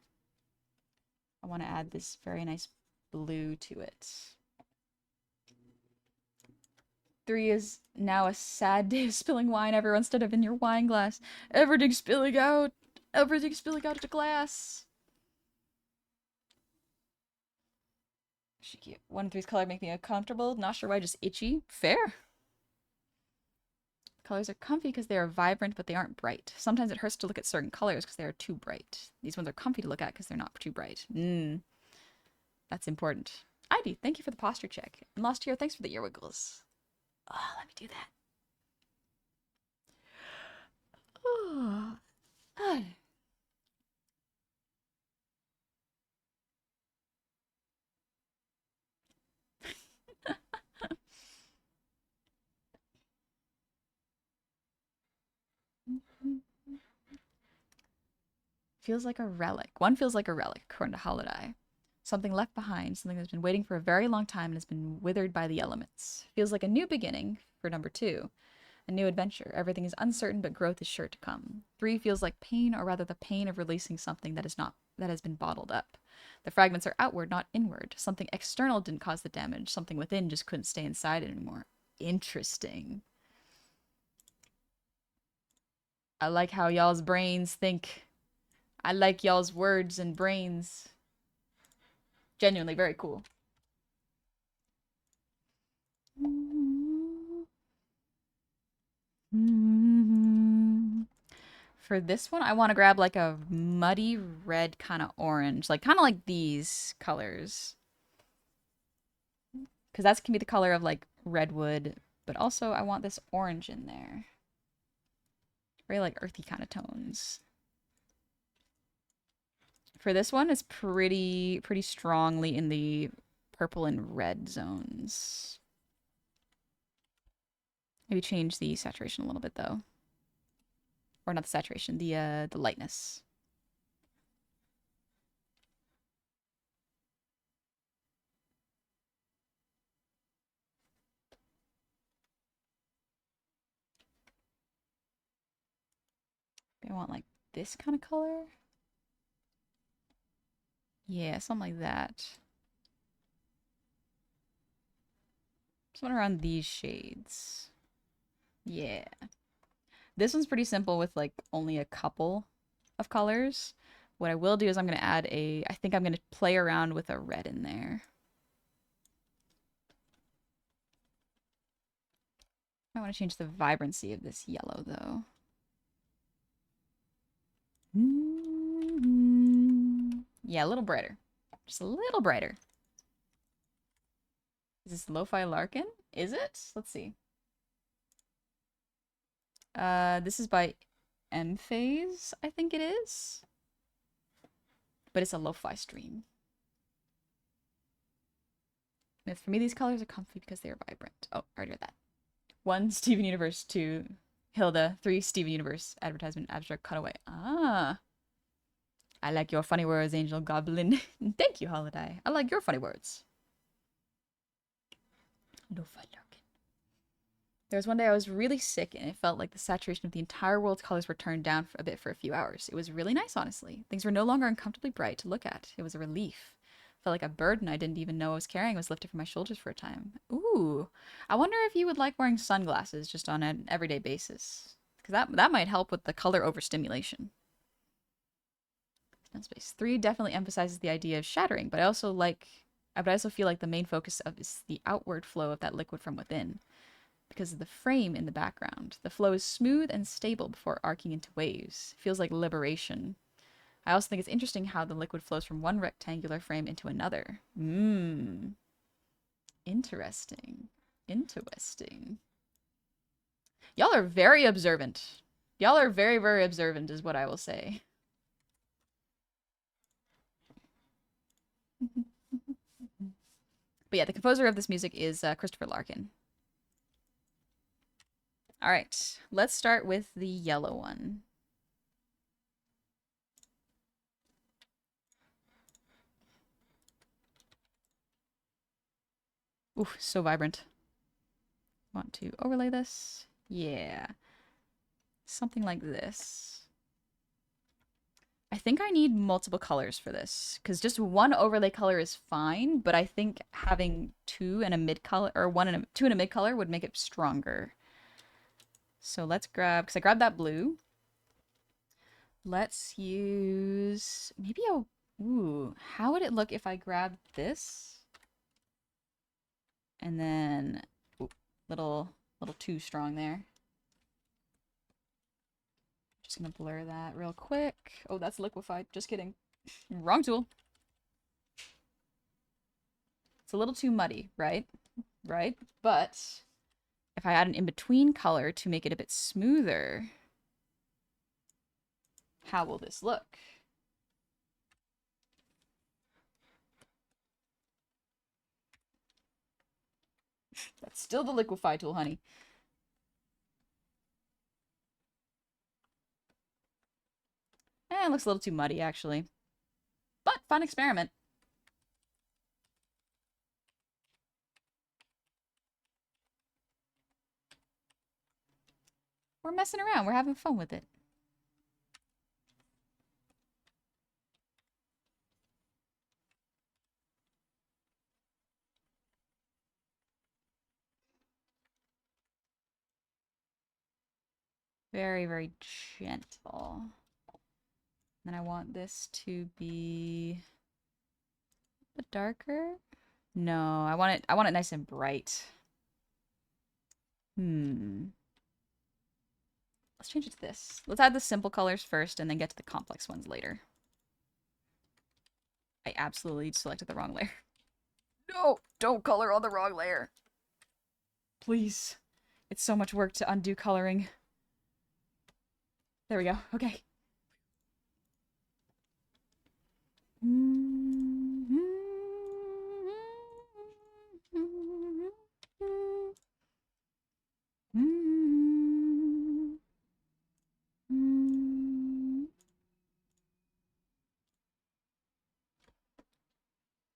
I want to add this very nice blue to it. 3 is now a sad day of spilling wine everywhere instead of in your wine glass. Everything's spilling out. Everything's spilling out of the glass. 1 and 3's color make me uncomfortable. Not sure why, just itchy. Fair. Colors are comfy because they are vibrant, but they aren't bright. Sometimes it hurts to look at certain colors because they are too bright. These ones are comfy to look at because they're not too bright. That's important. ID, thank you for the posture check. And Lost Here, thanks for the ear wiggles. Oh, let me do that. Oh. Feels like a relic. One feels like a relic, according to Holiday. Something left behind, something that's been waiting for a very long time and has been withered by the elements. Feels like a new beginning for number two. A new adventure. Everything is uncertain, but growth is sure to come. Three feels like pain, or rather the pain of releasing something that has been bottled up. The fragments are outward, not inward. Something external didn't cause the damage. Something within just couldn't stay inside anymore. Interesting. I like how y'all's brains think. I like y'all's words and brains. Genuinely very cool. For this one, I want to grab like a muddy red kind of orange, like kind of like these colors. Because that can be the color of like redwood, but also I want this orange in there. Very like earthy kind of tones. For this one, it's pretty strongly in the purple and red zones. Maybe change the saturation a little bit though. Or not the saturation, the lightness. I want like this kind of color. Yeah, something like that. Something around these shades. Yeah. This one's pretty simple with like only a couple of colors. What I will do is I'm going to add I think I'm going to play around with a red in there. I want to change the vibrancy of this yellow though. Yeah, a little brighter. Just a little brighter. Is this Lo-Fi Larkin? Is it? Let's see. This is by M-Phase, I think it is. But it's a lo-fi stream. And for me, these colors are comfy because they are vibrant. Oh, I already read that. 1, Steven Universe. 2, Hilda. 3, Steven Universe. Advertisement, abstract, cutaway. Ah. I like your funny words, Angel Goblin. Thank you, Holiday. I like your funny words. Lo-Fi Larkin. There was one day I was really sick and it felt like the saturation of the entire world's colors were turned down for a few hours. It was really nice, honestly. Things were no longer uncomfortably bright to look at. It was a relief. Felt like a burden I didn't even know I was carrying was lifted from my shoulders for a time. Ooh. I wonder if you would like wearing sunglasses just on an everyday basis. Because that might help with the color overstimulation. No space. 3 definitely emphasizes the idea of shattering, but I also feel like the main focus of is the outward flow of that liquid from within. Because of the frame in the background. The flow is smooth and stable before arcing into waves. It feels like liberation. I also think it's interesting how the liquid flows from one rectangular frame into another. Interesting. Interesting. Y'all are very observant. Y'all are very, very observant is what I will say. But yeah, the composer of this music is Christopher Larkin. All right, let's start with the yellow one. Ooh, so vibrant. Want to overlay this? Yeah. Something like this. I think I need multiple colors for this because just one overlay color is fine, but I think having two and a mid color or two and a mid color would make it stronger. So let's grab, because I grabbed that blue. Let's use maybe ooh, how would it look if I grabbed this? And then ooh, little too strong there. Just gonna blur that real quick. Oh, that's liquefied. Just kidding. Wrong tool. It's a little too muddy, right? Right? But if I add an in-between color to make it a bit smoother, how will this look? That's still the liquefy tool, honey. It looks a little too muddy, actually. But fun experiment. We're messing around. We're having fun with it. Very, very gentle. Then I want this to be a bit darker. No, I want it nice and bright. Let's change it to this. Let's add the simple colors first and then get to the complex ones later. I absolutely selected the wrong layer. No, don't color on the wrong layer. Please. It's so much work to undo coloring. There we go. Okay.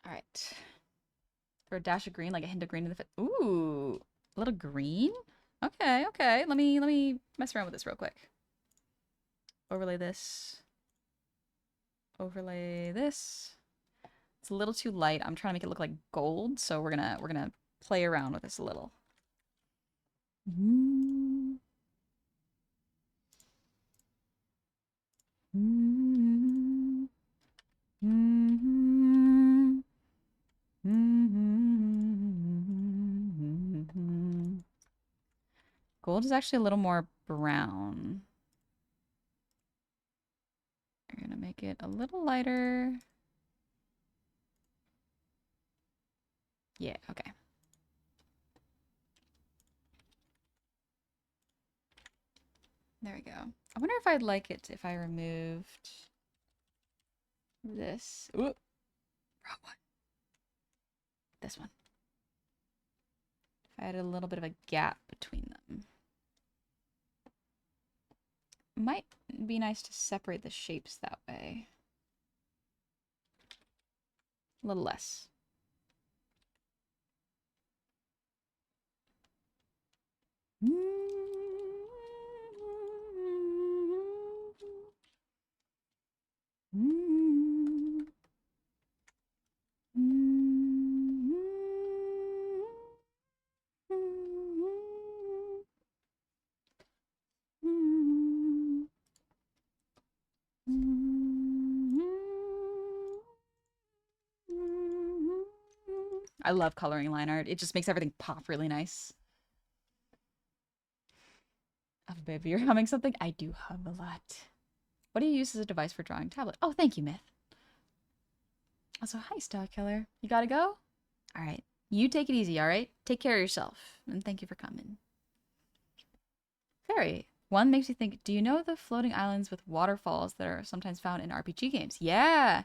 All right. For a dash of green, like a hint of green in the fit. Ooh, a little green? Okay, okay. Let me mess around with this real quick. Overlay this. Overlay this. It's a little too light. I'm trying to make it look like gold, so we're gonna play around with this a little. Gold is actually a little more brown. We're gonna make it a little lighter. Yeah, okay. There we go. I wonder if I'd like it if I removed this. Ooh, wrong one. This one. If I had a little bit of a gap between them. Might be nice to separate the shapes that way. A little less. I love coloring line art. It just makes everything pop really nice. Oh, baby, you're humming something? I do hum a lot. What do you use as a device for drawing tablet? Oh, thank you, Myth. Also, hi, Star Killer. You gotta go? All right. You take it easy, all right? Take care of yourself. And thank you for coming. Fairy. One makes you think, do you know the floating islands with waterfalls that are sometimes found in RPG games? Yeah.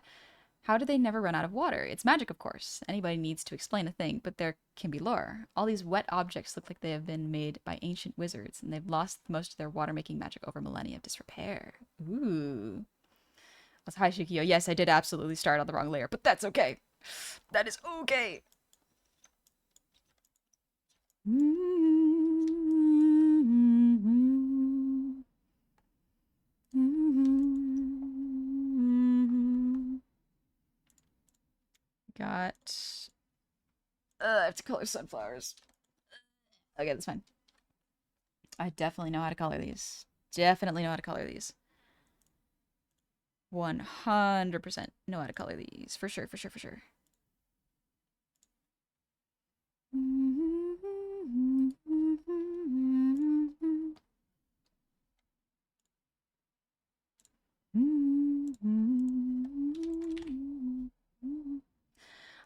How do they never run out of water? It's magic, of course. Anybody needs to explain a thing, but there can be lore. All these wet objects look like they have been made by ancient wizards, and they've lost most of their water-making magic over millennia of disrepair. Ooh. Hi, Shikio. Yes, I did absolutely start on the wrong layer, but that's okay. That is okay. Got... I have to color sunflowers. Okay, that's fine. I definitely know how to color these. Definitely know how to color these. 100% know how to color these. For sure, for sure, for sure.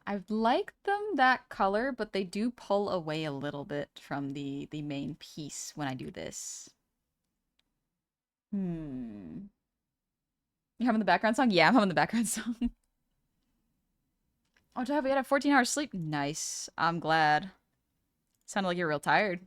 I like them that color, but they do pull away a little bit from the main piece when I do this. You're having the background song? Yeah, I'm having the background song. Oh, Dad, we had a 14 hours sleep. Nice. I'm glad. Sounded like you're real tired.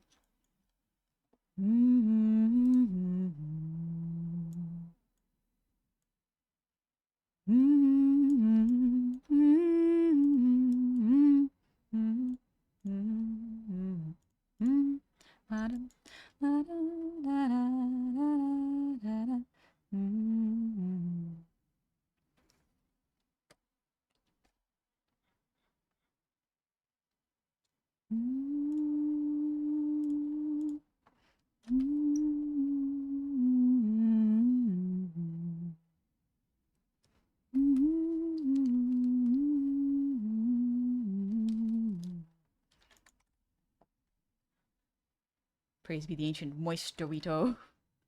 Praise be the ancient moist Dorito.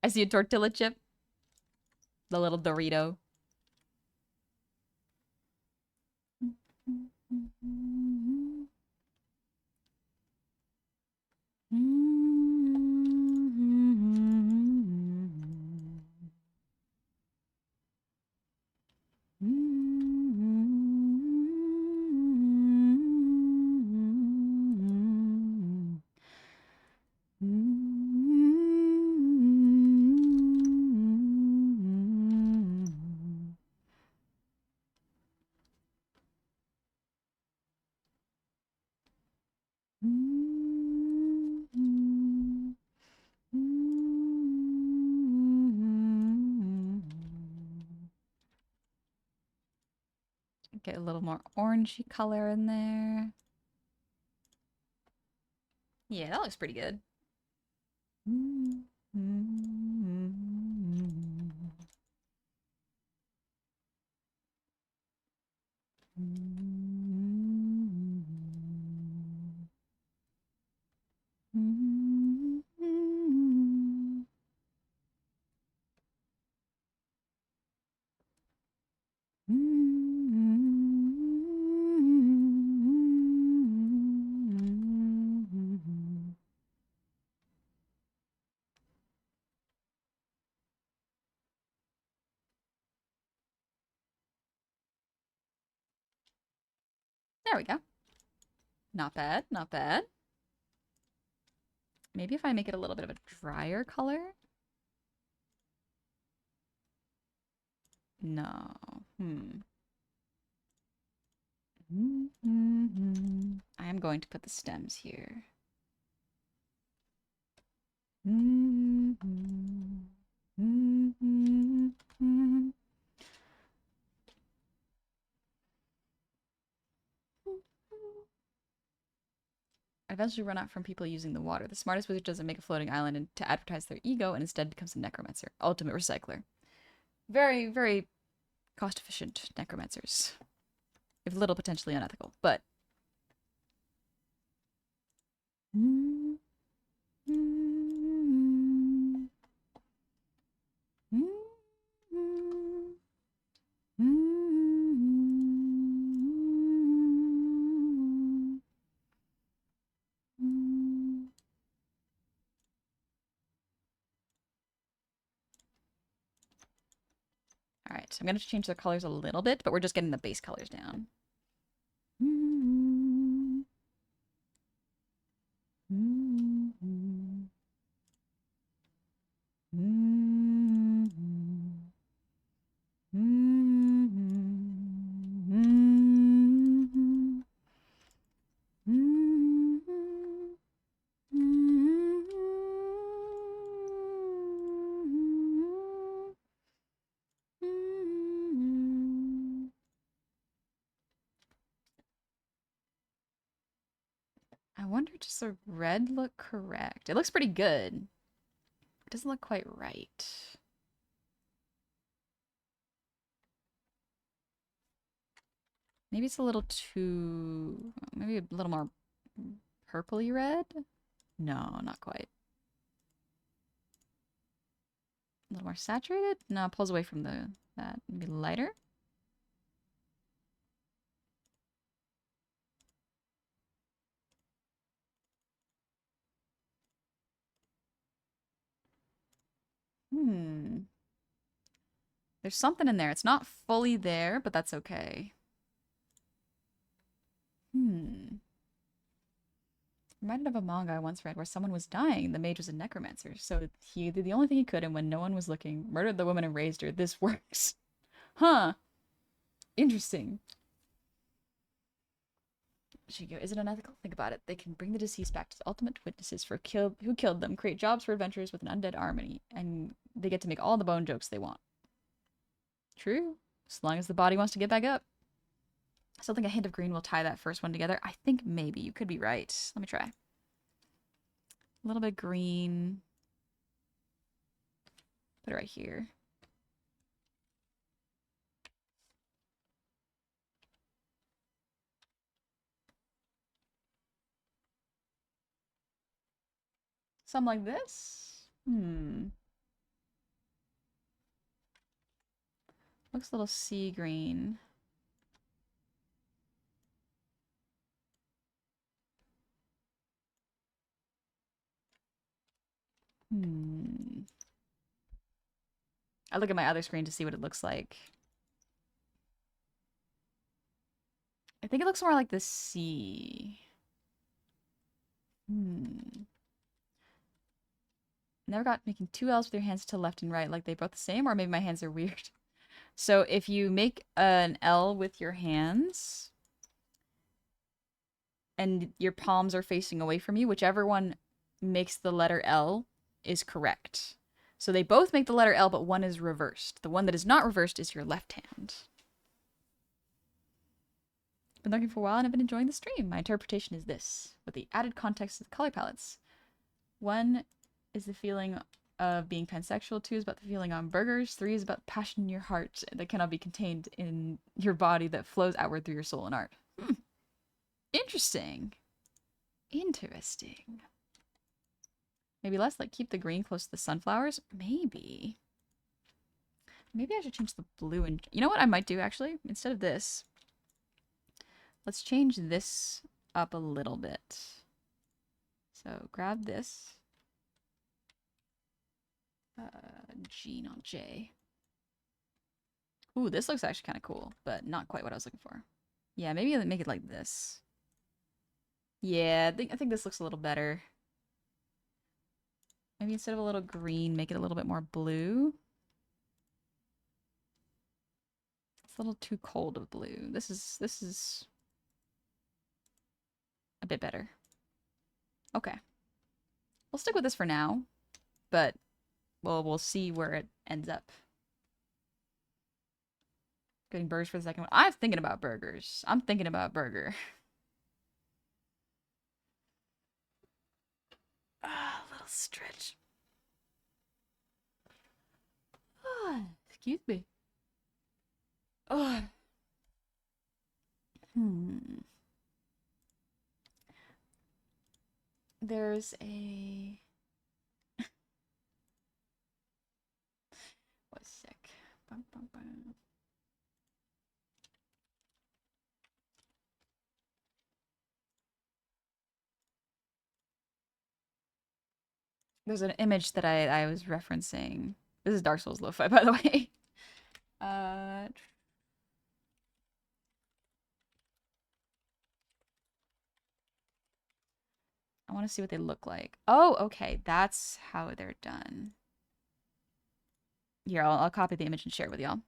I see a tortilla chip. The little Dorito. Get a little more orangey color in there. Yeah, that looks pretty good. There we go. Not bad, not bad. Maybe if I make it a little bit of a drier color? No. I am going to put the stems here. I eventually run out from people using the water. The smartest wizard doesn't make a floating island to advertise their ego and instead becomes a necromancer. Ultimate recycler. Very, very cost-efficient necromancers. If little potentially unethical, but... Alright, I'm going to change the colors a little bit, but we're just getting the base colors down. I wonder, does the red look correct? It looks pretty good. It doesn't look quite right. Maybe it's a little too... Maybe a little more purpley red? No, not quite. A little more saturated? No, it pulls away from that. Maybe lighter? There's something in there. It's not fully there, but that's okay. Reminded of a manga I once read where someone was dying and the mage was a necromancer. So he did the only thing he could, and when no one was looking, murdered the woman and raised her. This works. Huh. Interesting. Shigo, is it unethical? Think about it. They can bring the deceased back to the ultimate witnesses for who killed them, create jobs for adventurers with an undead army, and they get to make all the bone jokes they want. True. As long as the body wants to get back up. I still think a hint of green will tie that first one together. I think maybe. You could be right. Let me try. A little bit green. Put it right here. Something like this? Looks a little sea green. I look at my other screen to see what it looks like. I think it looks more like the sea. Never got making two L's with your hands to left and right. Like they both the same, or maybe my hands are weird. So if you make an L with your hands and your palms are facing away from you, whichever one makes the letter L is correct. So they both make the letter L, but one is reversed. The one that is not reversed is your left hand. Been looking for a while and I've been enjoying the stream. My interpretation is this, with the added context of the color palettes. One is the feeling of being pansexual. 2 is about the feeling on burgers. 3 is about passion in your heart that cannot be contained in your body that flows outward through your soul and art. Interesting. Interesting. Maybe let's like keep the green close to the sunflowers. Maybe. Maybe I should change the blue and you know what I might do actually? Instead of this, let's change this up a little bit. So grab this. G, not J. Ooh, this looks actually kind of cool, but not quite what I was looking for. Yeah, maybe make it like this. Yeah, I think this looks a little better. Maybe instead of a little green, make it a little bit more blue. It's a little too cold of blue. This is a bit better. Okay. We'll stick with this for now, but we'll see where it ends up. Getting burgers for the second one. I'm thinking about burgers. I'm thinking about burger. Little stretch. Excuse me. There's a... One sec. Bum, bum, bum. There's an image that I was referencing. This is Dark Souls Lo-Fi, by the way. I want to see what they look like. Oh, okay. That's how they're done. Here, I'll copy the image and share it with y'all.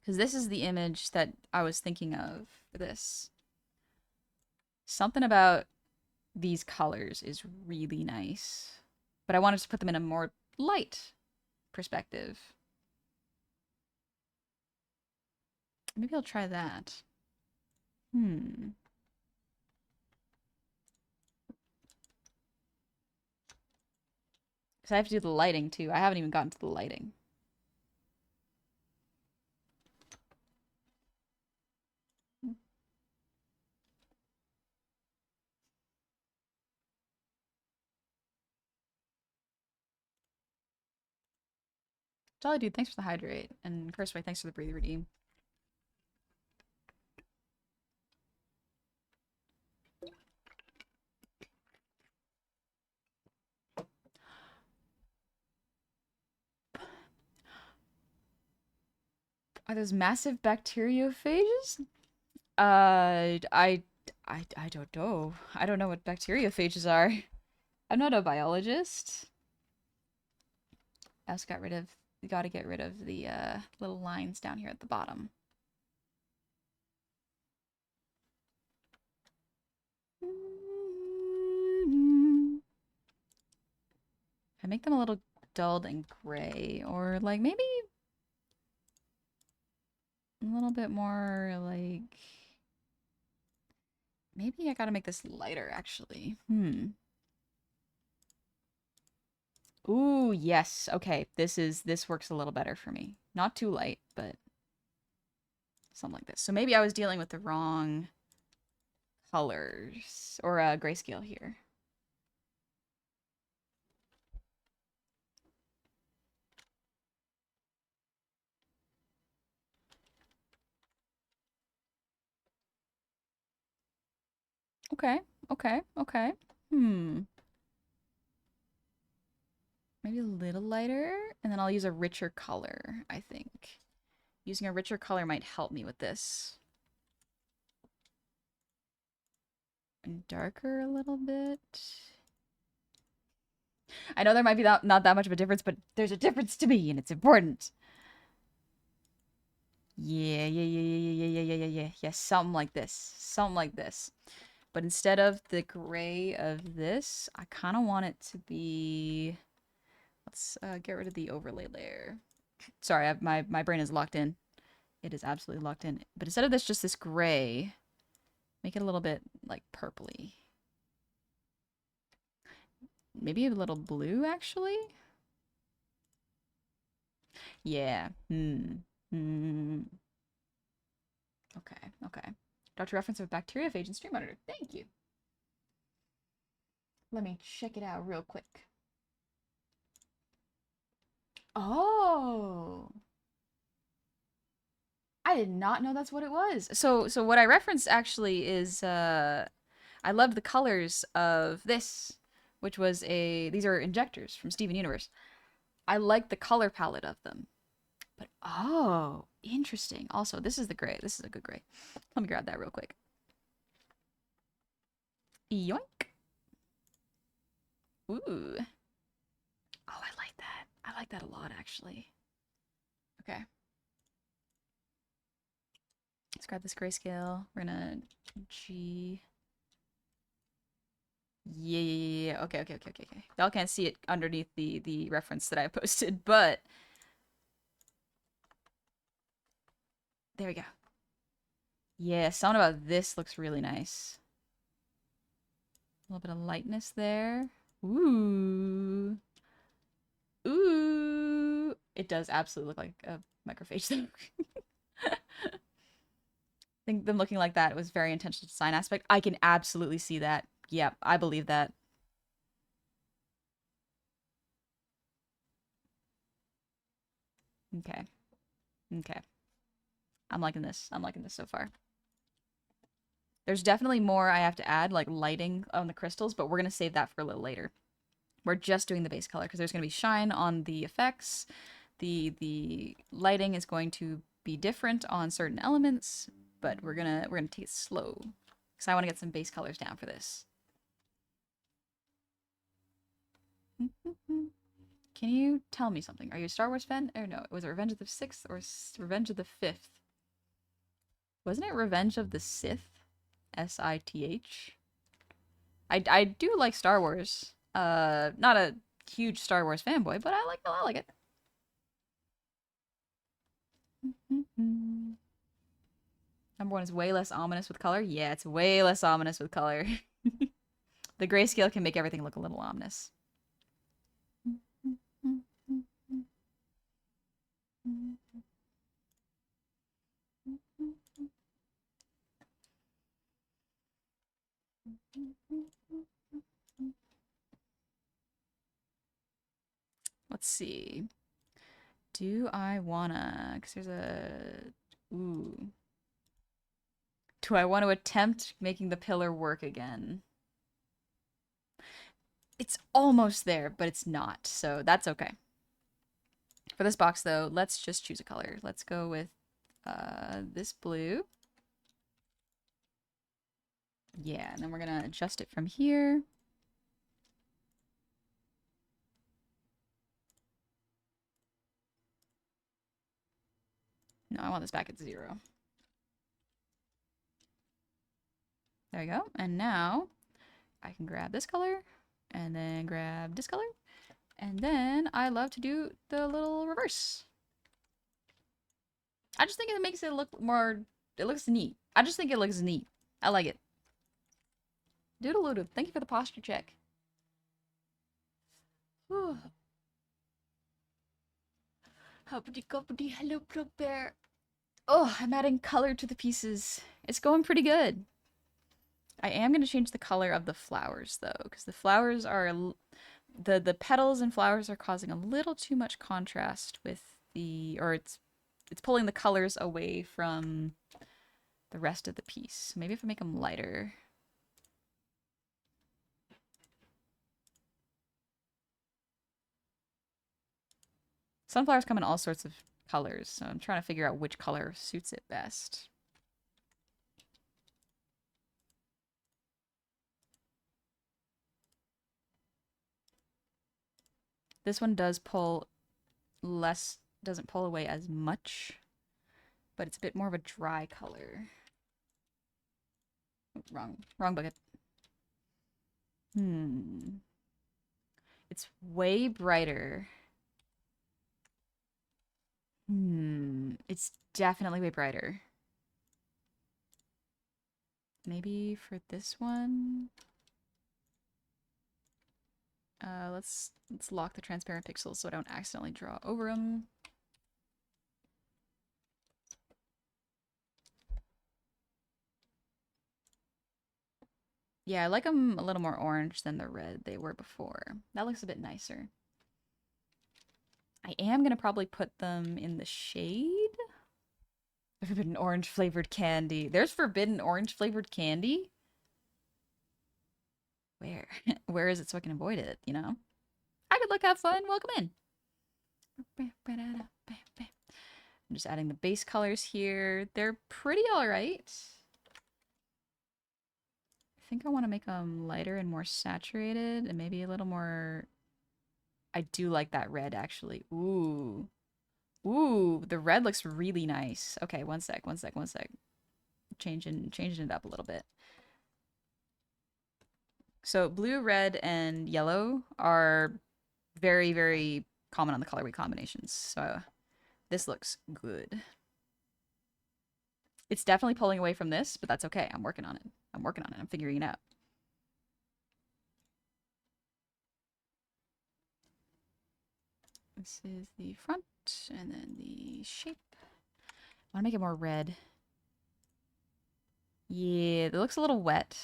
Because this is the image that I was thinking of for this. Something about these colors is really nice. But I wanted to put them in a more light perspective. Maybe I'll try that. Because I have to do the lighting too. I haven't even gotten to the lighting. Jolly Dude, thanks for the hydrate. And Curseway, thanks for the breathe redeem. Are those massive bacteriophages? I don't know. I don't know what bacteriophages are. I'm not a biologist. I also gotta get rid of the little lines down here at the bottom. I make them a little dulled and gray, or like maybe a little bit more like, maybe I gotta make this lighter actually. Ooh, yes. Okay, this works a little better for me. Not too light, but something like this. So maybe I was dealing with the wrong colors or grayscale here. Okay, okay, okay. Maybe a little lighter, and then I'll use a richer color, I think. Using a richer color might help me with this. And darker a little bit. I know there might be not that much of a difference, but there's a difference to me, and it's important. Yeah, yeah, yeah, yeah, yeah, yeah, yeah, yeah, yeah, yeah, something like this. Something like this. But instead of the gray of this, I kind of want it to be... Let's get rid of the overlay layer. Sorry, my brain is locked in. It is absolutely locked in. But instead of this, just this gray, make it a little bit, like, purpley. Maybe a little blue, actually? Yeah. Okay, okay. Doctor reference of bacteriophage and stream monitor. Thank you. Let me check it out real quick. Oh. I did not know that's what it was. So what I referenced actually is I loved the colors of this, which was these are injectors from Steven Universe. I like the color palette of them. But oh, interesting. Also, this is the gray. This is a good gray. Let me grab that real quick. Yoink. Ooh. Oh, I like that. I like that a lot, actually. Okay. Let's grab this grayscale. We're gonna G. Yeah, yeah, yeah, yeah. Okay, okay, okay, okay, okay. Y'all can't see it underneath the reference that I posted, but there we go. Yeah, something about this looks really nice. A little bit of lightness there. Ooh. Ooh. It does absolutely look like a microphage though. I think them looking like that was very intentional design aspect. I can absolutely see that. Yeah, I believe that. Okay. Okay. I'm liking this. I'm liking this so far. There's definitely more I have to add, like lighting on the crystals, but we're going to save that for a little later. We're just doing the base color because there's going to be shine on the effects. The lighting is going to be different on certain elements, but we're gonna take it slow because I want to get some base colors down for this. Can you tell me something? Are you a Star Wars fan? Or no, was it Revenge of the Sixth or Revenge of the Fifth? Wasn't it Revenge of the Sith? Sith? I do like Star Wars. Not a huge Star Wars fanboy, but I like it. Number one is way less ominous with color. Yeah, it's way less ominous with color. The grayscale can make everything look a little ominous. Let's see. Do I wanna... Because there's a... Ooh. Do I want to attempt making the pillar work again? It's almost there, but it's not, so that's okay. For this box, though, let's just choose a color. Let's go with this blue. Yeah, and then we're gonna adjust it from here. No, I want this back at 0. There we go. And now I can grab this color and then grab this color And then I love to do the little reverse. I just think it makes it look more, it looks neat. I just think it looks neat. I like it. Doodle-oodle, thank you for the posture check. Hoppity-goppity, hello, Plug Bear. Oh, I'm adding color to the pieces. It's going pretty good. I am going to change the color of the flowers, though, because the flowers are... The petals and flowers are causing a little too much contrast with the... Or it's pulling the colors away from the rest of the piece. Maybe if I make them lighter... Sunflowers come in all sorts of colors, so I'm trying to figure out which color suits it best. This one does pull less, doesn't pull away as much, but it's a bit more of a dry color. Oh, wrong bucket. It's way brighter. It's definitely way brighter. Maybe for this one. Let's lock the transparent pixels so I don't accidentally draw over them. Yeah, I like them a little more orange than the red they were before. That looks a bit nicer. I am going to probably put them in the shade. Forbidden orange flavored candy. There's forbidden orange flavored candy? Where? Where is it so I can avoid it, you know? Hi, good luck, have fun, welcome in. I'm just adding the base colors here. They're pretty alright. I think I want to make them lighter and more saturated and maybe a little more... I do like that red, actually. Ooh. Ooh, the red looks really nice. Okay, one sec. Changing it up a little bit. So blue, red, and yellow are very, very common on the color wheel combinations. So this looks good. It's definitely pulling away from this, but that's okay. I'm working on it. I'm figuring it out. This is the front, and then the shape. I want to make it more red. Yeah, it looks a little wet.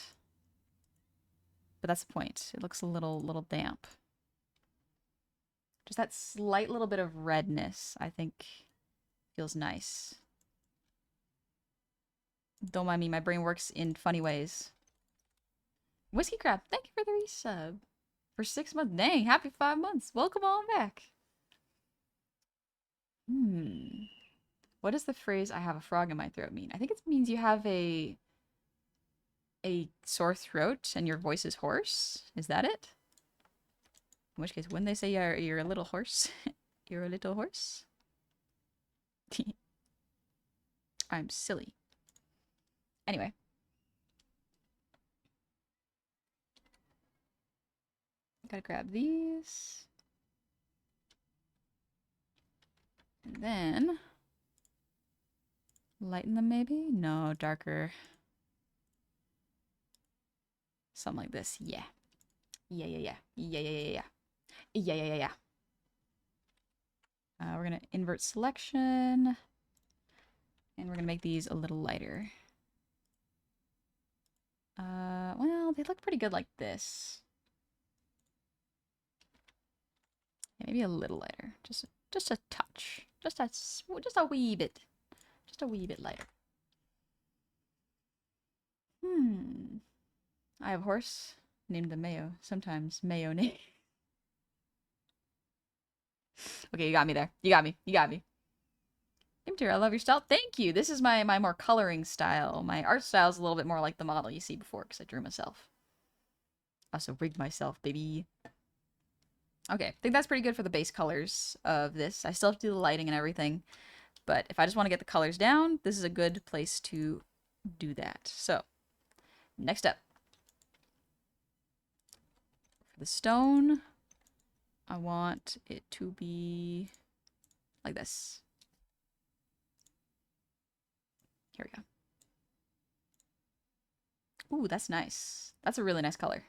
But that's the point. It looks a little damp. Just that slight little bit of redness, I think, feels nice. Don't mind me, my brain works in funny ways. Whiskey Crab, thank you for the resub. For 6 months. Dang, happy 5 months. Welcome on back. What does the phrase, I have a frog in my throat mean? I think it means you have a sore throat and your voice is hoarse. Is that it? In which case, when they say you're a little horse, you're a little horse. I'm silly. Anyway. Gotta grab these. And then lighten them maybe? No, darker. Something like this. Yeah. Yeah. We're gonna invert selection. And we're gonna make these a little lighter. Well, they look pretty good like this. Yeah, maybe a little lighter. Just a touch. Just a wee bit. Just a wee bit lighter. I have a horse named the Mayo. Sometimes Mayo name. Okay, you got me there. You got me. Imtir, I love your style. Thank you. This is my more coloring style. My art style is a little bit more like the model you see before because I drew myself. Also rigged myself, baby. Okay, I think that's pretty good for the base colors of this. I still have to do the lighting and everything. But if I just want to get the colors down, this is a good place to do that. So, next up. For the stone, I want it to be like this. Here we go. Ooh, that's nice. That's a really nice color.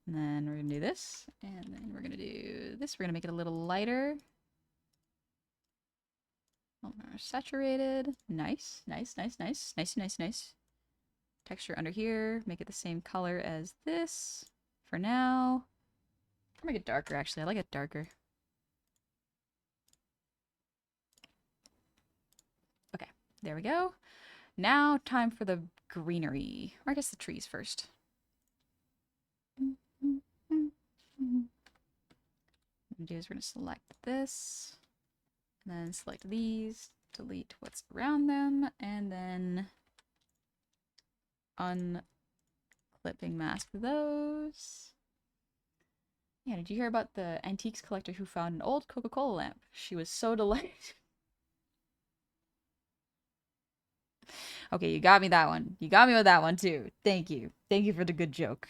And then we're going to do this. And then we're going to do this. We're going to make it a little lighter. More saturated. Nice. Nice, nice, nice. Nice, nice, nice. Texture under here. Make it the same color as this for now. I'll make it darker, actually. I like it darker. Okay, there we go. Now, time for the greenery. Or I guess the trees first. What we're going to do is we're going to select this. And then select these. Delete what's around them. And then unclipping mask those. Yeah, did you hear about the antiques collector who found an old Coca-Cola lamp? She was so delighted. Okay, you got me that one. You got me with that one too. Thank you. Thank you for the good joke.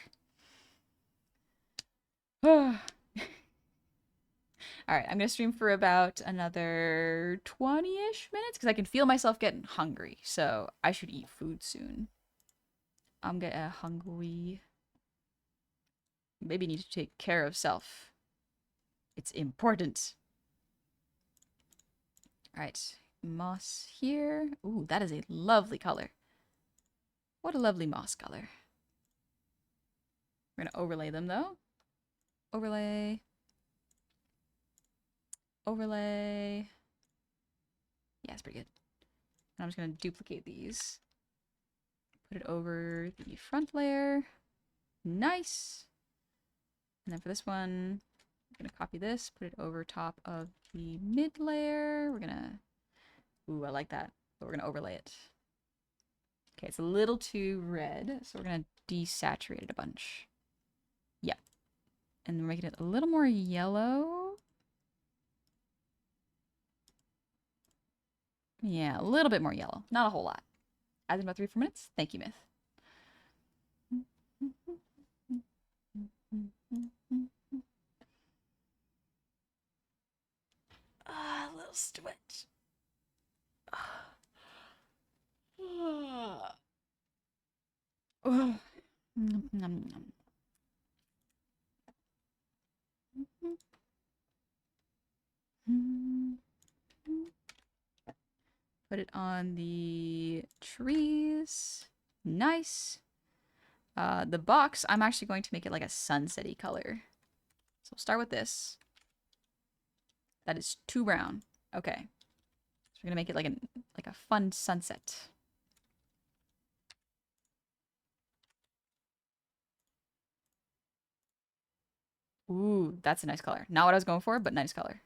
Alright, I'm gonna stream for about another 20-ish minutes because I can feel myself getting hungry. So I should eat food soon. I'm getting hungry. Maybe need to take care of self. It's important. Alright, moss here. Ooh, that is a lovely color. What a lovely moss color. We're gonna overlay them though. Overlay. Overlay. Yeah, it's pretty good. And I'm just gonna duplicate these. Put it over the front layer. Nice. And then for this one, I'm gonna copy this, put it over top of the mid layer. We're gonna, ooh, I like that, but we're gonna overlay it. Okay, it's a little too red, so we're gonna desaturate it a bunch. Yep. And we're making it a little more yellow. Yeah, a little bit more yellow. Not a whole lot. As in about 3 or 4 minutes. Thank you, Myth. Ah, a little stretch. Nom, nom, nom. Put it on the trees. Nice. The box, I'm actually going to make it like a sunset-y color. So we'll start with this. That is too brown. Okay. So we're gonna make it like a fun sunset. Ooh, that's a nice color. Not what I was going for, but nice color.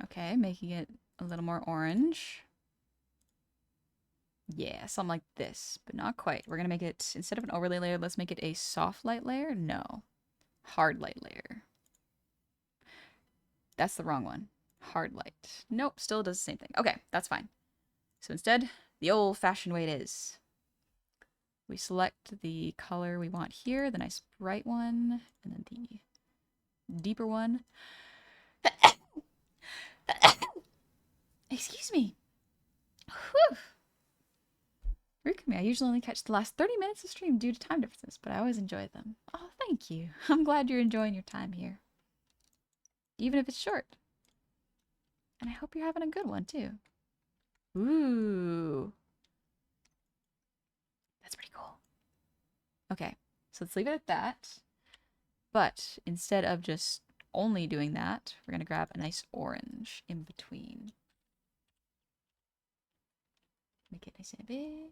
Okay, making it a little more orange. Yeah, something like this, but not quite. We're gonna make it, instead of an overlay layer, let's make it a soft light layer. No. Hard light layer. That's the wrong one. Hard light. Nope, still does the same thing. Okay, that's fine. So instead, the old-fashioned way it is. We select the color we want here, the nice bright one, and then the deeper one. Excuse me. Whew. I usually only catch the last 30 minutes of stream due to time differences, but I always enjoy them. Oh, thank you. I'm glad you're enjoying your time here. Even if it's short. And I hope you're having a good one, too. Ooh. That's pretty cool. Okay, so let's leave it at that. But instead of just only doing that, we're going to grab a nice orange in between. Make it nice and big.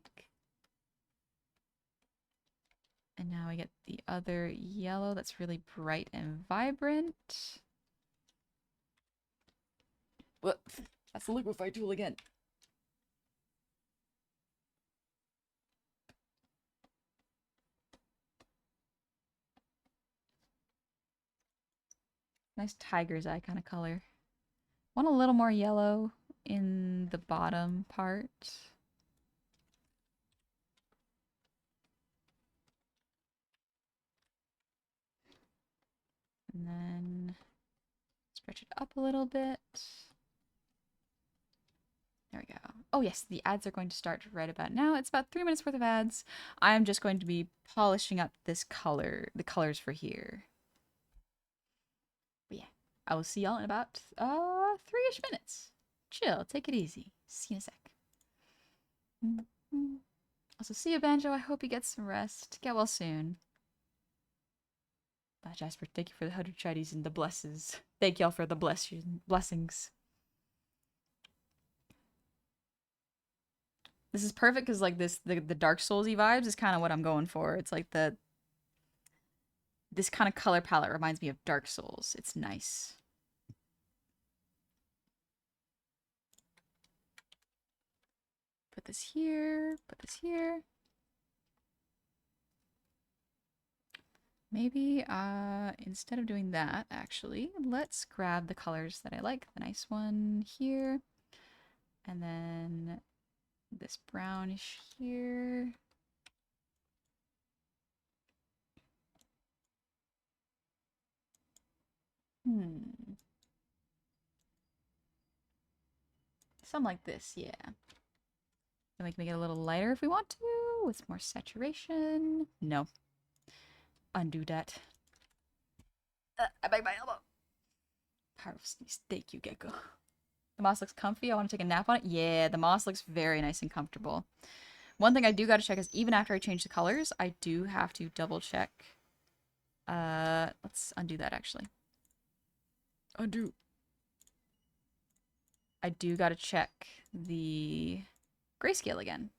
And now we get the other yellow that's really bright and vibrant. Whoop, that's the liquify tool again. Nice tiger's eye kind of color. Want a little more yellow. in the bottom part. And then stretch it up a little bit. There we go. Oh yes, the ads are going to start right about now. It's about 3 minutes worth of ads. I'm just going to be polishing up this color, the colors for here. But yeah, I will see y'all in about 3-ish minutes. Chill, take it easy. See you in a sec. Also, see you, Banjo. I hope you get some rest. Get well soon. Bye, Jasper. Thank you for the 100 shinies and the blesses. Thank y'all for the blessings. This is perfect because like the Dark Soulsy vibes is kind of what I'm going for. It's like this kind of color palette reminds me of Dark Souls. It's nice. Put this here, put this here. Maybe instead of doing that, actually, let's grab the colors that I like. The nice one here. And then this brownish here. Something like this, yeah. Then we can make it a little lighter if we want to, with more saturation. No. Undo that. I banged my elbow. Power of sneeze. Thank you, Gecko. The moss looks comfy. I want to take a nap on it. Yeah, the moss looks very nice and comfortable. One thing I do got to check is even after I change the colors, I do have to double check. Let's undo that actually. Undo. I do got to check the grayscale again.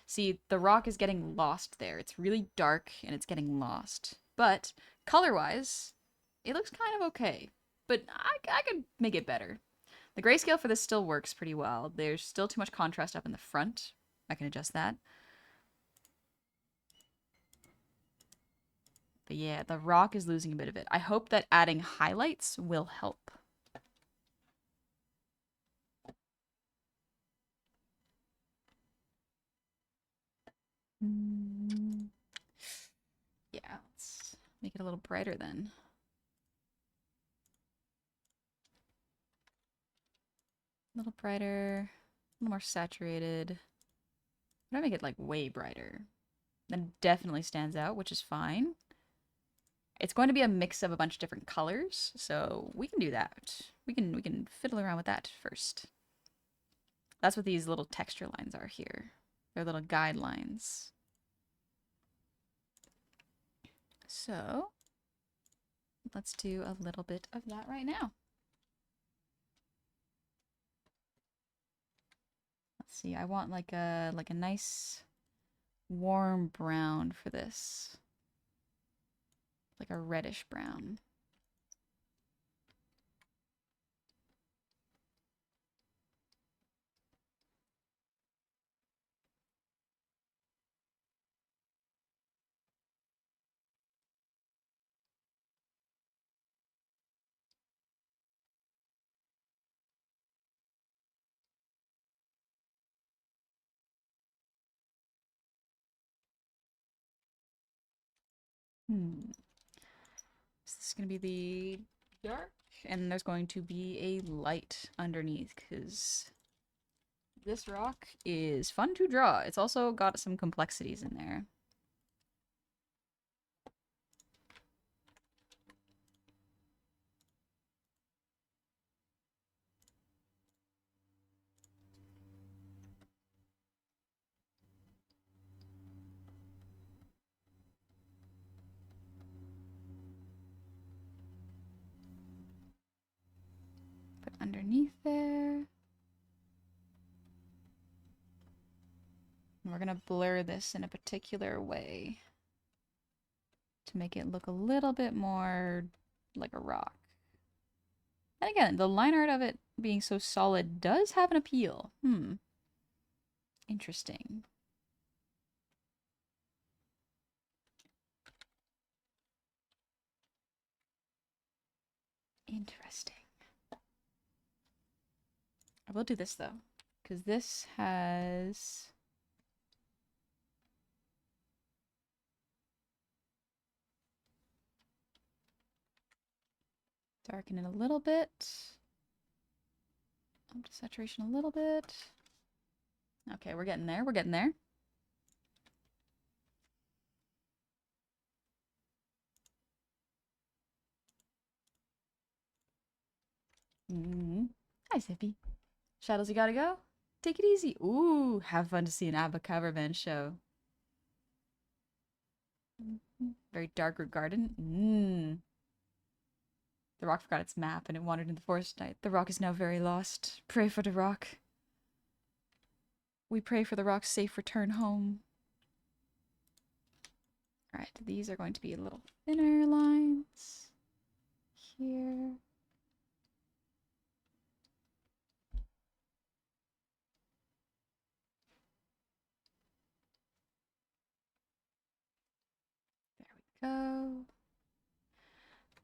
See, the rock is getting lost there. It's really dark and it's getting lost. But color-wise, it looks kind of okay. But I could make it better. The grayscale for this still works pretty well. There's still too much contrast up in the front. I can adjust that. But yeah, the rock is losing a bit of it. I hope that adding highlights will help. Yeah, let's make it a little brighter then. A little brighter, a little more saturated. I'm gonna make it like way brighter. Then definitely stands out, which is fine. It's going to be a mix of a bunch of different colors, so we can do that. We can fiddle around with that first. That's what these little texture lines are here. They're little guidelines. So let's do a little bit of that right now. Let's see, I want like a nice warm brown for this. Like a reddish brown. So this is going to be the dark, and there's going to be a light underneath, because this rock is fun to draw. It's also got some complexities in there. Put underneath there. And we're going to blur this in a particular way to make it look a little bit more like a rock. And again, the line art of it being so solid does have an appeal. Interesting. Interesting. I will do this though, because this has darken it a little bit. Up to saturation a little bit. Okay, we're getting there. We're getting there. Hi, Zippy. Shadows, you gotta go? Take it easy. Ooh, have fun to see an ABBA cover band show. Very dark root garden. The rock forgot its map and it wandered into the forest at night. The rock is now very lost. Pray for the rock. We pray for the rock's safe return home. Alright, these are going to be little thinner lines. Here. There we go.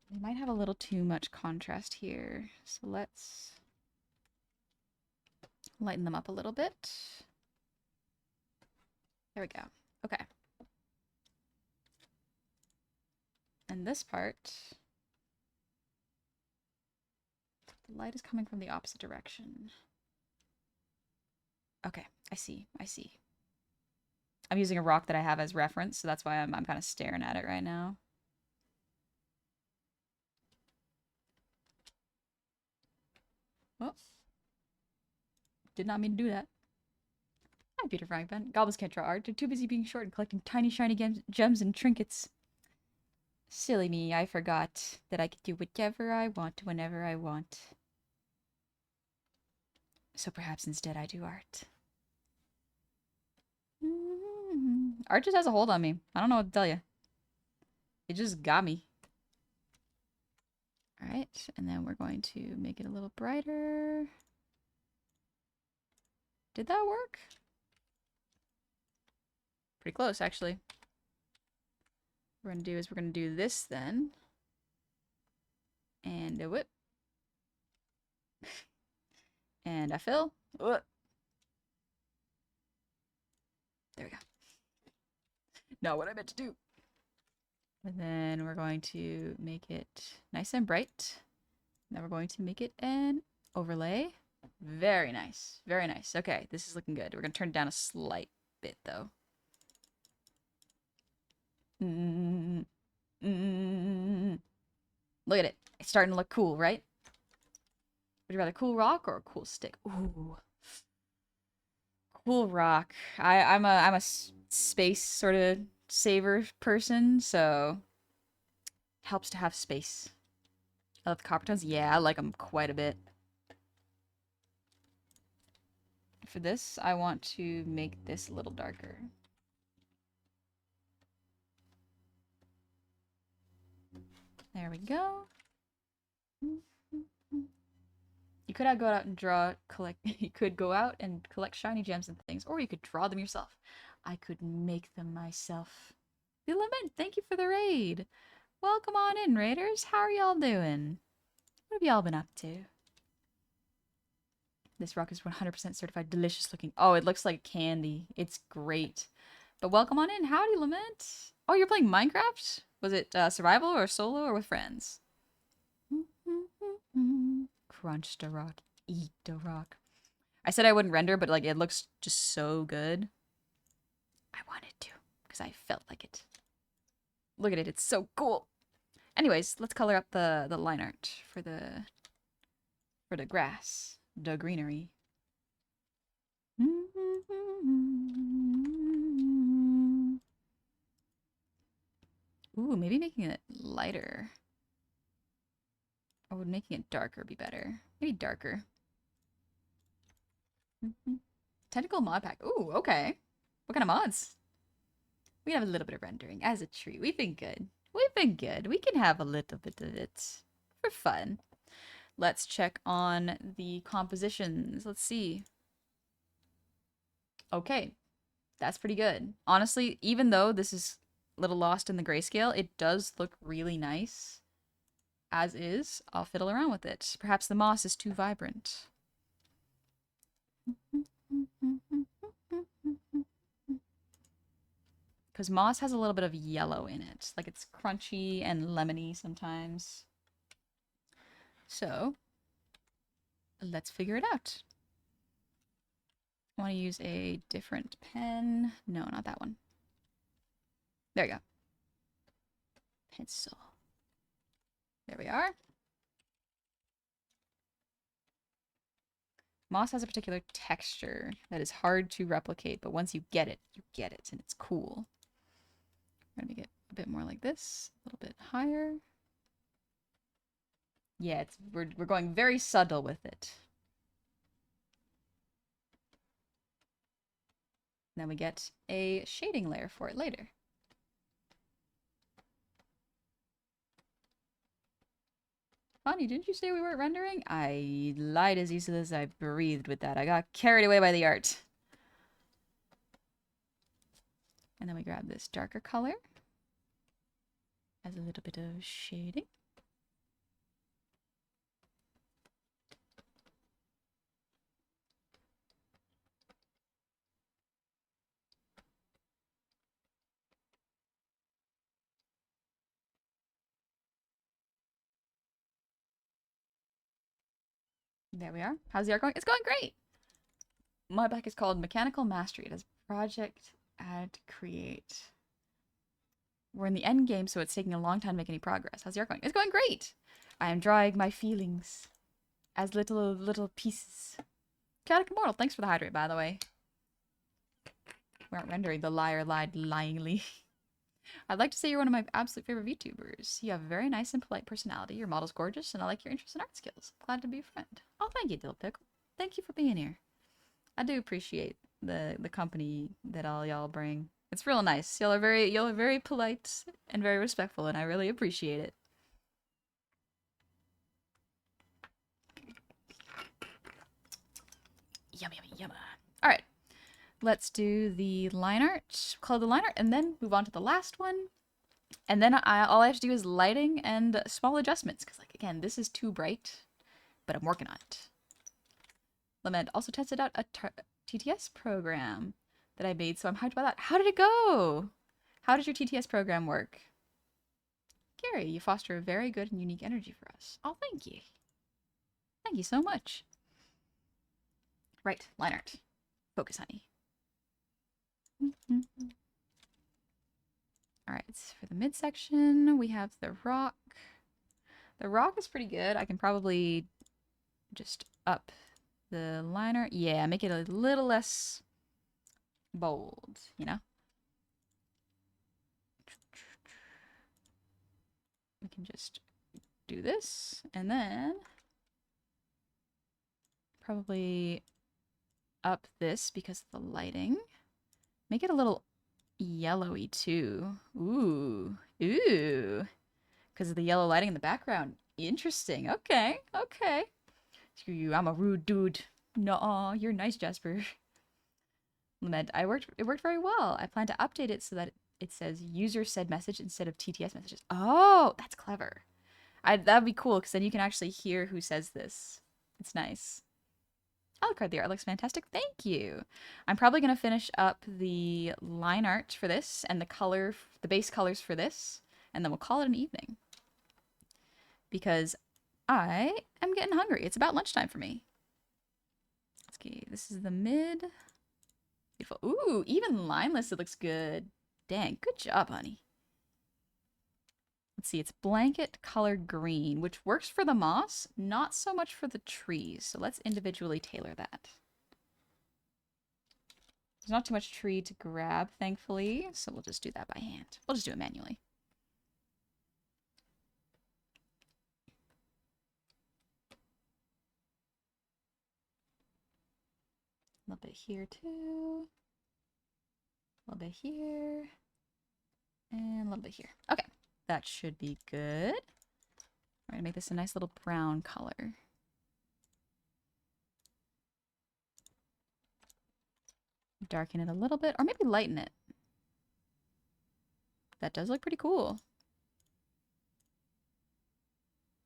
They might have a little too much contrast here, so let's lighten them up a little bit. There we go. Okay. And this part, the light is coming from the opposite direction. Okay, I see. I see. I'm using a rock that I have as reference, so that's why I'm kind of staring at it right now. Oh. Did not mean to do that. Hi, Peter Frankman. Goblins can't draw art. They're too busy being short and collecting tiny shiny gems and trinkets. Silly me, I forgot that I could do whatever I want whenever I want. So perhaps instead I do art. Art just has a hold on me. I don't know what to tell you. It just got me. Alright, and then we're going to make it a little brighter. Did that work? Pretty close, actually. What we're going to do is we're going to do this then. And a whip. And I fill. Whoop. There we go. Not what I meant to do. And then we're going to make it nice and bright. Now we're going to make it an overlay. Very nice. Very nice. Okay, this is looking good. We're going to turn it down a slight bit, though. Look at it. It's starting to look cool, right? Would you rather cool rock or a cool stick? Ooh. Cool rock. I'm a space sort of saver person, so it helps to have space. I love the copper tones. Yeah, I like them quite a bit. For this, I want to make this a little darker. There we go. You could go out and collect. You could go out and collect shiny gems and things, or you could draw them yourself. I could make them myself. The Lament, thank you for the raid. Welcome on in, raiders. How are y'all doing? What have y'all been up to? This rock is 100% certified delicious looking. Oh, it looks like candy. It's great. But welcome on in. Howdy, Lament. Oh, you're playing Minecraft? Was it survival or solo or with friends? Crunch the rock. Eat the rock. I said I wouldn't render, but like it looks just so good. I wanted to because I felt like it. Look at it. It's so cool. Anyways, let's color up the line art for the grass, the greenery. Ooh, maybe making it lighter. Or would making it darker be better? Maybe darker. Tentacle mod pack. Ooh, okay. What kind of mods? We have a little bit of rendering as a tree. We've been good. We've been good. We can have a little bit of it for fun. Let's check on the compositions. Let's see. Okay. That's pretty good. Honestly, even though this is a little lost in the grayscale, it does look really nice. As is, I'll fiddle around with it. Perhaps the moss is too vibrant. Because moss has a little bit of yellow in it. Like it's crunchy and lemony sometimes. So, let's figure it out. I want to use a different pen. No, not that one. There you go. Pencil. There we are. Moss has a particular texture that is hard to replicate, but once you get it, and it's cool. We're gonna make it a bit more like this, a little bit higher. Yeah, we're going very subtle with it. Then we get a shading layer for it later. Bonnie, didn't you say we weren't rendering? I lied as easily as I breathed with that. I got carried away by the art. And then we grab this darker color as a little bit of shading. There we are. How's the art going? It's going great! My back is called Mechanical Mastery. It has Project Add Create. We're in the end game, so it's taking a long time to make any progress. How's the art going? It's going great! I am drawing my feelings as little pieces. Chaotic Immortal, thanks for the hydrate, by the way. We aren't rendering. The liar lied lyingly. I'd like to say you're one of my absolute favorite VTubers. You have a very nice and polite personality. Your model's gorgeous, and I like your interest in art skills. Glad to be a friend. Oh, thank you, Dill Pickle. Thank you for being here. I do appreciate the company that all y'all bring. It's real nice. Y'all are very polite and very respectful, and I really appreciate it. Yum, yum, yum. All right. Let's do the line art, color the line art, and then move on to the last one. And then all I have to do is lighting and small adjustments, because, like, again, this is too bright, but I'm working on it. Lament also tested out a TTS program that I made, so I'm hyped about that. How did it go? How did your TTS program work? Gary, you foster a very good and unique energy for us. Oh, thank you. Thank you so much. Right, line art. Focus, honey. Alright, for the midsection, we have the rock. The rock is pretty good. I can probably just up the liner. Yeah, make it a little less bold, you know? We can just do this, and then probably up this because of the lighting. Make it a little yellowy too. Ooh. Ooh. Because of the yellow lighting in the background. Interesting. Okay. Okay. I'm a rude dude. No, you're nice, Jasper. Lament, it worked very well. I plan to update it so that it says user said message instead of TTS messages. Oh, that's clever. That'd be cool because then you can actually hear who says this. It's nice. Alucard, the art looks fantastic. Thank you. I'm probably going to finish up the line art for this and the base colors for this, and then we'll call it an evening. Because I am getting hungry. It's about lunchtime for me. Let's see. This is the mid. Beautiful. Ooh, even line listed looks good. Dang, good job, honey. Let's see, it's blanket color green, which works for the moss, not so much for the trees. So let's individually tailor that. There's not too much tree to grab, thankfully, so we'll just do that by hand. We'll just do it manually. A little bit here too. A little bit here. And a little bit here. Okay, that should be good. We're gonna make this a nice little brown color. Darken it a little bit, or maybe lighten it. That does look pretty cool.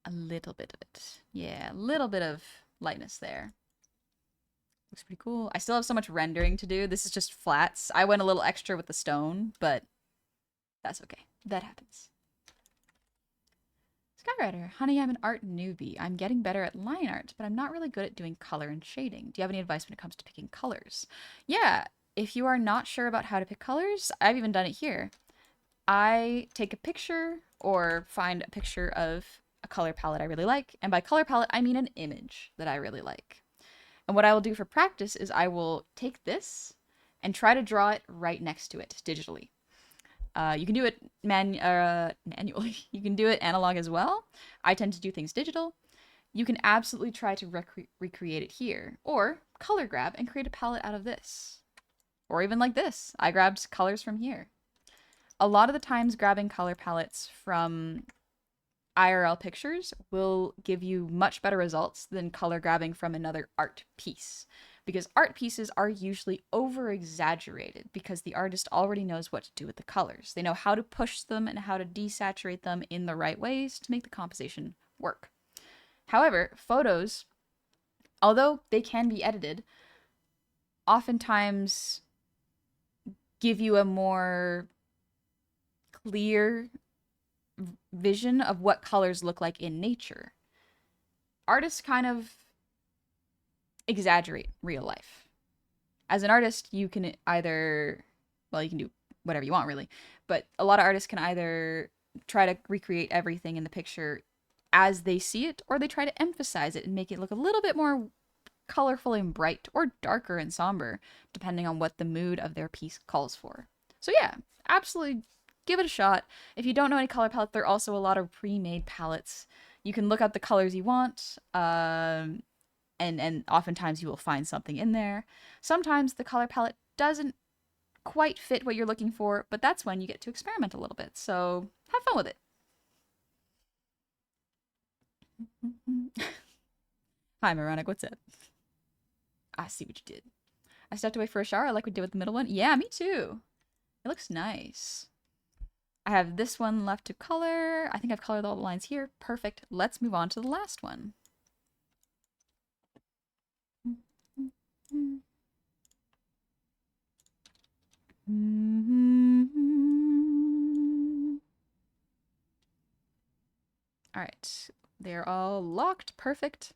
A little bit of it. Yeah, a little bit of lightness there. Looks pretty cool. I still have so much rendering to do. This is just flats. I went a little extra with the stone, but that's okay. That happens. Skywriter, honey, I'm an art newbie. I'm getting better at line art, but I'm not really good at doing color and shading. Do you have any advice when it comes to picking colors? Yeah, if you are not sure about how to pick colors, I've even done it here. I take a picture or find a picture of a color palette I really like. And by color palette, I mean an image that I really like. And what I will do for practice is I will take this and try to draw it right next to it digitally. You can do it manually. You can do it analog as well. I tend to do things digital. You can absolutely try to recreate it here. Or color grab and create a palette out of this. Or even like this. I grabbed colors from here. A lot of the times grabbing color palettes from IRL pictures will give you much better results than color grabbing from another art piece. Because art pieces are usually over exaggerated because the artist already knows what to do with the colors. They know how to push them and how to desaturate them in the right ways to make the composition work. However, photos, although they can be edited, oftentimes give you a more clear vision of what colors look like in nature. Artists kind of exaggerate real life. As an artist, you can either, well, you can do whatever you want really, but a lot of artists can either try to recreate everything in the picture as they see it, or they try to emphasize it and make it look a little bit more colorful and bright, or darker and somber, depending on what the mood of their piece calls for. So yeah, absolutely give it a shot. If you don't know any color palette, there are also a lot of pre-made palettes. You can look up the colors you want, and oftentimes you will find something in there. Sometimes the color palette doesn't quite fit what you're looking for, but that's when you get to experiment a little bit. So have fun with it. Hi, Moronic, what's up? I see what you did. I stepped away for a shower. I like what we did with the middle one. Yeah, me too. It looks nice. I have this one left to color. I think I've colored all the lines here. Perfect. Let's move on to the last one. All right. They're all locked. Perfect.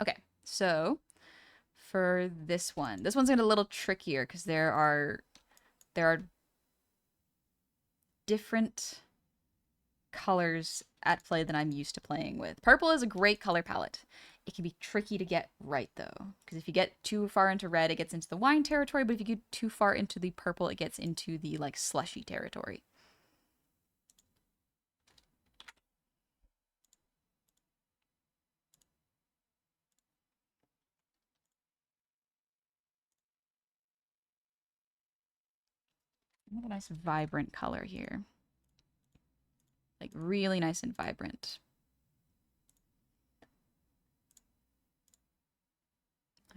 Okay. So for this one's gonna be a little trickier because there are different colors at play than I'm used to playing with. Purple is a great color palette. It can be tricky to get right though, because if you get too far into red, it gets into the wine territory, but if you get too far into the purple, it gets into the like slushy territory. What a nice vibrant color here. Like really nice and vibrant.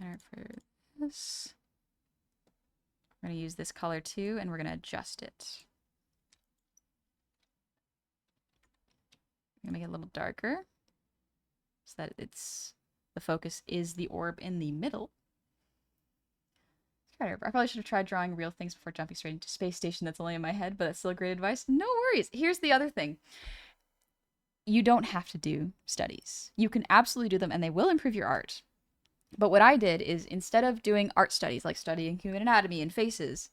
All right, for this, we're going to use this color too, and we're going to adjust it. I'm going to make it a little darker so that the focus is the orb in the middle. I probably should have tried drawing real things before jumping straight into Space Station. That's only in my head, but that's still great advice. No worries. Here's the other thing. You don't have to do studies. You can absolutely do them, and they will improve your art. But what I did is, instead of doing art studies, like studying human anatomy and faces,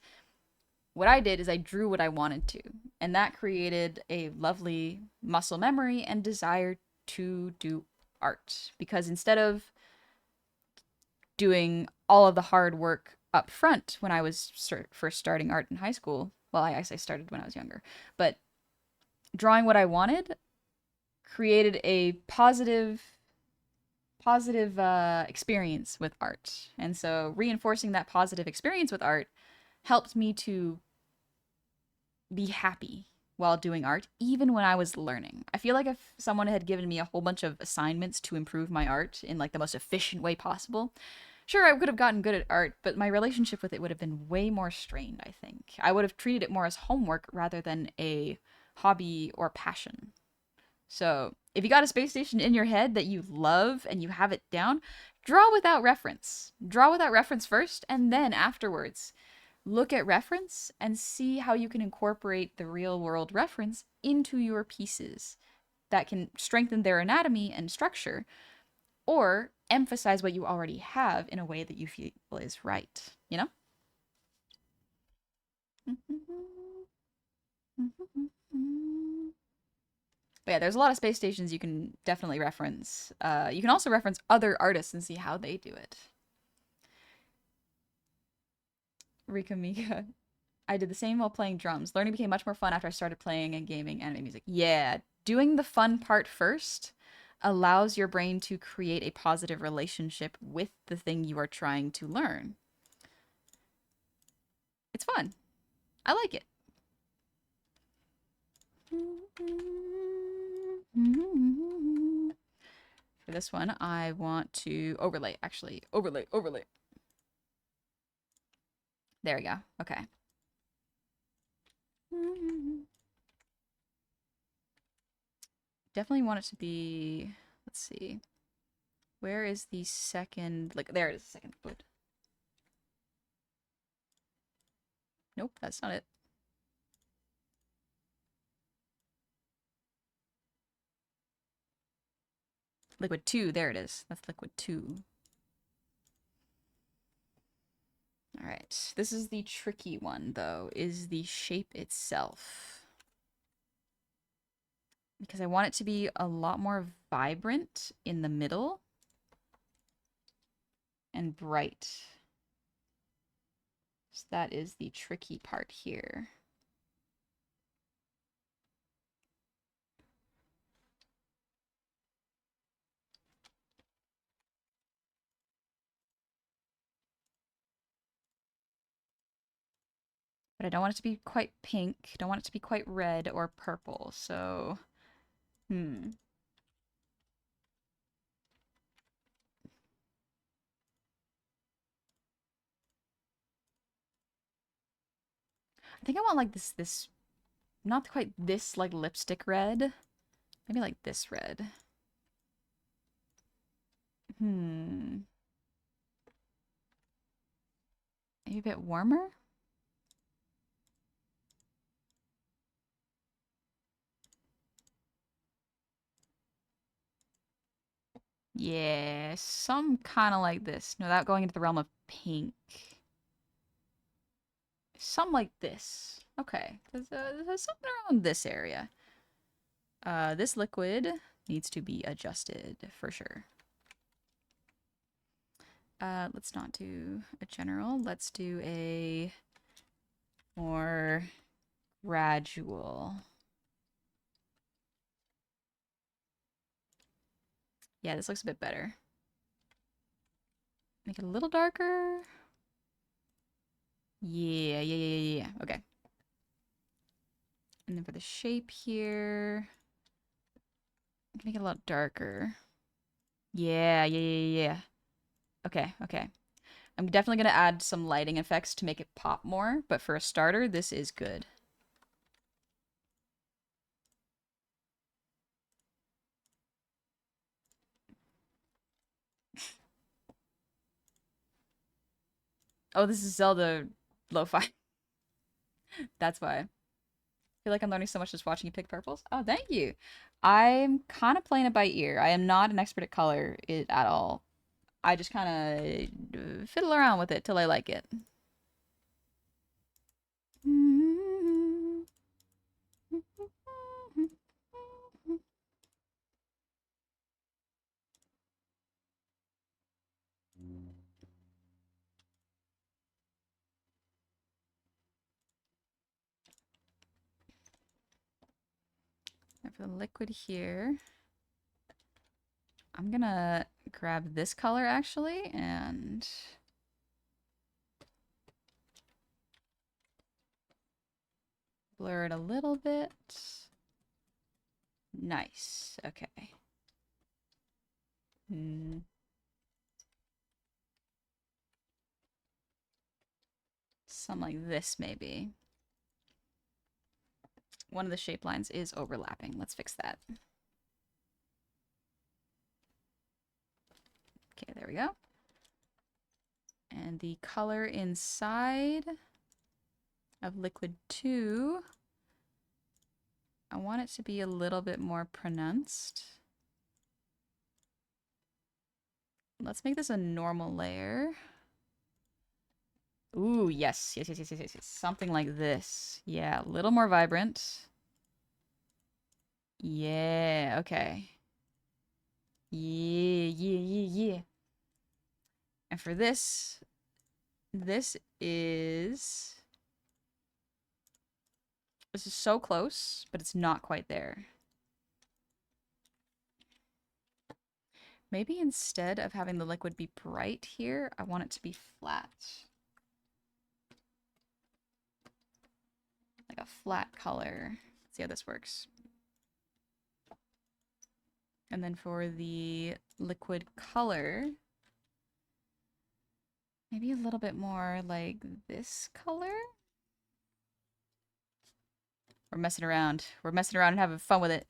what I did is I drew what I wanted to. And that created a lovely muscle memory and desire to do art. Because instead of doing all of the hard work up front when I was first starting art in high school, well, I guess I started when I was younger, but drawing what I wanted created a positive experience with art. And so reinforcing that positive experience with art helped me to be happy while doing art, even when I was learning. I feel like if someone had given me a whole bunch of assignments to improve my art in like the most efficient way possible, sure, I could have gotten good at art, but my relationship with it would have been way more strained, I think. I would have treated it more as homework rather than a hobby or passion. So If you got a space station in your head that you love and you have it down, draw without reference. Draw without reference first, and then afterwards, look at reference and see how you can incorporate the real world reference into your pieces that can strengthen their anatomy and structure, or emphasize what you already have in a way that you feel is right, you know? But yeah, there's a lot of space stations you can definitely reference. You can also reference other artists and see how they do it. Rika Mika. I did the same while playing drums. Learning became much more fun after I started playing and gaming anime music. Yeah, doing the fun part first allows your brain to create a positive relationship with the thing you are trying to learn. It's fun. I like it. For this one, I want to overlay, actually. Overlay. There we go. Okay. Definitely want it to be, let's see. Where is the second, like, there it is, the second foot. Nope, that's not it. Liquid 2, there it is. That's liquid 2. All right, this is the tricky one, though, is the shape itself. Because I want it to be a lot more vibrant in the middle and bright. So that is the tricky part here. But I don't want it to be quite pink. Don't want it to be quite red or purple. So, I think I want like this, not quite this like lipstick red. Maybe like this red. Maybe a bit warmer? Yeah, some kind of like this. No, without going into the realm of pink. Some like this. Okay, there's something around this area. This liquid needs to be adjusted for sure. Let's not do a general. Let's do a more gradual. Yeah, this looks a bit better. Make it a little darker. Yeah. Okay. And then for the shape here, make it a lot darker. Yeah. Okay. I'm definitely gonna add some lighting effects to make it pop more, but for a starter, this is good. Oh, this is Zelda lo-fi. That's why. I feel like I'm learning so much just watching you pick purples. Oh, thank you. I'm kind of playing it by ear. I am not an expert at color at all. I just kind of fiddle around with it till I like it. And for the liquid here, I'm gonna grab this color actually and blur it a little bit. Nice. Okay. Something like this, maybe. One of the shape lines is overlapping. Let's fix that. Okay, there we go. And the color inside of liquid 2, I want it to be a little bit more pronounced. Let's make this a normal layer. Ooh, yes. Yes. Something like this. Yeah, a little more vibrant. Yeah, okay. Yeah. And for this is so close, but it's not quite there. Maybe instead of having the liquid be bright here, I want it to be flat. Like a flat color. Let's see how this works. And then for the liquid color, maybe a little bit more like this color. We're messing around. We're messing around and having fun with it.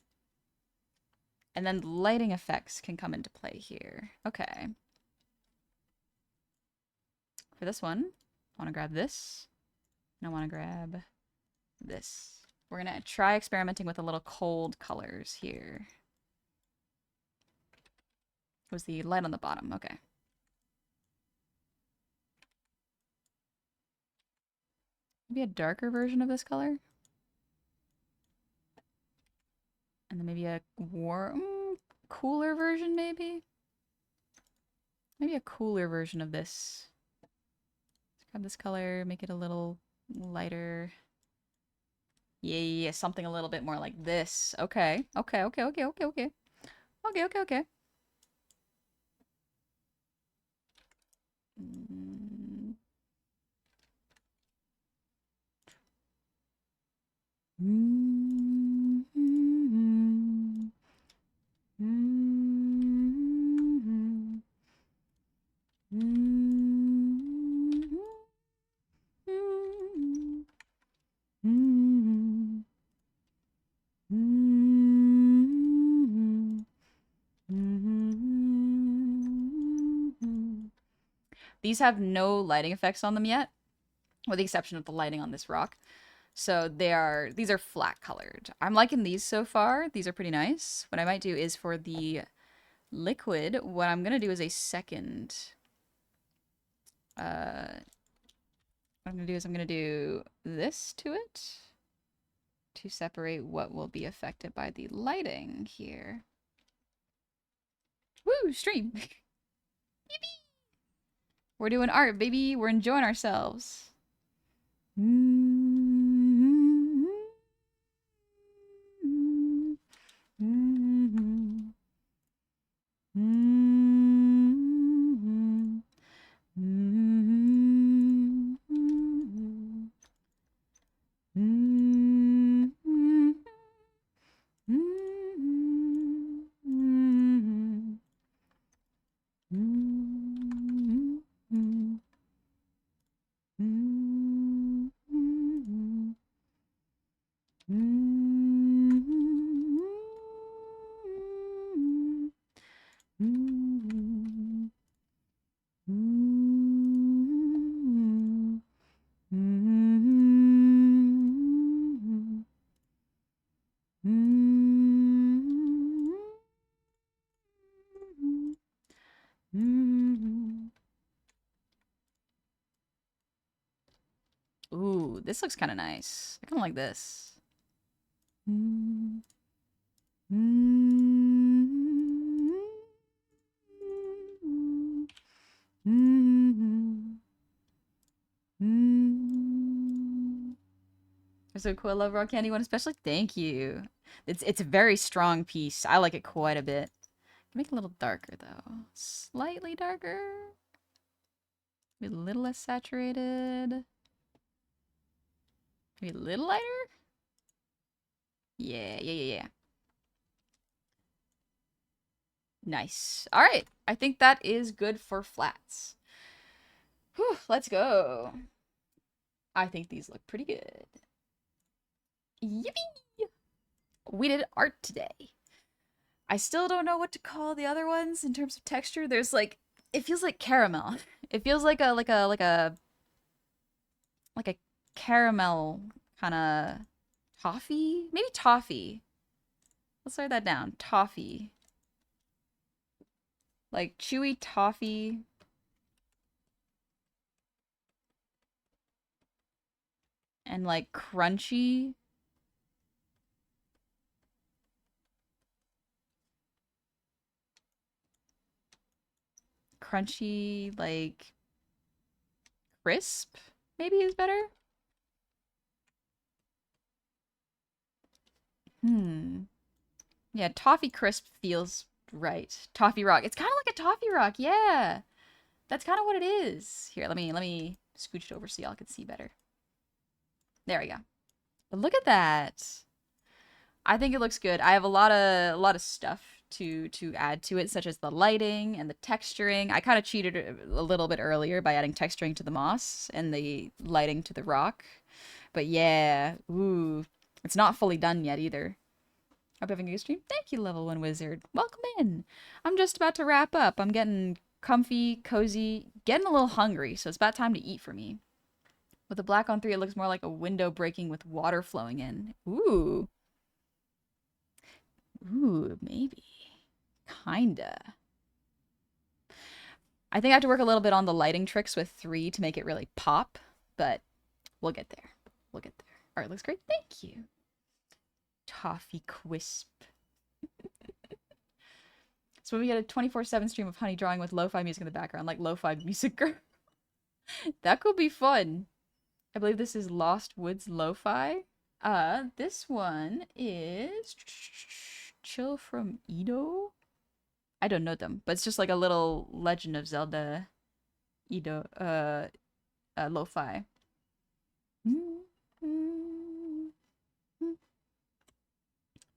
And then lighting effects can come into play here. Okay. For this one, I want to grab this. And I want to grab this. We're going to try experimenting with a little cold colors here. Was the light on the bottom? Okay. Maybe a darker version of this color. And then maybe a warm, cooler version, maybe? Maybe a cooler version of this. Let's grab this color, make it a little lighter. Yeah, something a little bit more like this. Okay. Mm. These have no lighting effects on them yet, with the exception of the lighting on this rock. So these are flat colored. I'm liking these so far. These are pretty nice. What I might do is for the liquid, what I'm gonna do is a second. What I'm gonna do is I'm gonna do this to it to separate what will be affected by the lighting here. Woo, stream. Yippee! We're doing art, baby. We're enjoying ourselves. Ooh, this looks kind of nice. I kind of like this. So cool. I love raw candy one especially. Thank you. It's a very strong piece. I like it quite a bit. Make it a little darker though. Slightly darker. Maybe a little less saturated. Maybe a little lighter. Yeah. Nice. All right. I think that is good for flats. Whew, let's go. I think these look pretty good. Yippee! We did art today. I still don't know what to call the other ones in terms of texture. There's like It feels like caramel. It feels like a caramel kind of toffee, maybe toffee. Let's write that down. Toffee, like chewy toffee. And like crunchy. Crunchy, like crisp, maybe is better. Yeah, toffee crisp feels right. Toffee rock. It's kind of like a toffee rock. Yeah. That's kind of what it is. Here, let me scooch it over so y'all can see better. There we go. But look at that. I think it looks good. I have a lot of stuff to add to it, such as the lighting and the texturing. I kind of cheated a little bit earlier by adding texturing to the moss and the lighting to the rock. But yeah, ooh, it's not fully done yet either. Hope you're having a good stream. Thank you, Level 1 Wizard. Welcome in. I'm just about to wrap up. I'm getting comfy, cozy, getting a little hungry, so it's about time to eat for me. With the black on 3, it looks more like a window breaking with water flowing in. Ooh. Ooh, maybe. Kinda. I think I have to work a little bit on the lighting tricks with 3 to make it really pop, but we'll get there. We'll get there. All right, looks great. Thank you. Toffee Crisp. So we get a 24/7 stream of Honey drawing with lo-fi music in the background, like lo-fi music girl. That could be fun. I believe this is Lost Woods Lo-fi. This one is Chill from Edo. I don't know them, but it's just like a little Legend of Zelda Edo lo-fi.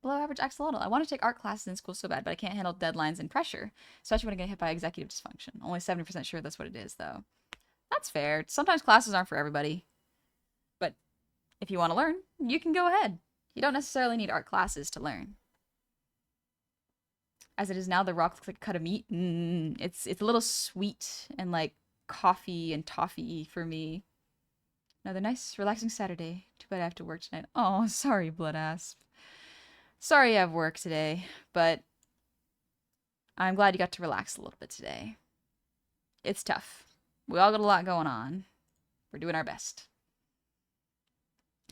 Below average axolotl. I want to take art classes in school so bad, but I can't handle deadlines and pressure, especially when I get hit by executive dysfunction. Only 70% sure that's what it is, though. That's fair. Sometimes classes aren't for everybody. But if you want to learn, you can go ahead. You don't necessarily need art classes to learn. As it is now, the rock looks like a cut of meat. It's a little sweet and like coffee and toffee for me. Another nice, relaxing Saturday. Too bad I have to work tonight. Oh, sorry, Bloodasp. Sorry I have work today, but I'm glad you got to relax a little bit today. It's tough. We all got a lot going on. We're doing our best.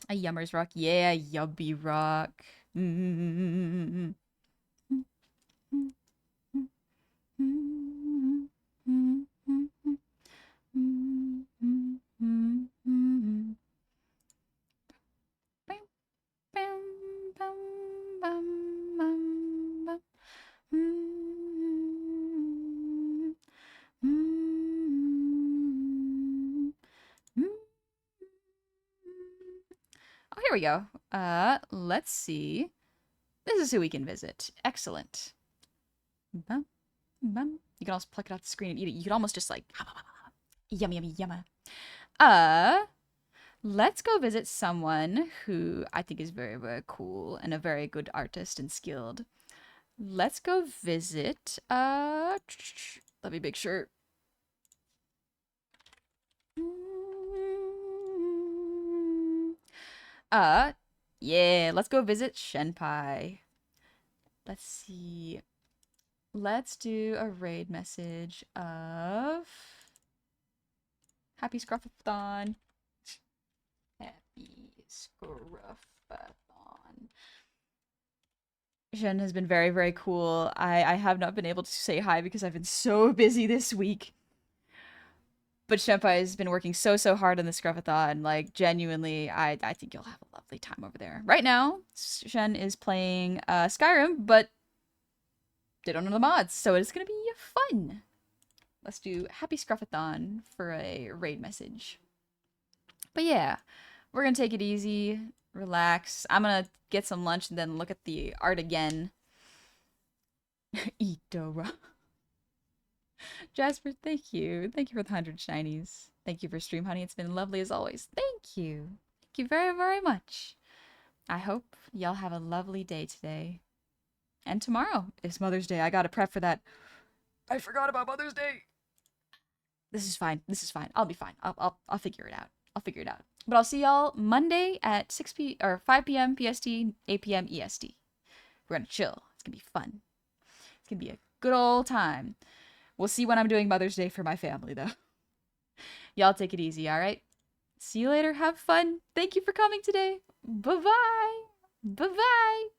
A Yummers Rock. Yeah, Yubby Rock. Oh, here we go. Let's see. This is who we can visit. Excellent. Bum, bum. You can also pluck it off the screen and eat it. You can almost just like yummy, yummy, yummy. Let's go visit someone who I think is very, very cool and a very good artist and skilled. Let's go visit, let me make sure. Yeah, let's go visit Shenpai. Let's see. Let's do a raid message of Happy Scruffathon. Happy Scruffathon. Shen has been very, very cool. I have not been able to say hi because I've been so busy this week. But Shenpai has been working so hard on the Scruffathon. Like, genuinely, I think you'll have a lovely time over there. Right now, Shen is playing Skyrim, but they don't know the mods, so it's gonna be fun. Let's do Happy Scruffathon for a raid message. But yeah, we're gonna take it easy, relax. I'm gonna get some lunch and then look at the art again. Itara. Jasper, thank you. Thank you for the 100 shinies. Thank you for stream, honey. It's been lovely as always. Thank you. Thank you very, very much. I hope y'all have a lovely day today. And tomorrow is Mother's Day. I gotta prep for that. I forgot about Mother's Day. This is fine. This is fine. I'll be fine. I'll figure it out. I'll figure it out. But I'll see y'all Monday at 5 p.m. PST, 8 p.m. EST. We're gonna chill. It's gonna be fun. It's gonna be a good old time. We'll see when I'm doing Mother's Day for my family, though. Y'all take it easy, all right? See you later. Have fun. Thank you for coming today. Bye-bye. Bye-bye.